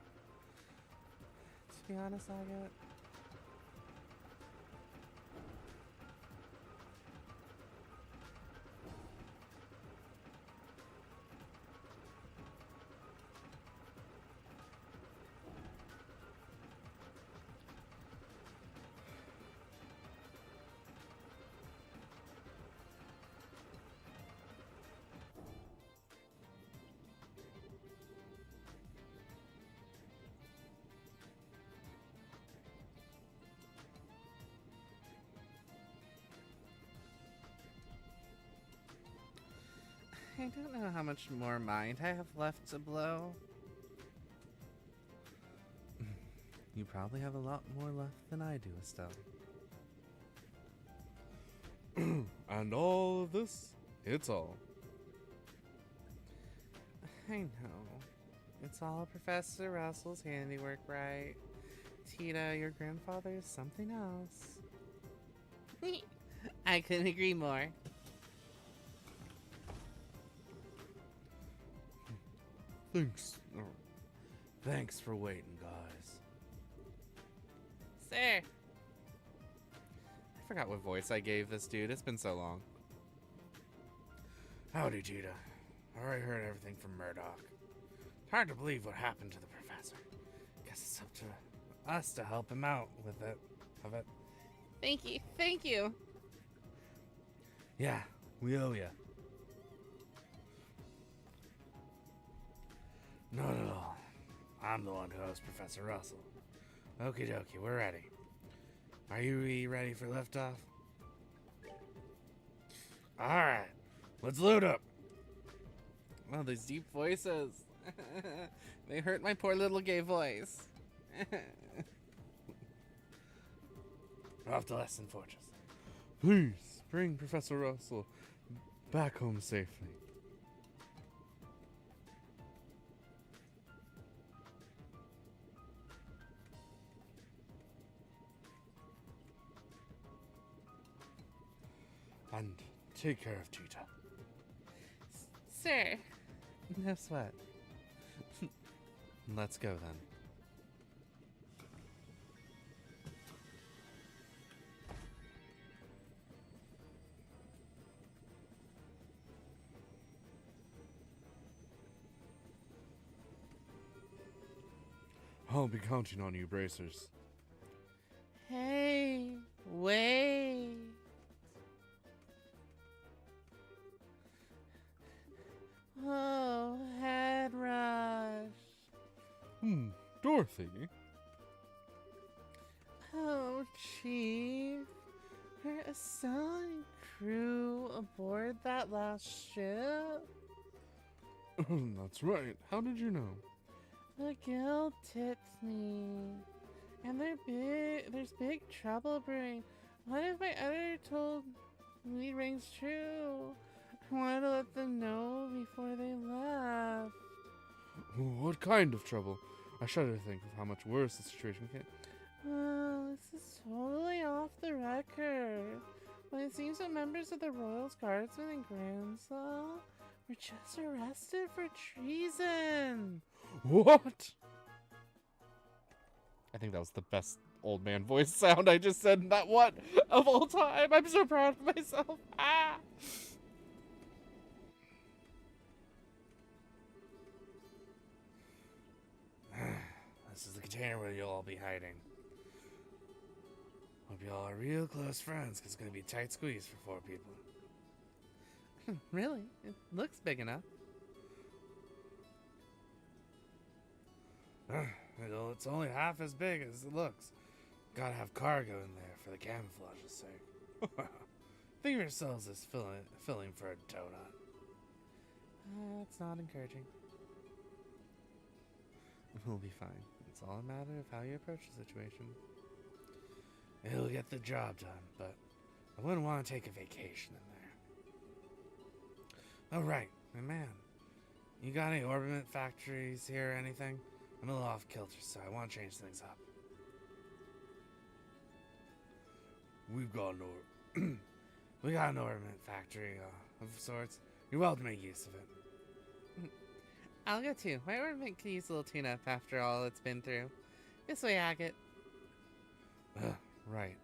To be honest, Agate, I don't know how much more mind I have left to blow. You probably have a lot more left than I do, Estelle. And all of this, it's all. I know. It's all Professor Russell's handiwork, right? Tita, your grandfather is something else. I couldn't agree more. Thanks for waiting, guys. Sir. I forgot what voice I gave this dude. It's been so long. Howdy, Tita. I already heard everything from Murdoch. It's hard to believe what happened to the professor. Guess it's up to us to help him out with it. Thank you. Thank you. Yeah, we owe ya. Not at all. I'm the one who owes Professor Russell. Okie dokie, we're ready. Are you ready for liftoff? Alright, let's load up. Oh, those deep voices. They hurt my poor little gay voice. Off to Lesson Fortress. Please bring Professor Russell back home safely. And take care of Tita. Sir. No sweat. Let's go then. I'll be counting on you, Bracers. Hey, wait. Oh, head rush. Dorothy? Oh, Chief. We're assembling crew aboard that last ship. That's right. How did you know? The guild tipped me. And there's big trouble brewing. What if my editor told me rings true? I wanted to let them know before they left. What kind of trouble? I shudder to think of how much worse the situation can. Well, this is totally off the record. But it seems that members of the Royals Guardsmen and Grandslaw were just arrested for treason. What? I think that was the best old man voice sound I just said in that one of all time. I'm so proud of myself. Ah! This is the container where you'll all be hiding. Hope you all are real close friends, because it's going to be a tight squeeze for 4 people. Really? It looks big enough. Well, it's only half as big as it looks. Gotta have cargo in there for the camouflage's sake. Think of yourselves as filling for a donut. That's not encouraging. We'll be fine. It's all a matter of how you approach the situation. It'll get the job done, but I wouldn't want to take a vacation in there. Oh, right. My man. You got any orbiment factories here or anything? I'm a little off kilter, so I want to change things up. We've got an we got an orbiment factory of sorts. You're welcome to make use of it. I'll go too. My ornament could use a little tune-up after all it's been through. This way, Agate. Right.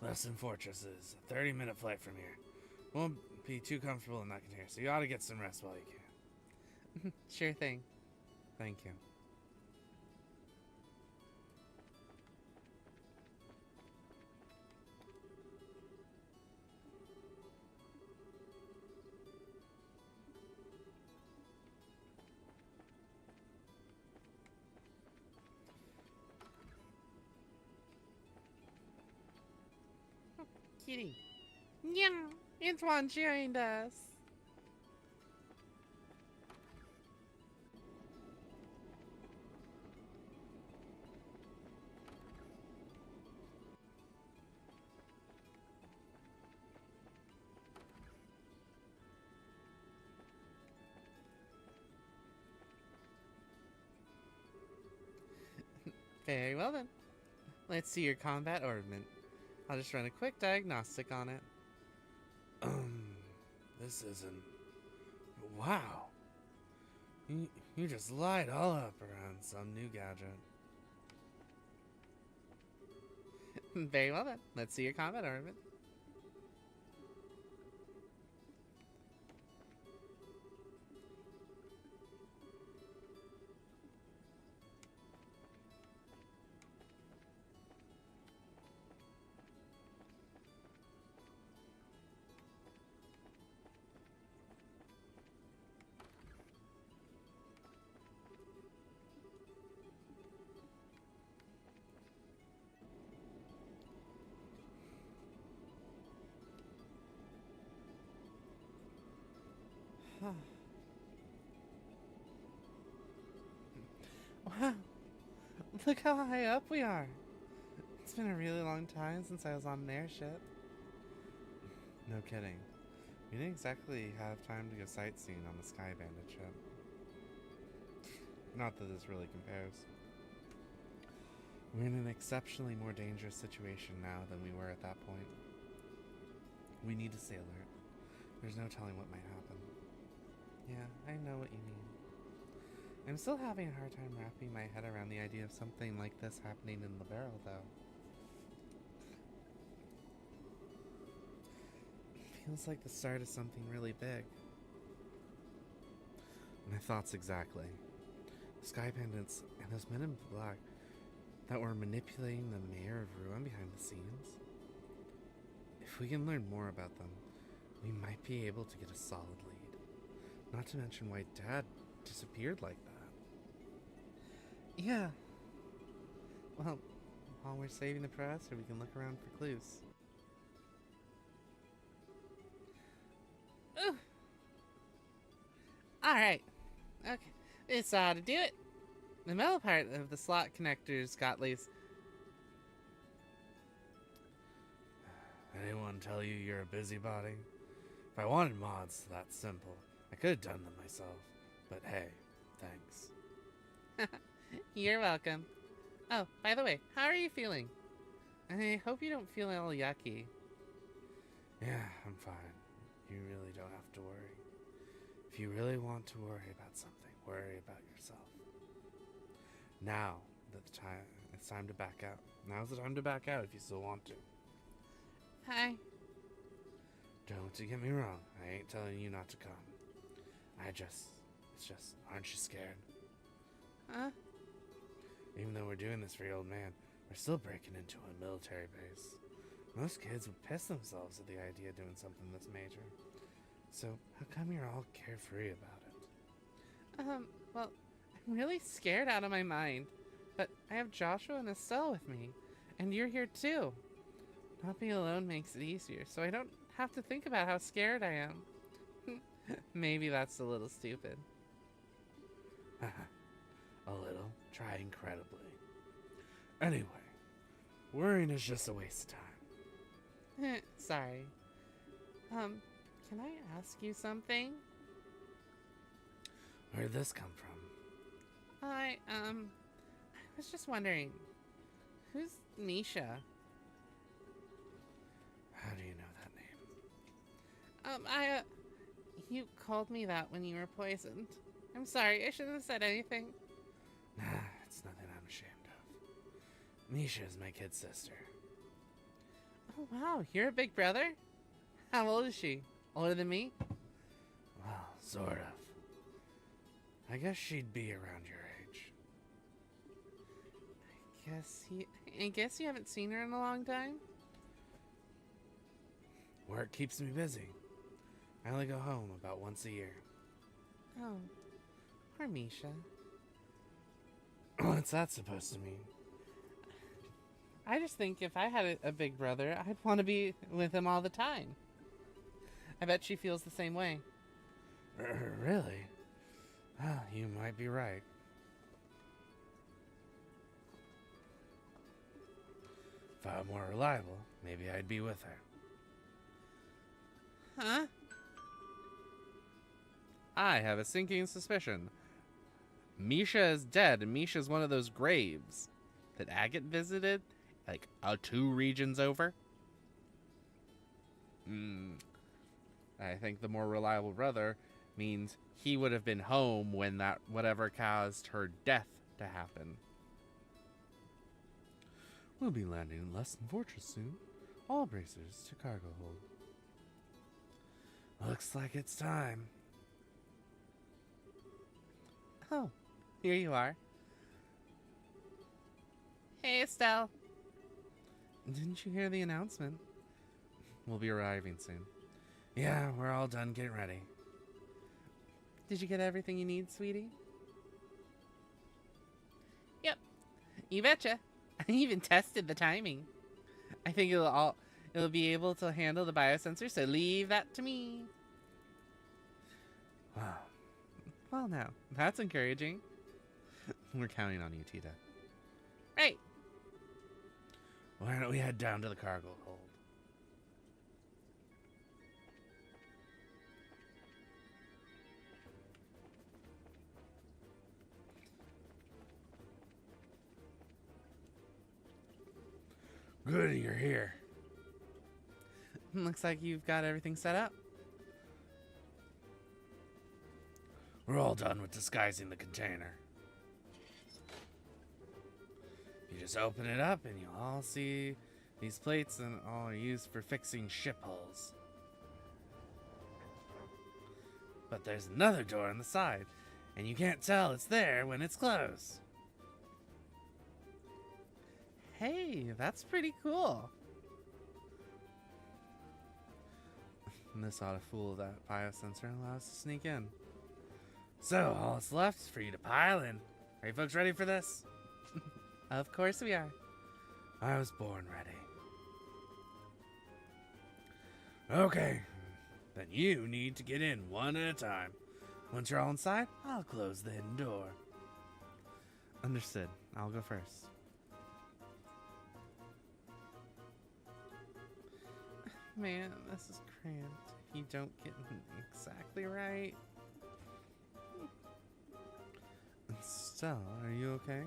Lesson Fortress is a 30-minute flight from here. Won't be too comfortable in that container, so you ought to get some rest while you can. Sure thing. Thank you. Kitty. Yeah, Antoine joined us. Very well then. Let's see your combat ornament. I'll just run a quick diagnostic on it. This isn't... Wow. You just light all up around some new gadget. Very well then. Let's see your combat ornament. Wow. Look how high up we are. It's been a really long time since I was on an airship. No kidding. We didn't exactly have time to go sightseeing on the Sky Bandit ship. Not that this really compares. We're in an exceptionally more dangerous situation now than we were at that point. We need to stay alert. There's no telling what might happen. Yeah, I know what you mean. I'm still having a hard time wrapping my head around the idea of something like this happening in the barrel, though. It feels like the start of something really big. My thoughts exactly. The Sky Bandits and those men in black that were manipulating the mayor of Ruin behind the scenes. If we can learn more about them, we might be able to get a solid lead. Not to mention why Dad disappeared like that. Yeah. Well, while we're saving the professor, we can look around for clues. Ooh. Alright. Okay. This ought to do it. The metal part of the slot connectors got loose. Anyone tell you you're a busybody? If I wanted mods that simple, I could have done them myself. But hey, thanks. You're welcome. Oh, by the way, how are you feeling? I hope you don't feel all yucky. Yeah, I'm fine. You really don't have to worry. If you really want to worry about something, worry about yourself. Now it's time to back out. Now's the time to back out if you still want to. Hi. Don't get me wrong, I ain't telling you not to come. Aren't you scared? Huh? Even though we're doing this for your old man, we're still breaking into a military base. Most kids would piss themselves at the idea of doing something this major. So, how come you're all carefree about it? Well, I'm really scared out of my mind. But I have Joshua and Estelle with me. And you're here too. Not being alone makes it easier, so I don't have to think about how scared I am. Maybe that's a little stupid. A little. Try incredibly. Anyway, worrying is just a waste of time. Sorry. Can I ask you something? Where'd this come from? I was just wondering, who's Misha? How do you know that name? You called me that when you were poisoned. I'm sorry, I shouldn't have said anything. Nah, it's nothing I'm ashamed of. Misha is my kid sister. Oh wow, you're a big brother? How old is she? Older than me? Well, sort of. I guess she'd be around your age. I guess you haven't seen her in a long time? Work keeps me busy. I only go home about once a year. Oh, poor Misha. What's that supposed to mean? I just think if I had a big brother, I'd want to be with him all the time. I bet she feels the same way. Really? Well, you might be right. If I were more reliable, maybe I'd be with her. Huh? I have a sinking suspicion. Misha is dead, and Misha's one of those graves that Agate visited, like, 2 regions over. I think the more reliable brother means he would have been home when that whatever caused her death to happen. We'll be landing in Lesson Fortress soon. All bracers to cargo hold. Looks like it's time. Oh, here you are. Hey, Estelle. Didn't you hear the announcement? We'll be arriving soon. Yeah, we're all done getting ready. Did you get everything you need, sweetie? Yep. You betcha. I even tested the timing. I think it'll be able to handle the biosensor, so leave that to me. Wow. Well, now, that's encouraging. We're counting on you, Tita. Right. Why don't we head down to the cargo hold? Good, you're here. Looks like you've got everything set up. We're all done with disguising the container. You just open it up and you'll all see these plates, and all are used for fixing ship hulls. But there's another door on the side, and you can't tell it's there when it's closed. Hey, that's pretty cool. And this ought to fool that biosensor and allow us to sneak in. So, all that's left is for you to pile in. Are you folks ready for this? Of course we are. I was born ready. Okay, then you need to get in one at a time. Once you're all inside, I'll close the hidden door. Understood. I'll go first. Man, this is cramped. If you don't get exactly right. Stella, are you okay?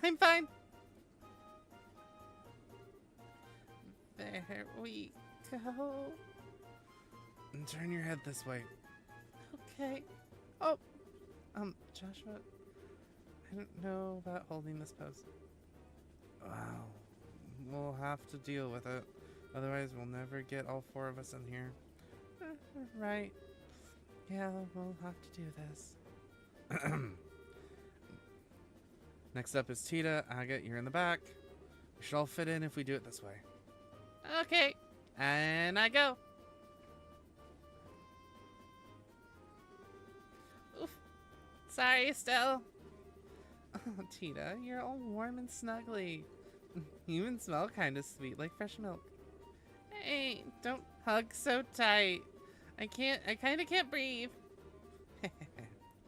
I'm fine. There we go. And turn your head this way. Okay. Oh, Joshua, I don't know about holding this pose. Wow. We'll have to deal with it. Otherwise, we'll never get all 4 of us in here. Right. Yeah, we'll have to do this. Next up is Tita. Agate, you're in the back. We should all fit in if we do it this way. Okay. And I go. Oof. Sorry, Estelle. Oh, Tita, you're all warm and snuggly. You even smell kind of sweet, like fresh milk. Hey, don't hug so tight. I kind of can't breathe.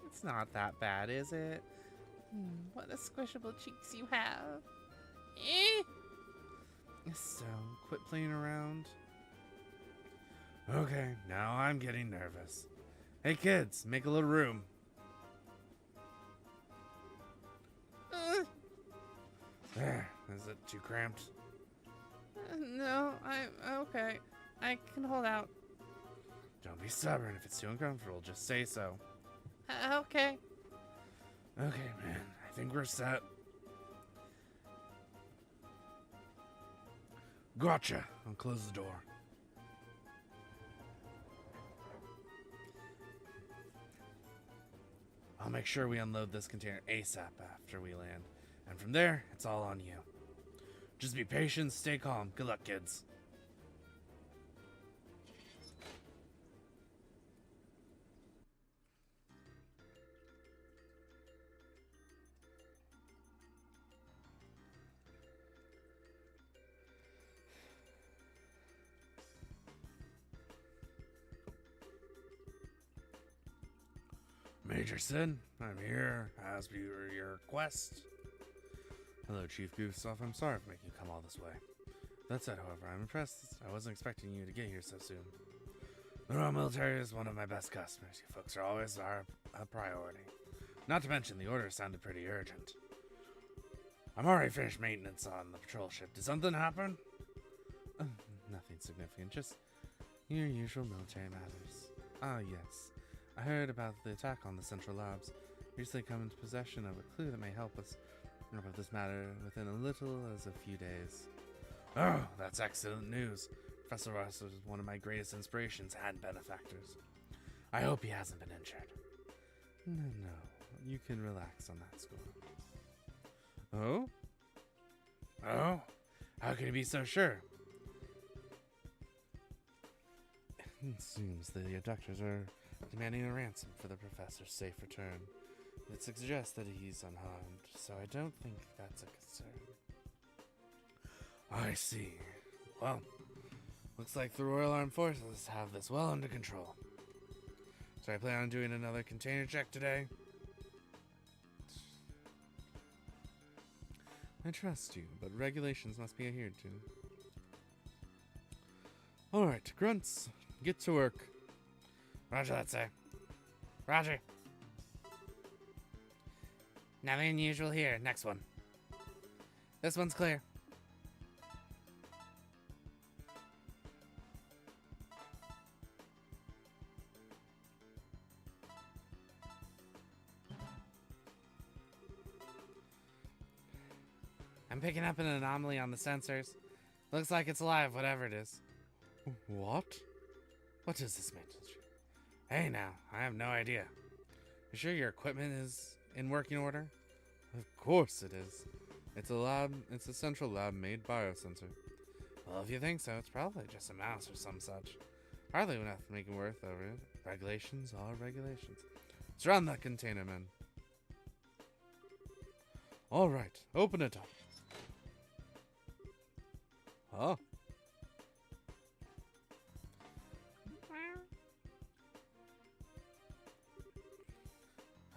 It's not that bad, is it? What a squishable cheeks you have. Eh? So, quit playing around. Okay, now I'm getting nervous. Hey kids, make a little room. There, is it too cramped? No, I'm okay. I can hold out. Don't be stubborn. If it's too uncomfortable, just say so. Okay. Okay, man, I think we're set. Gotcha. I'll close the door. I'll make sure we unload this container ASAP after we land. And from there, it's all on you. Just be patient, stay calm. Good luck, kids. Major Sin, I'm here as per your request. Hello, Chief Gustav. I'm sorry for making you come all this way. That said, however, I'm impressed. I wasn't expecting you to get here so soon. The Royal Military is one of my best customers. You folks are always a priority. Not to mention, the order sounded pretty urgent. I'm already finished maintenance on the patrol ship. Did something happen? Nothing significant, just your usual military matters. Ah, yes. I heard about the attack on the Central Labs. Recently come into possession of a clue that may help us about this matter within a little as a few days. Oh, that's excellent news. Professor Ross was one of my greatest inspirations and benefactors. I hope he hasn't been injured. No. You can relax on that score. Oh? Oh? How can you be so sure? It seems the abductors are demanding a ransom for the professor's safe return. It suggests that he's unharmed, so I don't think that's a concern. I see. Well, looks like the Royal Armed Forces have this well under control. So I plan on doing another container check today. I trust you, but regulations must be adhered to. Alright, grunts, get to work. Roger that, sir. Roger. Nothing unusual here. Next one. This one's clear. I'm picking up an anomaly on the sensors. Looks like it's alive, whatever it is. What? What does this mean? Hey now, I have no idea. You sure your equipment is in working order? Of course it is. It's a central lab-made biosensor. Well, if you think so, it's probably just a mouse or some such. Hardly enough to make it worth over it. Regulations are regulations. Let's run that container, men. Alright, open it up. Huh?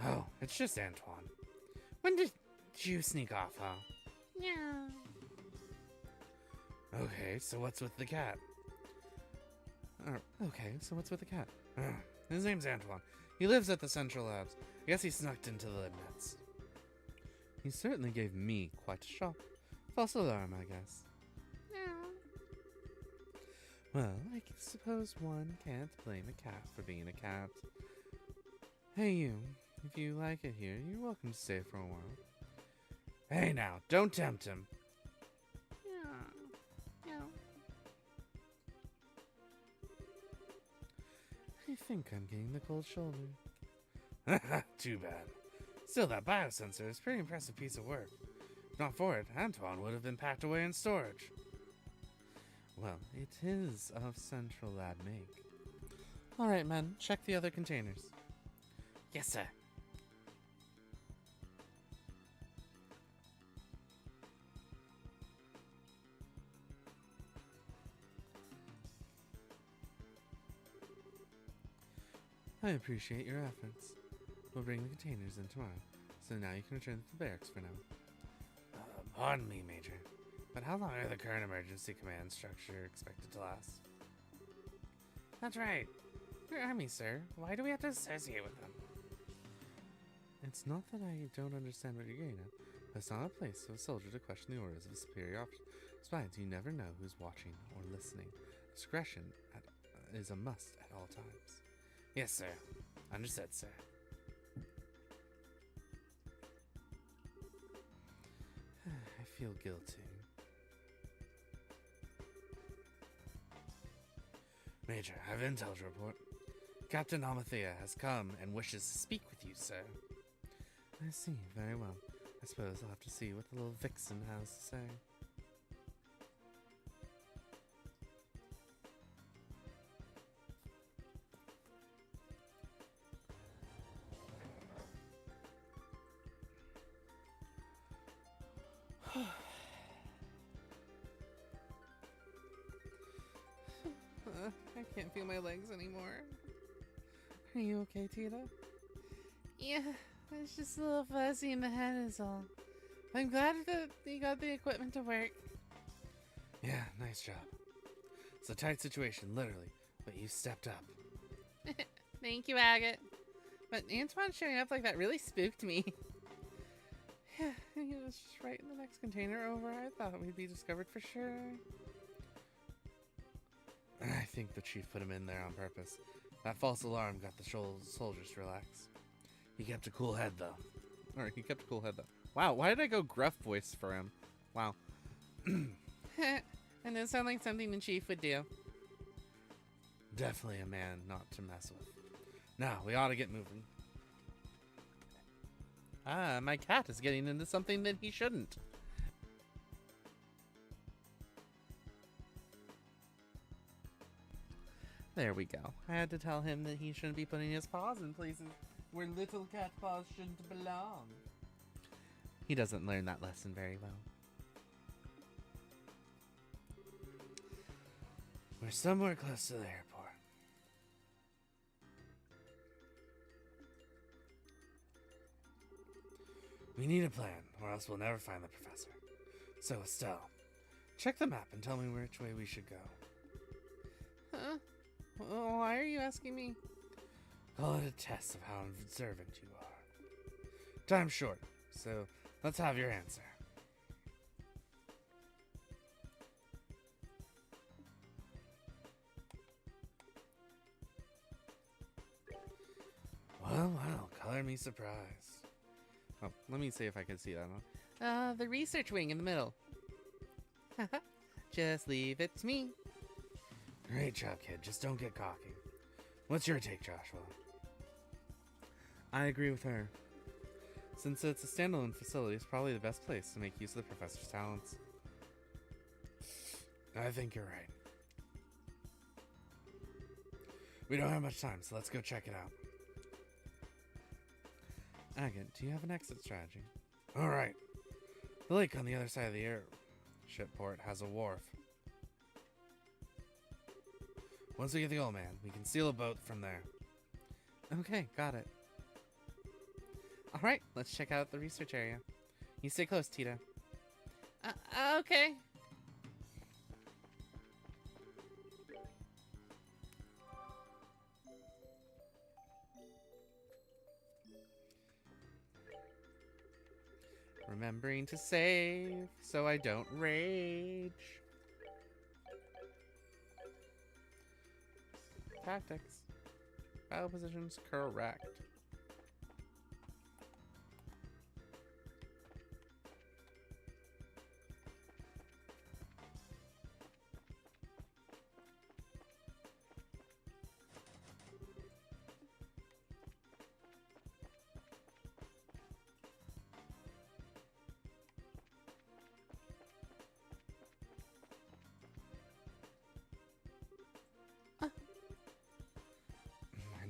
Oh, it's just Antoine. When did you sneak off, huh? Yeah. Okay, so what's with the cat? His name's Antoine. He lives at the Central Labs. I guess he snuck into the Libnets. He certainly gave me quite a shock. False alarm, I guess. Well, I suppose one can't blame a cat for being a cat. Hey you, if you like it here, you're welcome to stay for a while. Hey now, don't tempt him. Yeah. Yeah. I think I'm getting the cold shoulder. Too bad. Still, that biosensor is a pretty impressive piece of work. If not for it, Antoine would have been packed away in storage. Well, it is of Central Lab make. Alright, men, check the other containers. Yes, sir. I appreciate your efforts. We'll bring the containers in tomorrow, so now you can return to the barracks for now. Pardon me, Major, but how long are the current emergency command structure expected to last? That's right. We're Army, sir. Why do we have to associate with them? It's not that I don't understand what you're getting at, but it's not a place for a soldier to question the orders of a superior officer. Besides, you never know who's watching or listening. Discretion is a must at all times. Yes, sir. Understood, sir. I feel guilty. Major, I have intel to report. Captain Amathea has come and wishes to speak with you, sir. I see. Very well. I suppose I'll have to see what the little vixen has to say. I can't feel my legs anymore. Are you okay, Tita? Yeah, it's just a little fuzzy in the head is all. I'm glad that you got the equipment to work. Yeah, nice job. It's a tight situation, literally, but you stepped up. Thank you, Agate. But Antoine showing up like that really spooked me. Yeah, he was just right in the next container over. I thought we'd be discovered for sure. I think the chief put him in there on purpose. That false alarm got the soldiers to relax. He kept a cool head, though. Alright, he kept a cool head though. Wow, why did I go gruff voice for him? Wow. And it sounds like something the chief would do. Definitely a man not to mess with. Now, we ought to get moving. Ah, my cat is getting into something that he shouldn't. There we go. I had to tell him that he shouldn't be putting his paws in places where little cat paws shouldn't belong. He doesn't learn that lesson very well. We're somewhere close to the airport. We need a plan, or else we'll never find the professor. So, Estelle, check the map and tell me which way we should go. Huh? Well, why are you asking me? Call it a test of how observant you are. Time's short, so let's have your answer. Well, color me surprised. Oh, let me see if I can see that one. The research wing in the middle. Just leave it to me. Great job, kid. Just don't get cocky. What's your take, Joshua? I agree with her. Since it's a standalone facility, it's probably the best place to make use of the professor's talents. I think you're right. We don't have much time, so let's go check it out. Agate, do you have an exit strategy? Alright. The lake on the other side of the airship port has a wharf. Once we get the old man, we can steal a boat from there. Okay, got it. Alright, let's check out the research area. You stay close, Tita. Okay. Remembering to save so I don't rage. Tactics. Battle positions correct.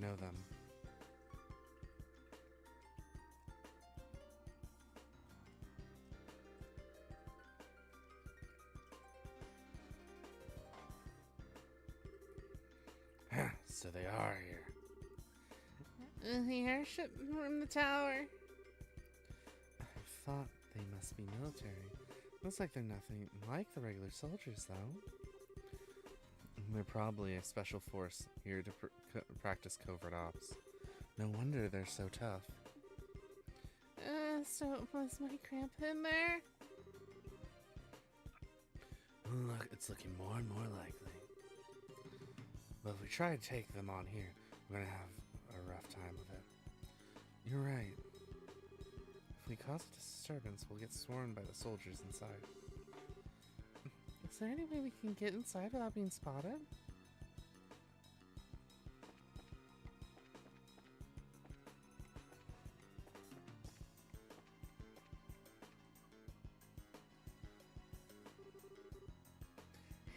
know them. So they are here. The airship from the tower. I thought they must be military. Looks like they're nothing like the regular soldiers, though. They're probably a special force here to practice covert ops. No wonder they're so tough. So was my grandpa in there? Look, it's looking more and more likely. But if we try to take them on here, we're gonna have a rough time of it. You're right. If we cause a disturbance, we'll get swarmed by the soldiers inside. Is there any way we can get inside without being spotted?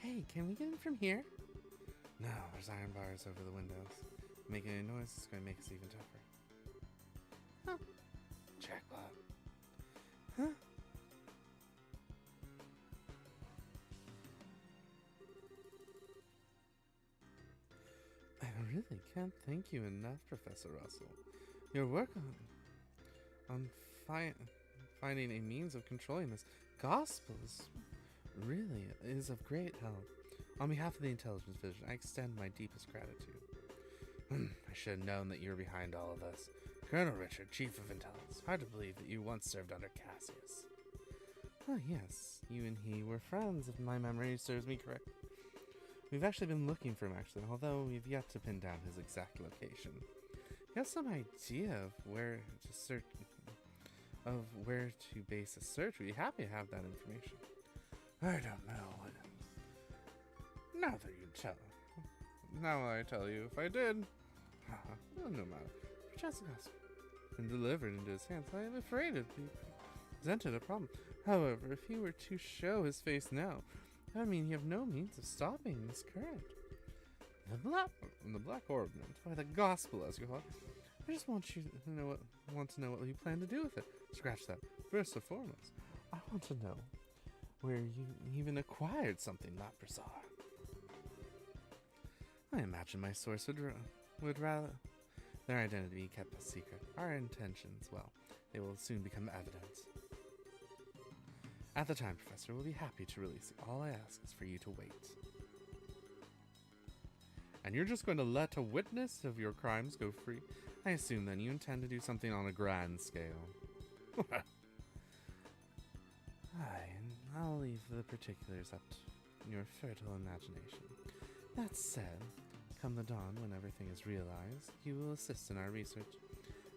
Hey, can we get in from here? No, there's iron bars over the windows. Making any noise is going to make us even tougher. Huh. Jackpot. Huh? I really can't thank you enough, Professor Russell. Your work on finding a means of controlling this gospel really is of great help. On behalf of the Intelligence Division, I extend my deepest gratitude. I should have known that you were behind all of this. Colonel Richard, Chief of Intelligence. Hard to believe that you once served under Cassius. Oh, yes. You and he were friends, if my memory serves me correct. We've actually been looking for him, although we've yet to pin down his exact location. You have some idea of where to base a search. We'd be happy to have that information. I don't know. Now that you tell. Now I tell you, if I did. Well, no matter. Jessica's And delivered into his hands, I am afraid it presented a problem. However, if he were to show his face now, that would mean you have no means of stopping this current. The black ornament, by the gospel, as you call it. I just want you to know what you plan to do with it. Scratch that. First and foremost, I want to know where you even acquired something that bizarre. I imagine my source would rather their identity be kept a secret. Our intentions, well, they will soon become evident. At the time, Professor, we'll be happy to release you. All I ask is for you to wait. And you're just going to let a witness of your crimes go free? I assume then you intend to do something on a grand scale. I'll leave the particulars up to your fertile imagination. That said, come the dawn when everything is realized, you will assist in our research.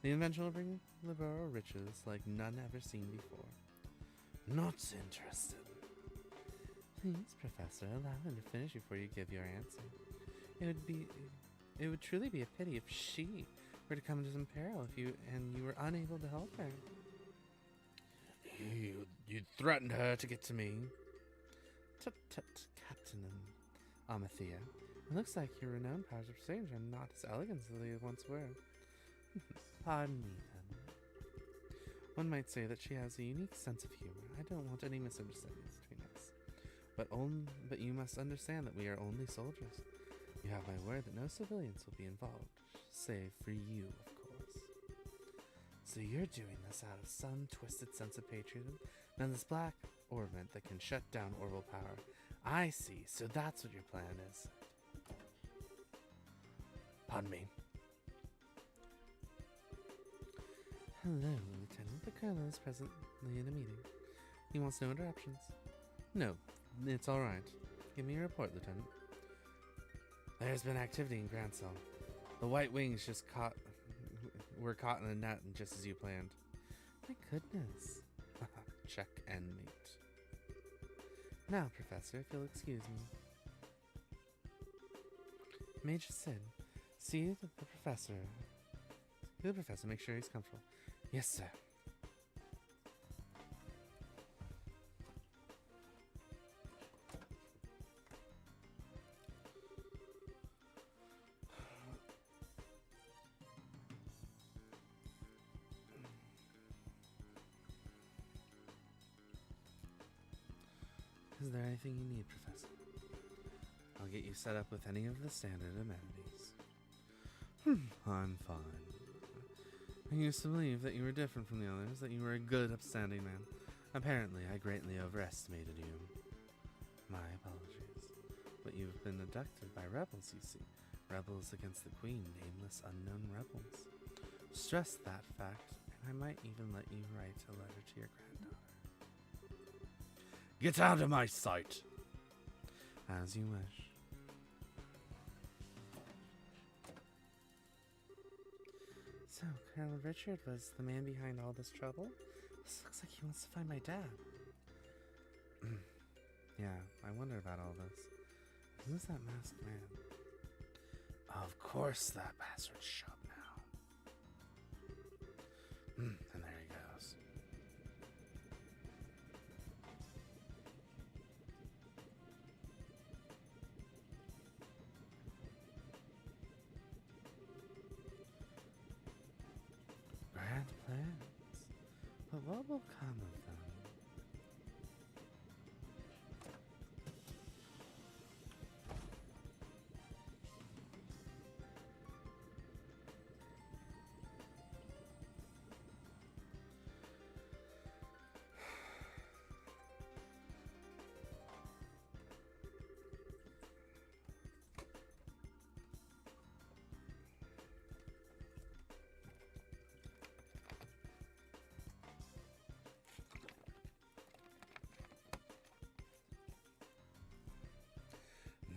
The invention will bring the borough riches like none ever seen before. Not interested. Please, Professor, allow him to finish before you give your answer. It would truly be a pity if she were to come into some peril you were unable to help her. You threatened her to get to me. Tut, Captain Amathea. It looks like your renowned powers of persuasion are not as elegant as they once were. Pardon me, then. One might say that she has a unique sense of humor. I don't want any misunderstandings between us. But you must understand that we are only soldiers. You have my word that no civilians will be involved, save for you, of course. So you're doing this out of some twisted sense of patriotism? Then this black ornament that can shut down orbital power. I see, so that's what your plan is. Pardon me. Hello, Lieutenant. The Colonel is presently in a meeting. He wants no interruptions. No, it's all right. Give me your report, Lieutenant. There's been activity in Grand Cell. The White Wings were caught in a net, and just as you planned. My goodness. Check and mate. Now, Professor, if you'll excuse me. Major Sid, see the professor. See the professor, make sure he's comfortable. Yes, sir. Is there anything you need, Professor? I'll get you set up with any of the standard amenities. I'm fine. I used to believe that you were different from the others, that you were a good, upstanding man. Apparently, I greatly overestimated you. My apologies. But you've been abducted by rebels, you see. Rebels against the Queen, nameless, unknown rebels. Stress that fact, and I might even let you write a letter to your granddaughter. Get out of my sight! As you wish. So, Colonel Richard was the man behind all this trouble? This looks like he wants to find my dad. Yeah, I wonder about all this. Who's that masked man? Of course that bastard showed up now. And there he goes. Grand plans. But what will come of them?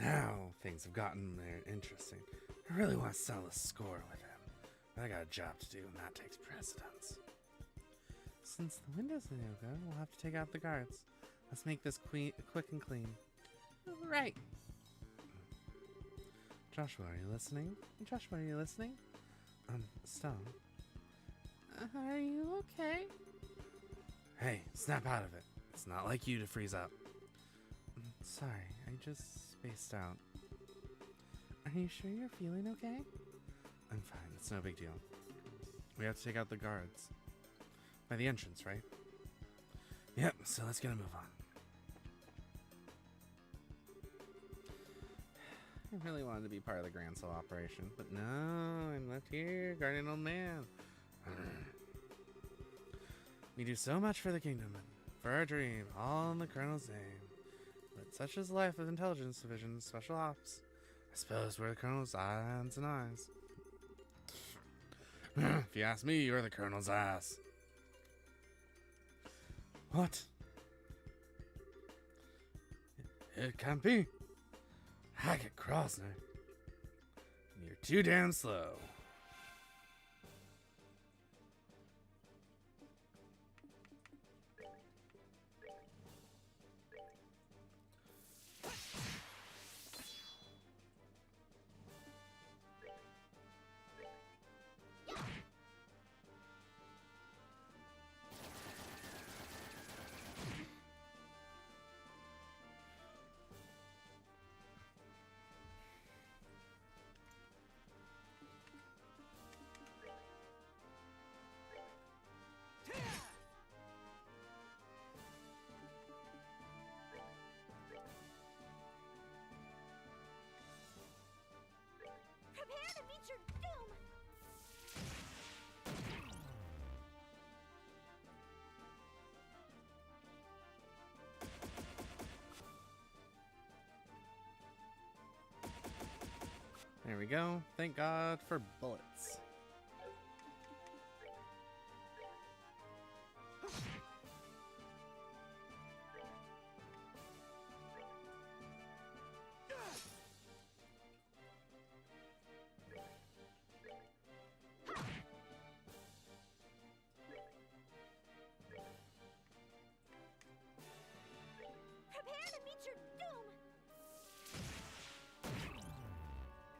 Now things have gotten there interesting. I really want to settle a score with him, but I got a job to do, and that takes precedence. Since the window's a no-go, we'll have to take out the guards. Let's make this quick and clean. Right. Joshua, are you listening? Joshua, are you listening? Stone. Are you okay? Hey, snap out of it. It's not like you to freeze up. Sorry, I just spaced out. Are you sure you're feeling okay? I'm fine, it's no big deal. We have to take out the guards. By the entrance, right? Yep, so let's get a move on. I really wanted to be part of the Grand Soul operation, but no, I'm left here, guardian old man. We do so much for the kingdom, and for our dream, all in the Colonel's name. But such is the life of Intelligence Division Special Ops. I suppose we're the Colonel's hands and eyes. If you ask me, you're the Colonel's ass. What? It can't be. Hackett Krosner. You're too damn slow. Prepare to meet your doom! There we go. Thank God for bullets. Prepare to meet your doom!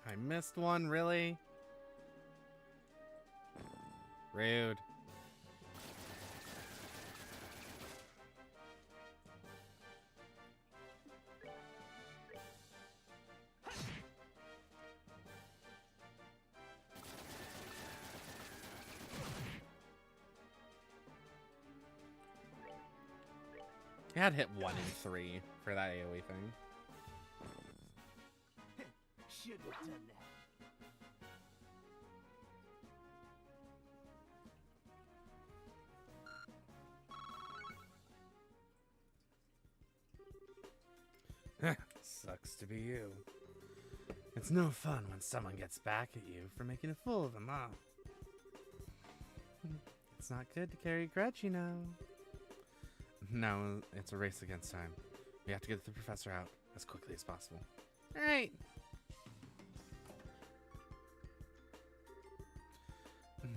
I missed one, really? Rude. You had hit 1 in 3 for that AoE thing. Should have done that. Sucks to be you. It's no fun when someone gets back at you for making a fool of them, huh? It's not good to carry a grudge, you know. No, it's a race against time. We have to get the professor out as quickly as possible. Alright.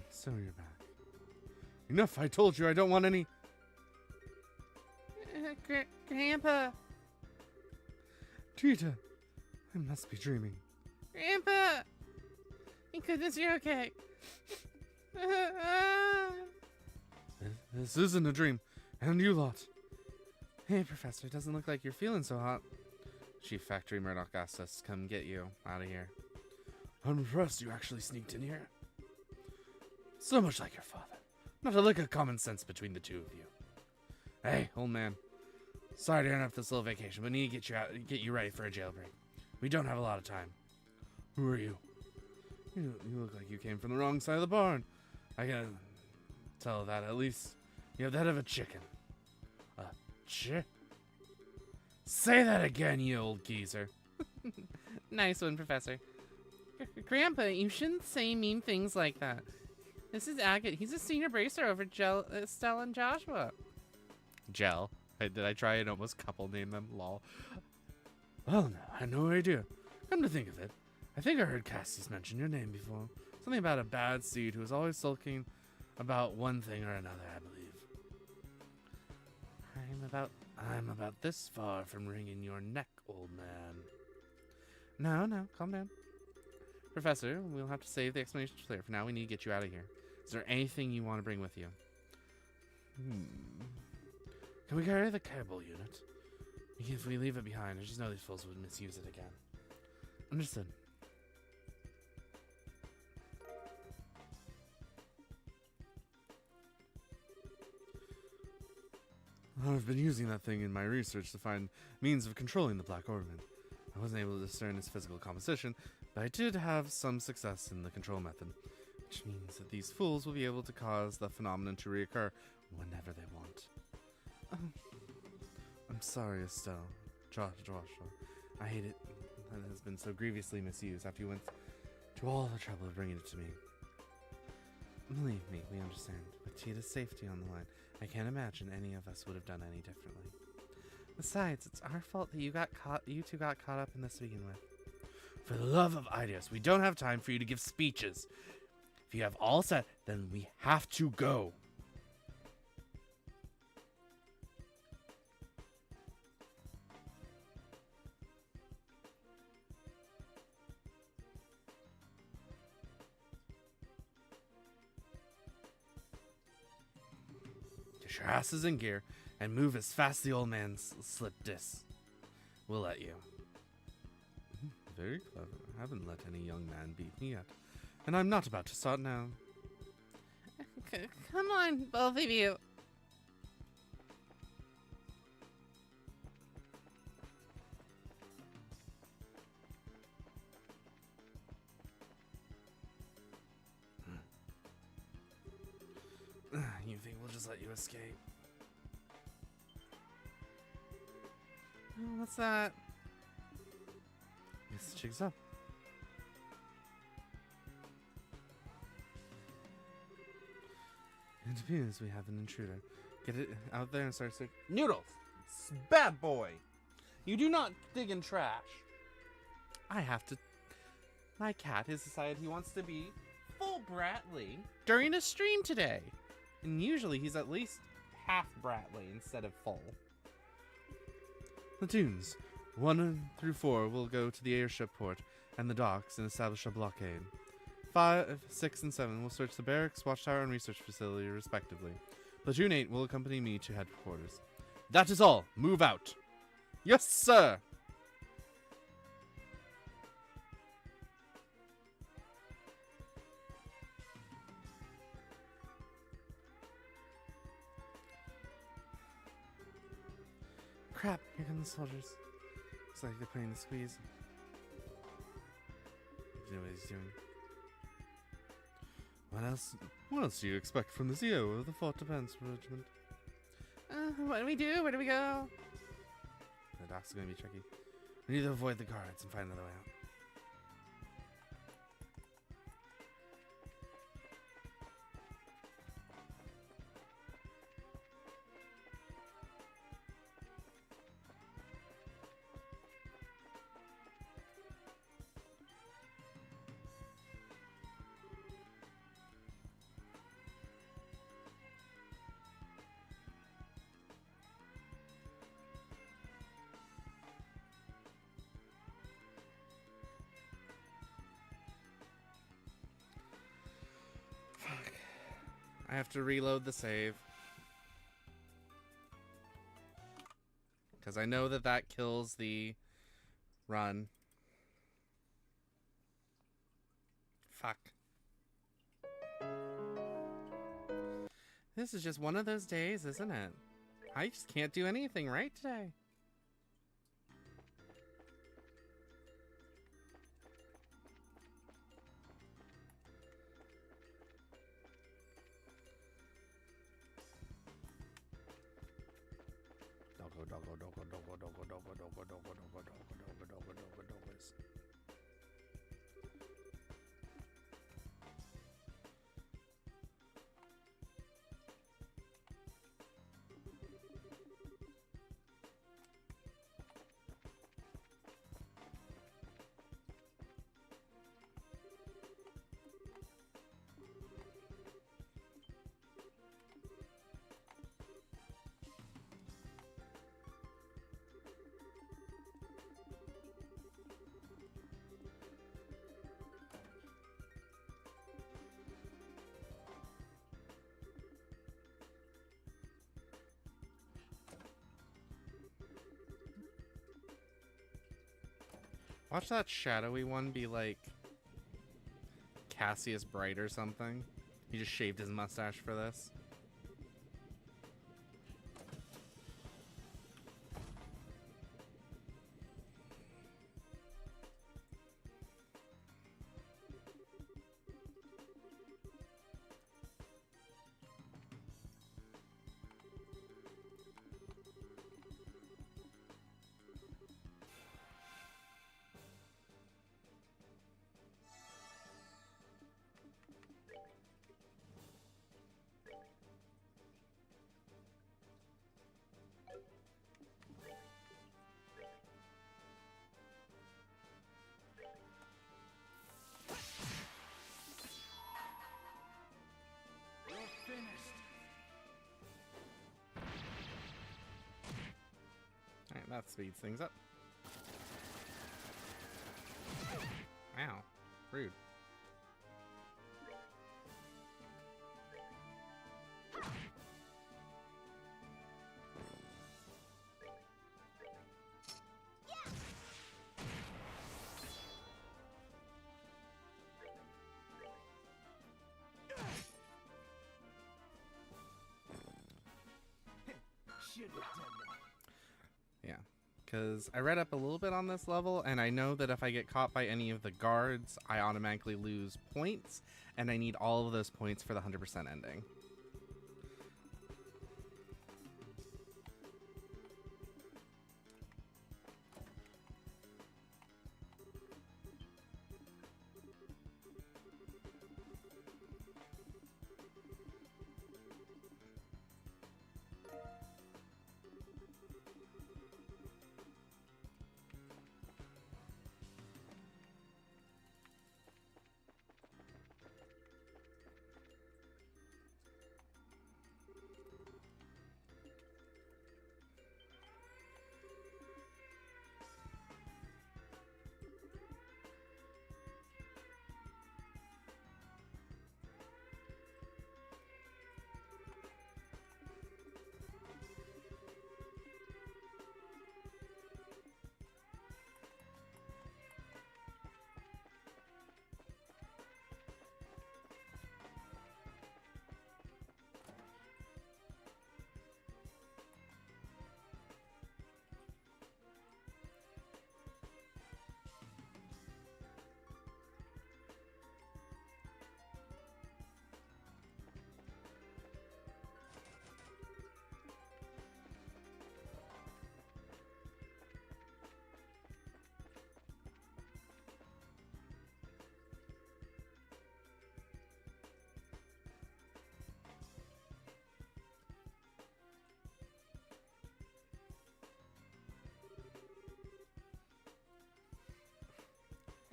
So you're back. Enough, I told you I don't want any... Grandpa. Tita, I must be dreaming. Grandpa. Thank goodness you're okay. This isn't a dream. And you lot. Hey, Professor, it doesn't look like you're feeling so hot. Chief Factory Murdoch asked us to come get you out of here. I'm impressed you actually sneaked in here. So much like your father. Not a lick of common sense between the two of you. Hey, old man. Sorry to interrupt this little vacation, but need to get you ready for a jailbreak. We don't have a lot of time. Who are you? You look like you came from the wrong side of the barn. I can tell that at least you have the head of a chicken. A Say that again, you old geezer. Nice one, Professor. Grandpa, you shouldn't say mean things like that. This is Agate. He's a senior bracer over Stella and Joshua. Gel. Did I try and almost couple name them? Lol. Well, no, I had no idea. Come to think of it, I think I heard Cassius mention your name before. Something about a bad seed who was always sulking about one thing or another, I believe. I'm about this far from wringing your neck, old man. No, calm down. Professor, we'll have to save the explanation for later. For now, we need to get you out of here. Is there anything you want to bring with you? Can we carry the cable unit? If we leave it behind, I just know these fools would misuse it again. Understood. I've been using that thing in my research to find means of controlling the Black Orphan. I wasn't able to discern its physical composition, but I did have some success in the control method, which means that these fools will be able to cause the phenomenon to reoccur whenever they want. I'm sorry, Estelle. Joshua. I hate it. That has been so grievously misused after you went to all the trouble of bringing it to me. Believe me, we understand. With Tita's safety on the line, I can't imagine any of us would have done any differently. Besides, it's our fault that you two got caught up in this to begin with. For the love of Idios, we don't have time for you to give speeches. If you have all set, then we have to go. Get your asses in gear and move as fast as the old man slipped this. We'll let you. Very clever. I haven't let any young man beat me yet. And I'm not about to start now. Come on, both of you. You think we'll just let you escape? Oh, what's that? Yes, jigs up. It appears we have an intruder. Get it out there and start searching. Noodles! Bad boy! You do not dig in trash. I have to... My cat has decided he wants to be full Bratley during a stream today. And usually he's at least half Bratley instead of full. Platoons 1 through 4 will go to the airship port and the docks and establish a blockade. 5, 6, and 7 will search the barracks, watchtower, and research facility respectively. Platoon 8 will accompany me to headquarters. That is all. Move out. Yes, sir. crap! Here come the soldiers. Looks like they're playing the squeeze. You know what he's doing. What else do you expect from the CEO of the Fort Defense Regiment? What do we do? Where do we go? The dock's gonna be tricky. We need to avoid the guards and find another way out. I have to reload the save. Because I know that that kills the run. Fuck. This is just one of those days, isn't it? I just can't do anything right today. Watch that shadowy one be like Cassius Bright or something. He just shaved his mustache for this. Alright, that speeds things up. Ow. Rude. Yeah, because I read up a little bit on this level, and I know that if I get caught by any of the guards, I automatically lose points, and I need all of those points for the 100% ending.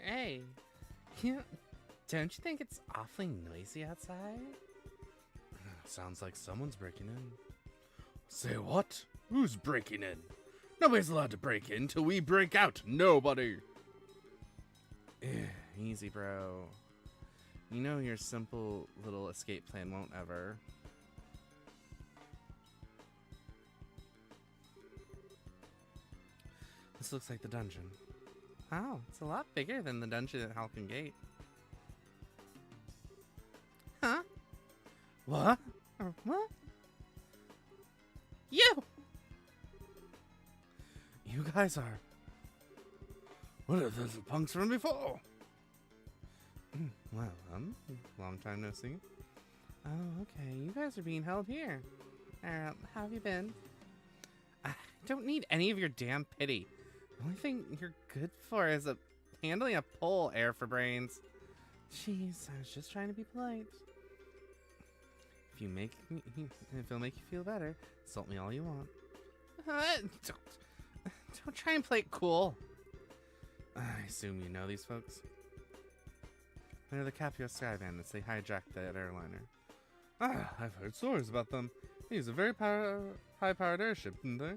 Hey, you, don't you think it's awfully noisy outside? Sounds like someone's breaking in. Say what? Who's breaking in? Nobody's allowed to break in till we break out. Nobody. Easy, bro. You know your simple little escape plan won't ever. This looks like the dungeon. Oh, it's a lot bigger than the dungeon at Halcon Gate. Huh? What? What? You! You guys are. What are those punks from before? Well, long time no see. Oh, okay. You guys are being held here. How have you been? I don't need any of your damn pity. The only thing you're good for is handling a pole, air for brains. Jeez, I was just trying to be polite. If it'll make you feel better, insult me all you want. Don't try and play it cool. I assume you know these folks. They're the Capio Sky Bandits. They hijacked that airliner. I've heard stories about them. They use a very high-powered airship, didn't they?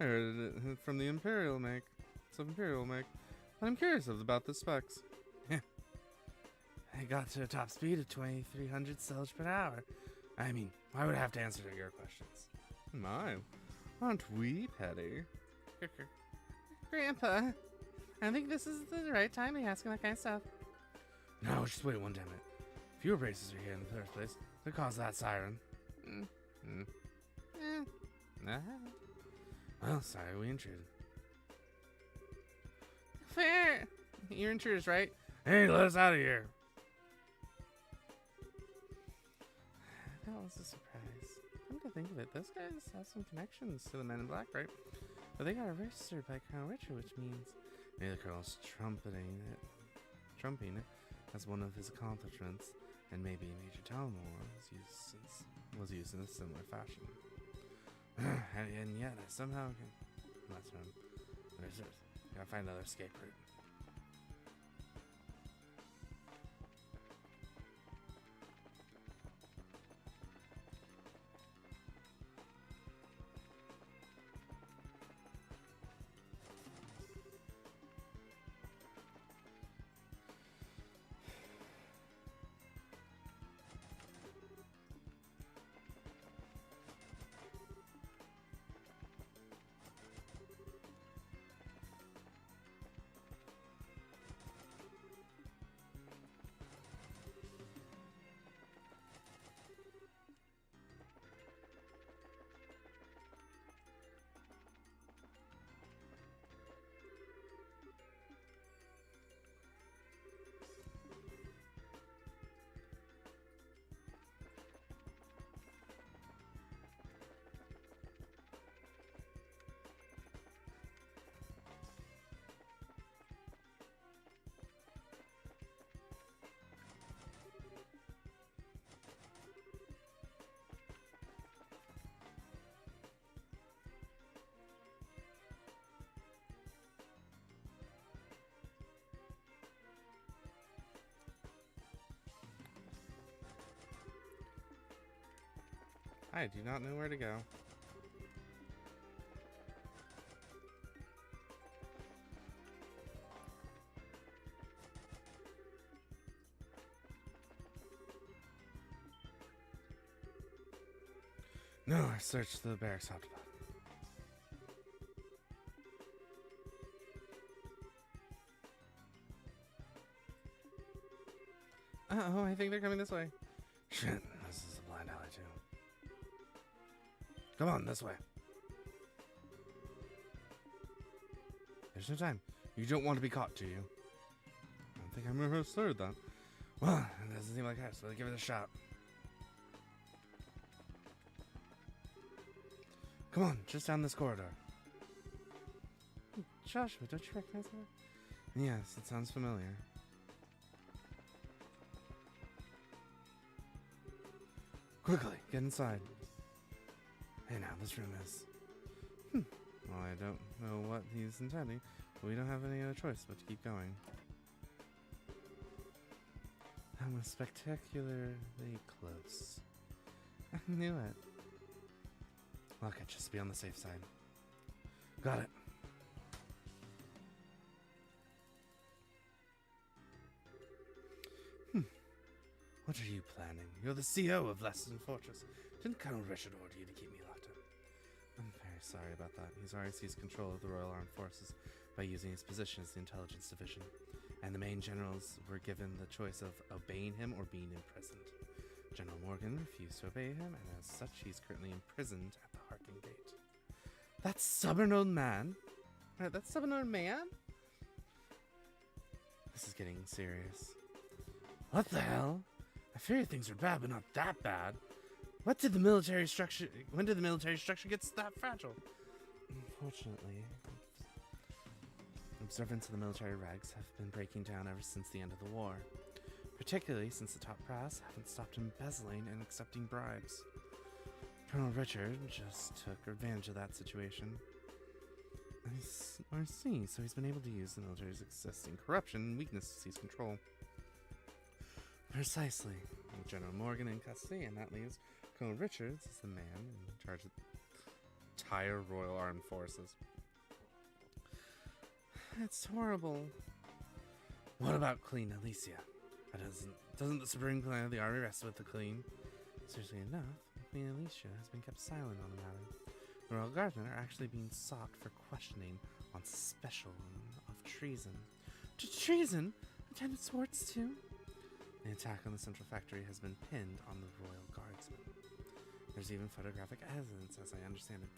I heard it from the Imperial make. It's of Imperial make. But I'm curious about the specs. I got to a top speed of 2,300 sails per hour. I mean, I would have to answer to your questions. My, aren't we petty? Grandpa, I think this is the right time to be asking that kind of stuff. No, just wait one damn minute. Fewer braces are here in the first place. They caused that siren. Well, sorry we intruded. Fair. You're intruders, right? Hey, let us out of here. That was a surprise. Come to think of it, those guys have some connections to the Men in Black, right? But they got registered by Colonel Richard, which means maybe the Colonel's trumping it as one of his accomplishments, and maybe Major Talmor was used in a similar fashion. and yet, I somehow can. That's him. Gotta find another escape route. I do not know where to go. No, I searched the barracks top to bottom. Oh, I think they're coming this way. Shit, this is a blind alley too. Come on, this way. There's no time. You don't want to be caught, do you? I don't think I remember who started that. Well, it doesn't seem like us, so let's give it a shot. Come on, just down this corridor. Joshua, don't you recognize that? Yes, it sounds familiar. Quickly, get inside. Hey now, this room is... Well, I don't know what he's intending, but we don't have any other choice but to keep going. That was spectacularly close. I knew it. Look, I'd just be on the safe side. Got it. What are you planning? You're the CO of Lesson Fortress. Didn't Colonel Richard order you to keep me locked up? I'm very sorry about that. He's already seized control of the Royal Armed Forces by using his position as the Intelligence Division, and the main generals were given the choice of obeying him or being imprisoned. General Morgan refused to obey him, and as such, he's currently imprisoned at the Harkin Gate. That stubborn old man? That stubborn old man? This is getting serious. What the hell? I feared things were bad, but not that bad. When did the military structure get that fragile? Unfortunately, observance of the military regs have been breaking down ever since the end of the war. Particularly since the top brass haven't stopped embezzling and accepting bribes. Colonel Richard just took advantage of that situation. I see, so he's been able to use the military's existing corruption and weakness to seize control. Precisely. With General Morgan in custody, and that leaves Colonel Richards as the man in charge of the entire Royal Armed Forces. It's horrible. What about Queen Alicia? Doesn't the Supreme Command of the Army rest with the Queen? Seriously enough, Queen Alicia has been kept silent on the matter. The Royal Guardsmen are actually being sought for questioning on suspicion of treason. Treason? Lieutenant Swartz too? The attack on the Central Factory has been pinned on the Royal Guardsmen. There's even photographic evidence, as I understand it.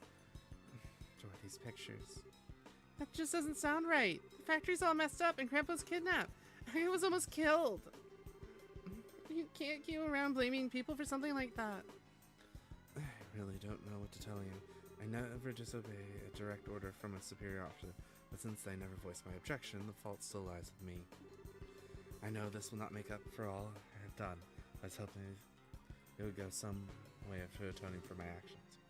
So are these pictures? That just doesn't sound right. The factory's all messed up and Grandpa's kidnapped. He was almost killed. You can't keep around blaming people for something like that. I really don't know what to tell you. I never disobey a direct order from a superior officer, but since they never voiced my objection, the fault still lies with me. I know this will not make up for all I have done, but I was hoping it would go some way of atoning for my actions.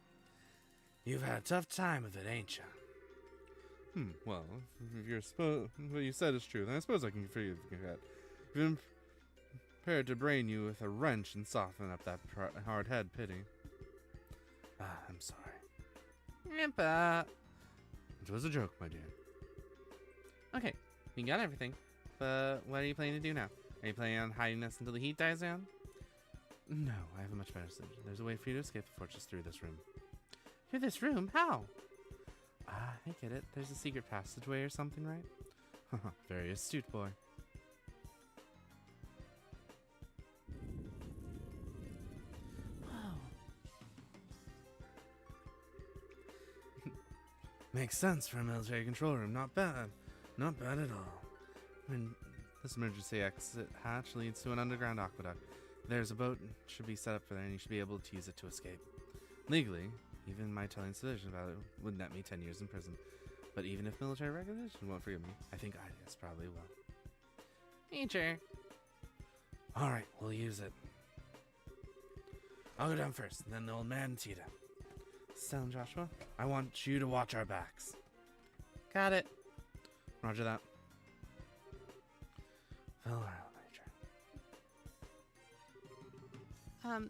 You've had a tough time of it, ain't ya? Well, if what you said is true, then I suppose I can forgive you that. I've been prepared to brain you with a wrench and soften up that hard head pity. I'm sorry. Grandpa. It was a joke, my dear. Okay, we got everything. But what are you planning to do now? Are you planning on hiding us until the heat dies down? No, I have a much better solution. There's a way for you to escape the fortress through this room. Through this room? How? I get it. There's a secret passageway or something, right? Very astute, boy. Whoa. Makes sense for a military control room. Not bad. Not bad at all. When this emergency exit hatch leads to an underground aqueduct. There's a boat should be set up for there, and you should be able to use it to escape. Legally, even my telling citizen about it would net me 10 years in prison. But even if military recognition won't forgive me, I think IDS probably will. Major. Alright, we'll use it. I'll go down first, and then the old man and Tita. Stella and Joshua. I want you to watch our backs. Got it. Roger that. Farewell, Major.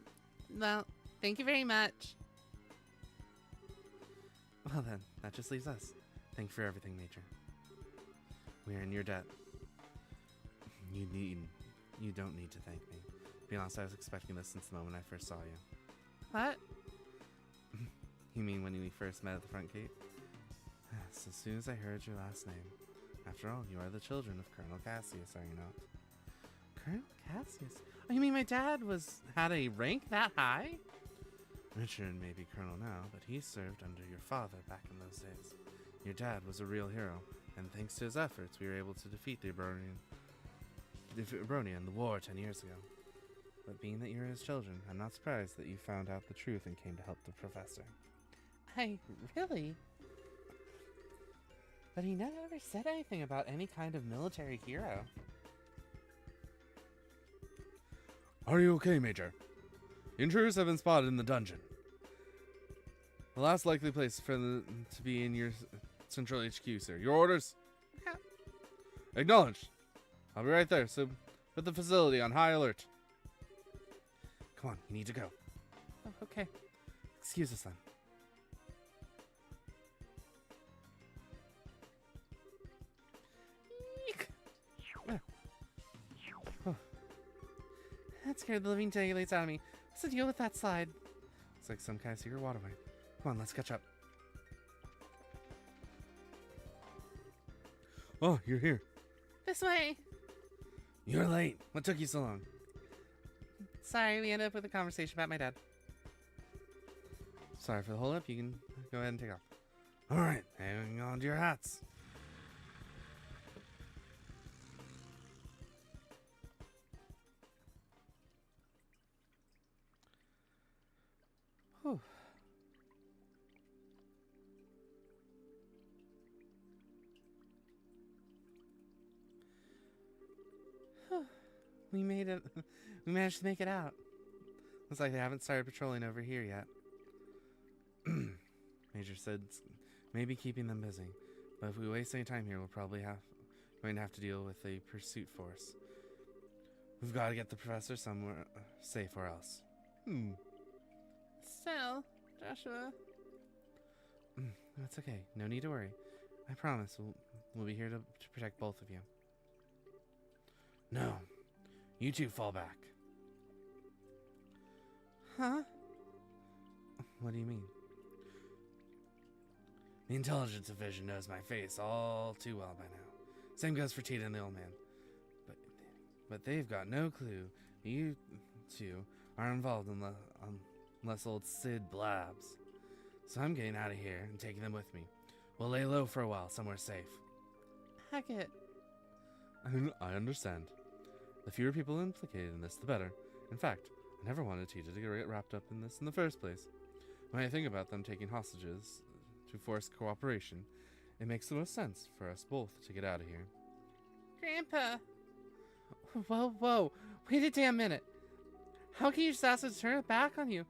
Well, thank you very much. Well then, that just leaves us. Thank you for everything, Major. We are in your debt. You don't need to thank me. To be honest, I was expecting this since the moment I first saw you. What? You mean when we first met at the front gate? Yes, as soon as I heard your last name. After all, you are the children of Colonel Cassius, are you not? Colonel Cassius? Oh, you mean my dad had a rank that high? Richard may be colonel now, but he served under your father back in those days. Your dad was a real hero, and thanks to his efforts, we were able to defeat the Ebronian in the war 10 years ago. But being that you're his children, I'm not surprised that you found out the truth and came to help the professor. Really? But he never said anything about any kind of military hero. Are you okay, Major? Intruders have been spotted in the dungeon. The last likely place for them to be in your central HQ, sir. Your orders? Yeah. Acknowledged. I'll be right there, so Put the facility on high alert. Come on, you need to go. Oh, okay. Excuse us then. Eek. Oh. That scared the living daylights out of me. What's the deal with that slide? Looks like some kind of secret waterway. Come on, let's catch up. Oh, you're here. This way. You're late. What took you so long? Sorry, we ended up with a conversation about my dad. Sorry for the hold up. You can go ahead and take off. All right, hang on to your hats. Whew. We made it. We managed to make it out. Looks like they haven't started patrolling over here yet. Major said maybe keeping them busy, but if we waste any time here, we'll probably going to have to deal with a pursuit force. We've got to get the professor somewhere safe or else. Still, Joshua. That's okay. No need to worry. I promise we'll be here to protect both of you. No, you two fall back. Huh? What do you mean? The intelligence division knows my face all too well by now. Same goes for Tita and the old man. But they've got no clue you two are involved unless old Sid blabs. So I'm getting out of here and taking them with me. We'll lay low for a while, somewhere safe. Hackett. I understand. The fewer people implicated in this, the better. In fact, I never wanted Tita to get wrapped up in this in the first place. When I think about them taking hostages to force cooperation, it makes the most sense for us both to get out of here. Grandpa. Whoa. Wait a damn minute. How can you just ask us to turn it back on you?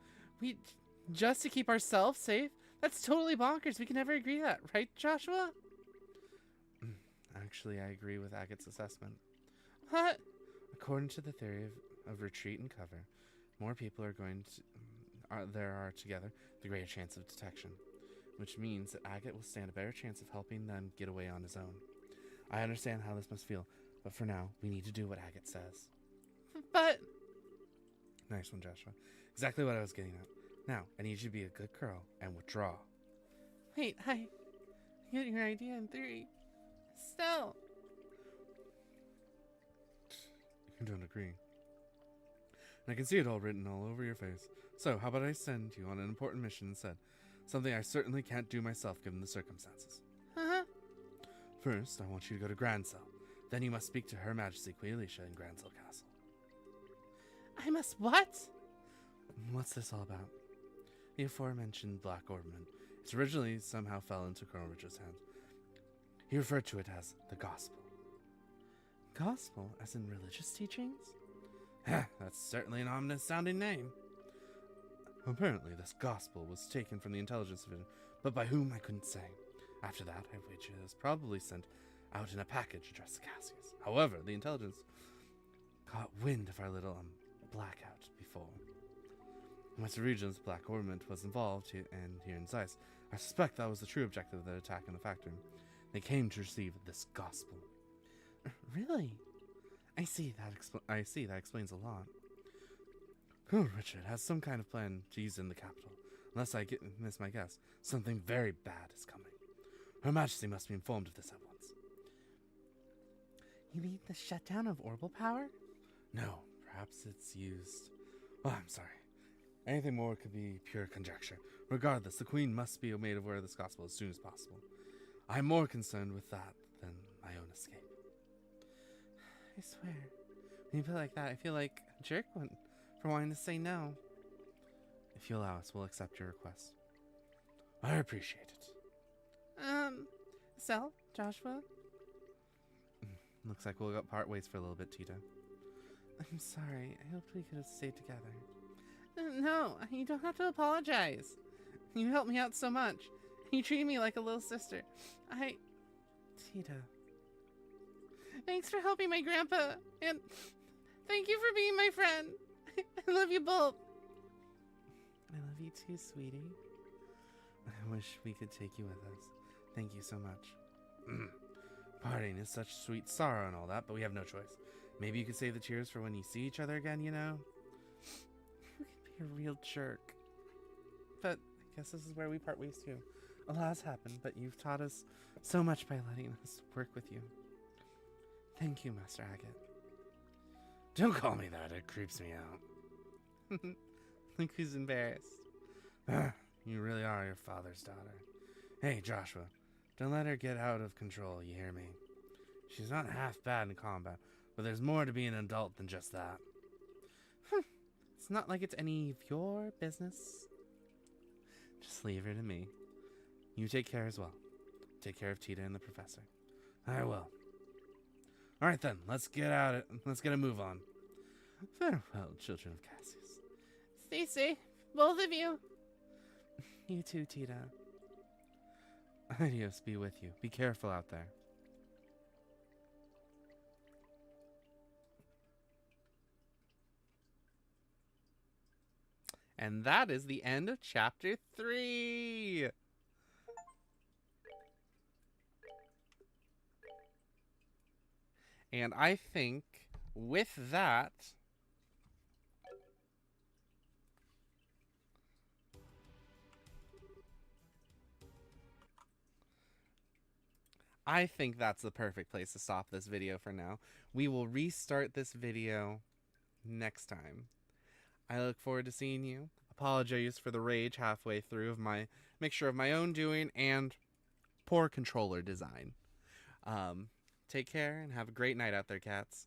Just to keep ourselves safe? That's totally bonkers. We can never agree to that, right, Joshua? Actually, I agree with Agate's assessment. What? According to the theory of retreat and cover, more people there are together, the greater chance of detection. Which means that Agate will stand a better chance of helping them get away on his own. I understand how this must feel, but for now, we need to do what Agate says. But... Nice one, Joshua. Exactly what I was getting at. Now, I need you to be a good girl and withdraw. Wait, I get your idea in theory. Still. You don't agree. And I can see it all written all over your face. So, how about I send you on an important mission instead? Something I certainly can't do myself given the circumstances. Uh-huh. First, I want you to go to Grancel. Then you must speak to Her Majesty Queen Alicia in Grancel Castle. I must what? What's this all about? The aforementioned Black Orberman. It originally somehow fell into Colonel Richard's hands. He referred to it as the Gospel. Gospel, as in religious teachings? That's certainly an ominous-sounding name. Apparently, this gospel was taken from the intelligence division, but by whom I couldn't say. After that, I wager it was probably sent out in a package addressed to Cassius. However, the intelligence caught wind of our little blackout before. Once the region's Black Ornament was involved here in Zeiss, I suspect that was the true objective of the attack in the factory. They came to receive this gospel. Really? I see that explains a lot. Colonel Richard has some kind of plan to use in the capital. Unless I miss my guess, something very bad is coming. Her Majesty must be informed of this at once. You mean the shutdown of orbital power? No, perhaps it's used... Oh, I'm sorry. Anything more could be pure conjecture. Regardless, the Queen must be made aware of this gospel as soon as possible. I'm more concerned with that than my own escape. I swear. When you put it like that, I feel like a jerk for wanting to say no. If you allow us, we'll accept your request. I appreciate it. So, Joshua? Looks like we'll part ways for a little bit, Tita. I'm sorry. I hoped we could have stayed together. No, you don't have to apologize. You helped me out so much. You treated me like a little sister. Tita. Thanks for helping my grandpa. And Thank you for being my friend. I love you both. I love you too, sweetie. I wish we could take you with us. Thank you so much. Parting is such sweet sorrow and all that, but we have no choice. Maybe you could save the tears for when you see each other again, you know? You can be a real jerk. But I guess this is where we part ways too. A lot has happened, but you've taught us so much by letting us work with you. Thank you, Master Agate. Don't call me that, it creeps me out. Look who's embarrassed. You really are your father's daughter. Hey, Joshua, don't let her get out of control, you hear me? She's not half bad in combat, but there's more to being an adult than just that. It's not like it's any of your business. Just leave her to me. You take care as well. Take care of Tita and the professor. I will. Alright then, let's get a move on. Farewell, children of Cassius. Stay safe, both of you. You too, Tita. Adios be with you. Be careful out there. And that is the end of chapter 3. And I think with that, I think that's the perfect place to stop this video for now. We will restart this video next time. I look forward to seeing you. Apologies for the rage halfway through of my mixture of my own doing and poor controller design. Take care and have a great night out there, cats.